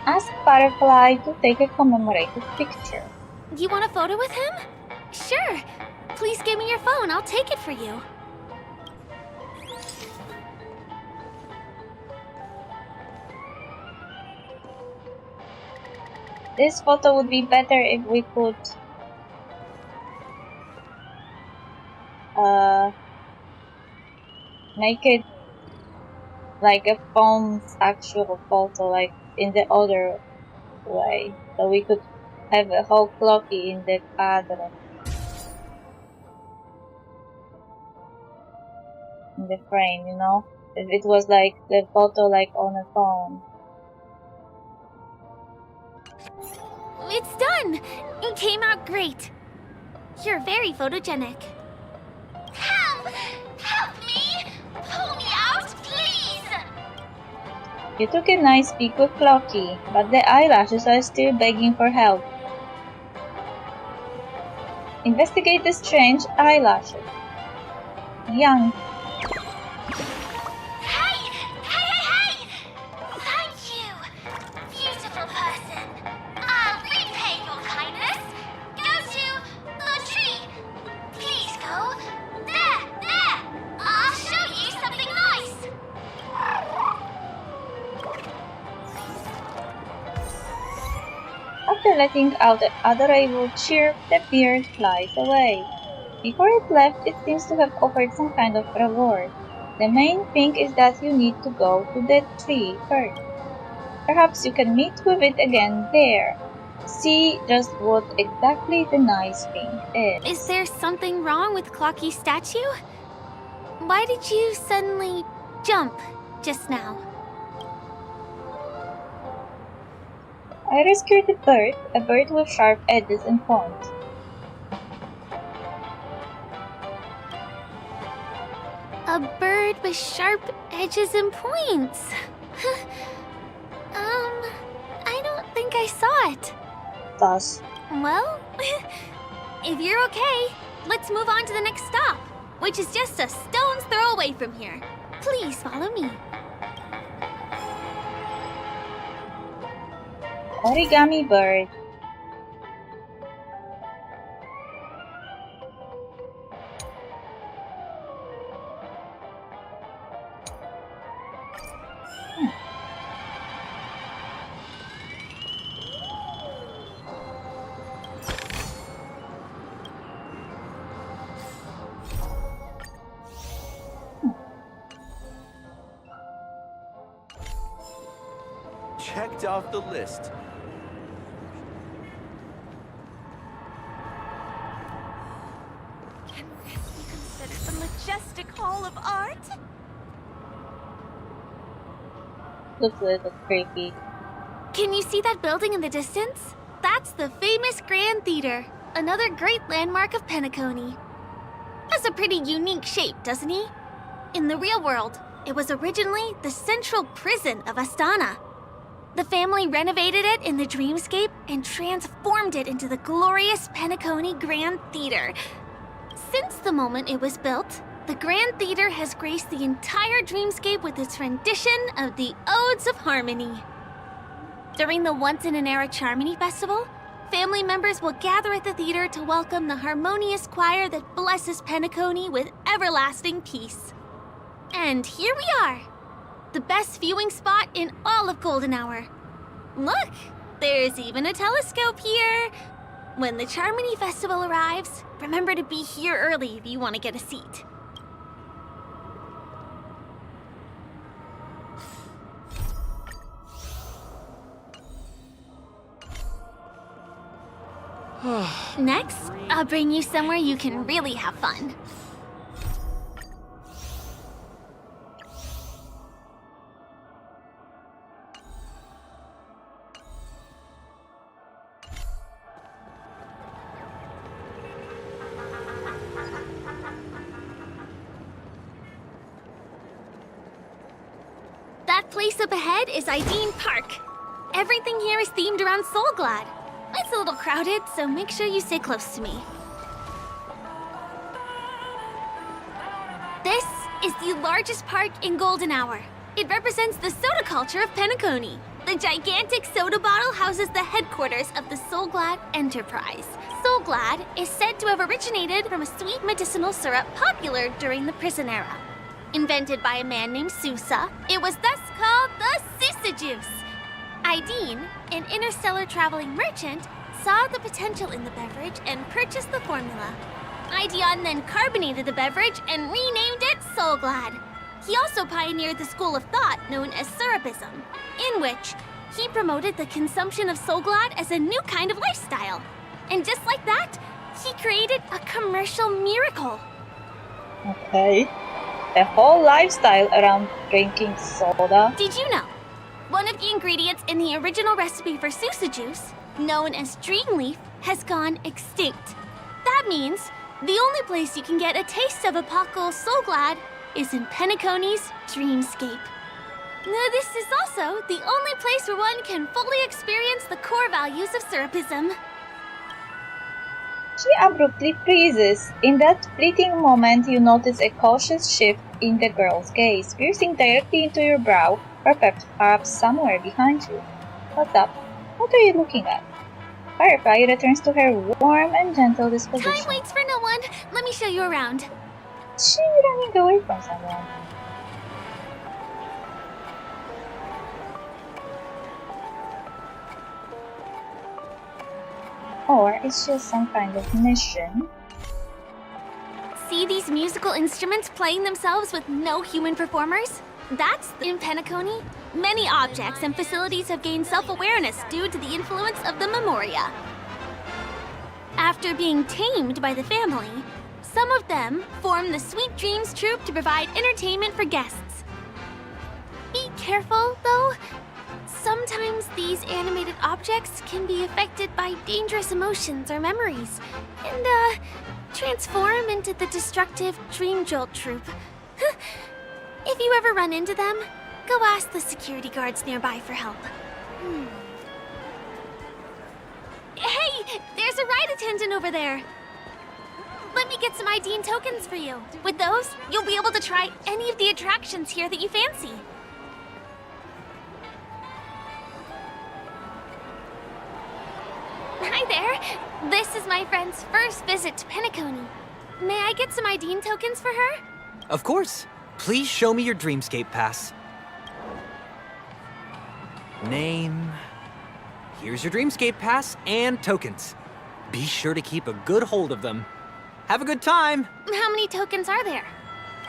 Ask Firefly to take a commemorative picture. You want a photo with him? Sure. Please give me your phone. I'll take it for you. This photo would be better if we could make it like a phone's actual photo, like in the other way, so we could have a whole clocky in the cadre, in the frame, you know, if it was like the photo like on a phone. It's done! It came out great. You're very photogenic. Help! Help me! Pull me out, please! You took a nice peek with Clocky, but the eyelashes are still begging for help. Investigate the strange eyelashes. Young. Hey! Hey, hey, hey! Thank you, beautiful person. I'll repay your kindness. Go to the tree. Please go. There! I'll show you something nice. After letting out an adorable chirp, the bird flies away. Before it left, it seems to have offered some kind of reward. The main thing is that you need to go to the tree first. Perhaps you can meet with it again there. See just what exactly the nice thing is. Is there something wrong with Clocky's statue? Why did you suddenly jump just now? I rescued a bird with sharp edges and points. A bird with sharp edges and points. I don't think I saw it. Thus. Well, if you're okay, let's move on to the next stop, which is just a stone's throw away from here. Please follow me. Origami bird. Checked off the list. Can this be considered the majestic hall of art? Looks a little creepy. Can you see that building in the distance? That's the famous Grand Theater, another great landmark of Penacony. Has a pretty unique shape, doesn't he? In the real world, it was originally the central prison of Astana. The family renovated it in the dreamscape and transformed it into the glorious Penacony Grand Theater. Since the moment it was built, the Grand Theater has graced the entire dreamscape with its rendition of the Odes of Harmony. During the Once-in-an-Era Charmony Festival, family members will gather at the theater to welcome the harmonious choir that blesses Penacony with everlasting peace. And here we are, the best viewing spot in all of Golden Hour. Look, there's even a telescope here. When the Charmony Festival arrives, remember to be here early if you want to get a seat. Next, I'll bring you somewhere you can really have fun. That place up ahead is Ideen Park. Everything here is themed around Soulglad. It's a little crowded, so make sure you stay close to me. the largest park in Golden Hour. It represents the soda culture of Penacony. The gigantic soda bottle houses the headquarters of the Solglad Enterprise. Solglad is said to have originated from a sweet medicinal syrup popular during the prison era. Invented by a man named Sousa, it was thus called the Sousa Juice. Ideen, an interstellar traveling merchant, saw the potential in the beverage and purchased the formula. Ideon then carbonated the beverage and renamed it Solglad. He also pioneered the school of thought known as syrupism, in which he promoted the consumption of Solglad as a new kind of lifestyle. And just like that, he created a commercial miracle. Okay. A whole lifestyle around drinking soda. Did you know? One of the ingredients in the original recipe for Sousa juice, known as Dreamleaf, has gone extinct. That means the only place you can get a taste of Apocal Solglad is in Penacony's Dreamscape. Now, this is also the only place where one can fully experience the core values of syrupism. She abruptly freezes. In that fleeting moment, you notice a cautious shift in the girl's gaze, piercing directly into your brow, or perhaps somewhere behind you. What's up? What are you looking at? Firefly returns to her warm and gentle disposition. Time waits for no one. Let me show you around. She running away from someone. Or it's just some kind of mission. See these musical instruments playing themselves with no human performers? That's in Penacony. Many objects and facilities have gained self-awareness due to the influence of the Memoria. After being tamed by the family, some of them form the Sweet Dreams Troupe to provide entertainment for guests. Be careful, though. Sometimes these animated objects can be affected by dangerous emotions or memories, and, transform into the destructive Dream Jolt Troupe. If you ever run into them, go ask the security guards nearby for help. Hey, there's a ride attendant over there. Let me get some ID and tokens for you. With those, you'll be able to try any of the attractions here that you fancy. Hi there. This is my friend's first visit to Penacony. May I get some ID and tokens for her? Of course. Please show me your Dreamscape pass. Name. Here's your Dreamscape pass and tokens. Be sure to keep a good hold of them. Have a good time! How many tokens are there?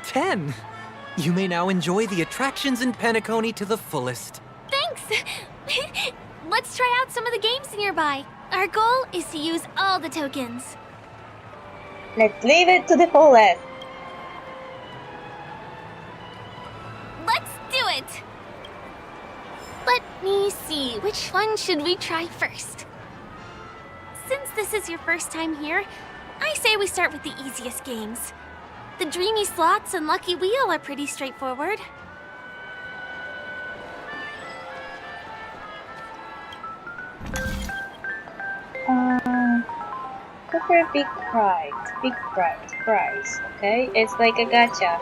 10! You may now enjoy the attractions in Penacony to the fullest. Thanks! Let's try out some of the games nearby. Our goal is to use all the tokens. Let's leave it to the fullest. Let's do it! Let me see, which one should we try first? Since this is your first time here, I say we start with the easiest games. The Dreamy Slots and Lucky Wheel are pretty straightforward. Go for a big prize, okay? It's like a gacha.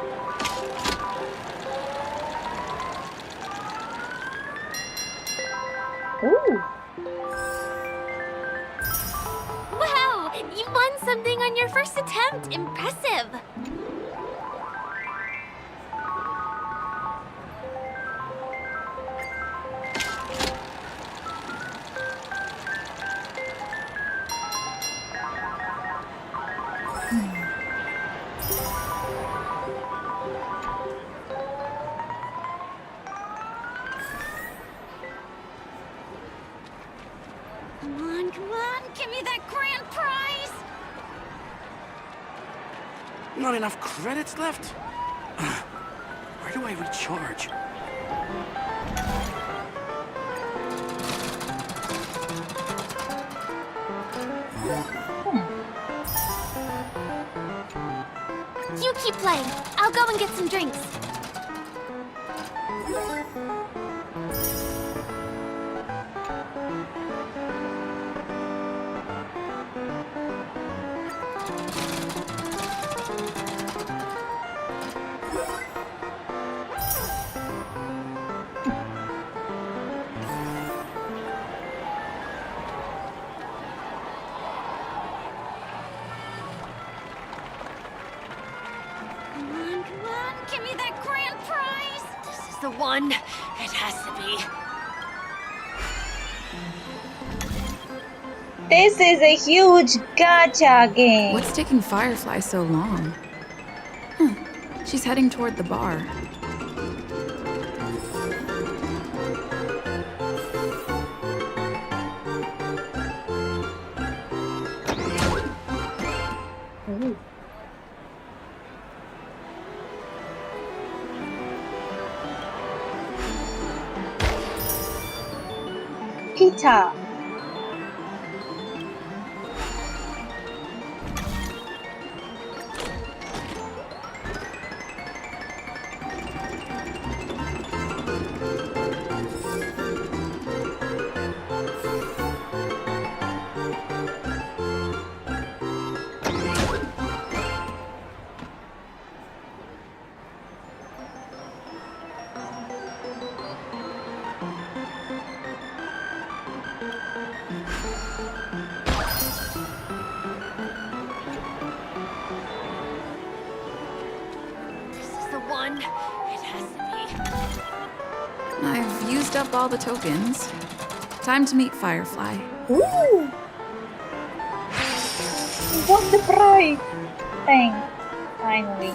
Ooh! Wow! You won something on your first attempt! Impressive! Come on, give me that grand prize! Not enough credits left? Where do I recharge? You keep playing. I'll go and get some drinks. one. It has to be. This is a huge gacha game. What's taking Firefly so long? She's heading toward the bar. Ooh. Pita. One. It has to be. I've used up all the tokens. Time to meet Firefly. Ooh! What the prize? Thanks. Finally.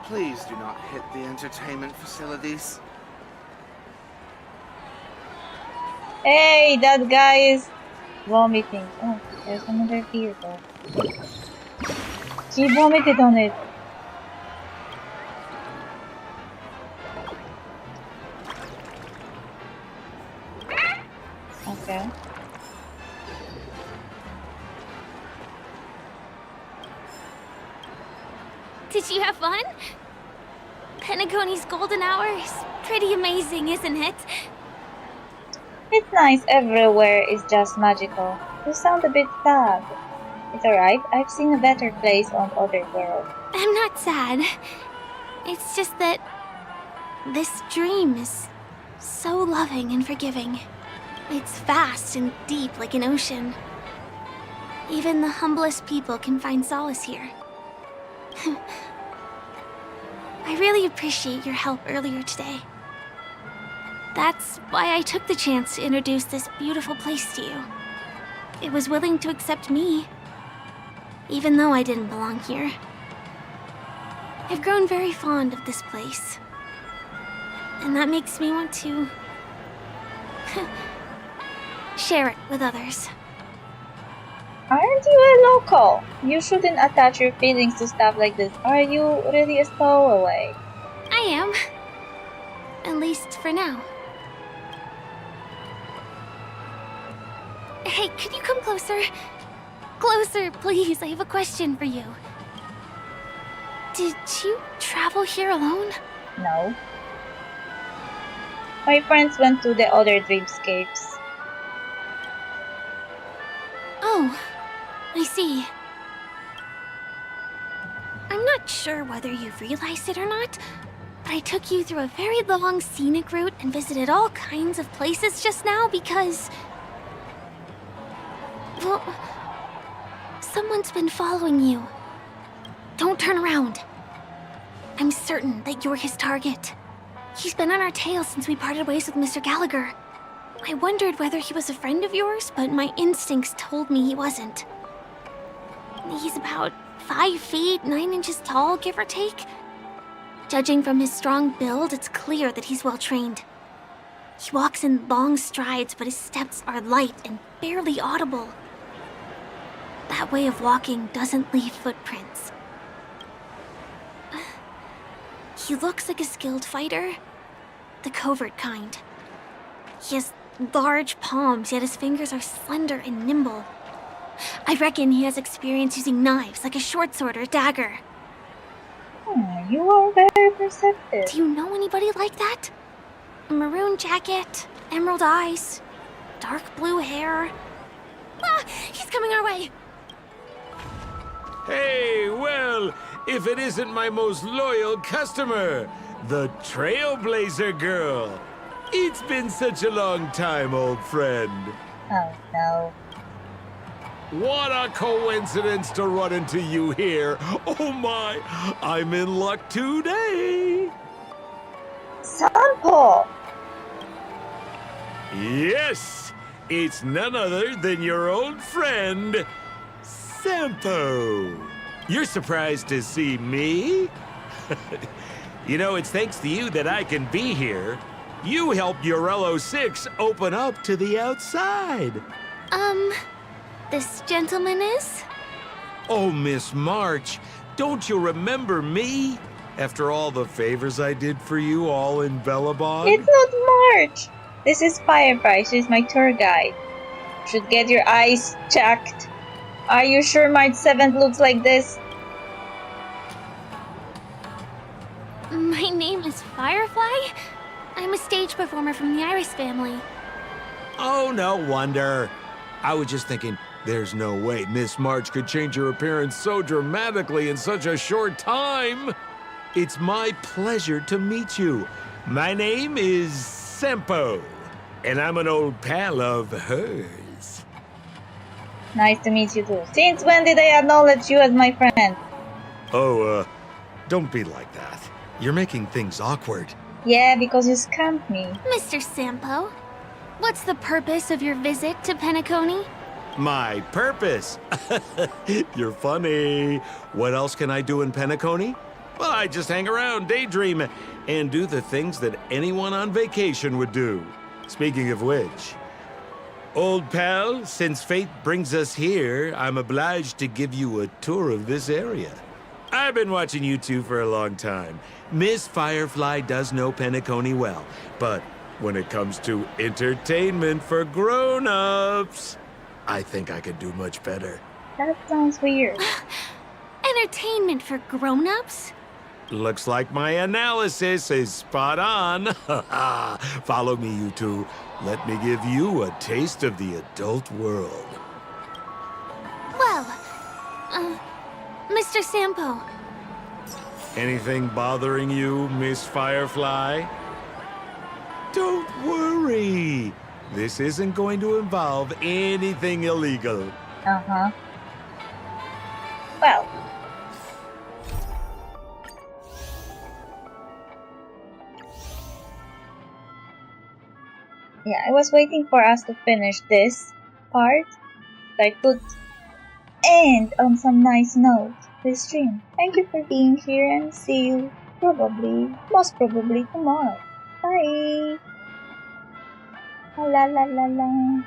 Please do not hit the entertainment facilities. Hey, that guy is vomiting. Oh, there's another vehicle. She vomited on it. Okay. Did you have fun? Penacony's golden hour is pretty amazing, isn't it? It's nice everywhere is just magical. You sound a bit sad. It's alright, I've seen a better place on other worlds. I'm not sad. It's just that this dream is so loving and forgiving. It's vast and deep like an ocean. Even the humblest people can find solace here. I really appreciate your help earlier today. That's why I took the chance to introduce this beautiful place to you. It was willing to accept me, even though I didn't belong here. I've grown very fond of this place, and that makes me want to share it with others. Aren't you a local? You shouldn't attach your feelings to stuff like this. Are you really a stowaway? I am. At least for now. Hey, could you come closer? Closer, please. I have a question for you. Did you travel here alone? No. My friends went to the other dreamscapes. Oh, I see. I'm not sure whether you realized it or not, but I took you through a very long scenic route and visited all kinds of places just now because... well, someone's been following you. Don't turn around. I'm certain that you're his target. He's been on our tail since we parted ways with Mr. Gallagher. I wondered whether he was a friend of yours, but my instincts told me he wasn't. He's about 5 feet, 9 inches tall, give or take. Judging from his strong build, it's clear that he's well trained. He walks in long strides, but his steps are light and barely audible. That way of walking doesn't leave footprints. He looks like a skilled fighter, the covert kind. He has large palms, yet his fingers are slender and nimble. I reckon he has experience using knives, like a short sword or a dagger. You are very perceptive. Do you know anybody like that? A maroon jacket, emerald eyes, dark blue hair. Ah, he's coming our way! Hey, well, if it isn't my most loyal customer, the Trailblazer Girl. It's been such a long time, old friend. Oh, no. What a coincidence to run into you here. Oh my, I'm in luck today. Sample! Yes, it's none other than your old friend, Sampo. You're surprised to see me? You know, it's thanks to you that I can be here. You helped Urello 6 open up to the outside. This gentleman is? Oh, Miss March, don't you remember me? After all the favors I did for you all in Bellabog? It's not March! This is Firefly. She's my tour guide. Should get your eyes checked. Are you sure March 7th looks like this? My name is Firefly? I'm a stage performer from the Iris family. Oh, no wonder. I was just thinking, there's no way Miss March could change her appearance so dramatically in such a short time. It's my pleasure to meet you. My name is Sampo, and I'm an old pal of hers. Nice to meet you too. Since when did I acknowledge you as my friend? Oh, don't be like that. You're making things awkward. Yeah, because you scammed me. Mr. Sampo, what's the purpose of your visit to Penacony? My purpose? You're funny. What else can I do in Penacony? Well, I just hang around, daydream, and do the things that anyone on vacation would do. Speaking of which, old pal, since fate brings us here, I'm obliged to give you a tour of this area. I've been watching you two for a long time. Miss Firefly does know Penacony well, but when it comes to entertainment for grown-ups, I think I could do much better. That sounds weird. Entertainment for grown-ups? Looks like my analysis is spot on. Follow me, you two. Let me give you a taste of the adult world. Well, Mr. Sampo. Anything bothering you, Miss Firefly? Don't worry. This isn't going to involve anything illegal. Uh-huh. Well. Yeah, I was waiting for us to finish this part so I could end on some nice note this stream. Thank you for being here and see you most probably tomorrow. Bye! La la la la.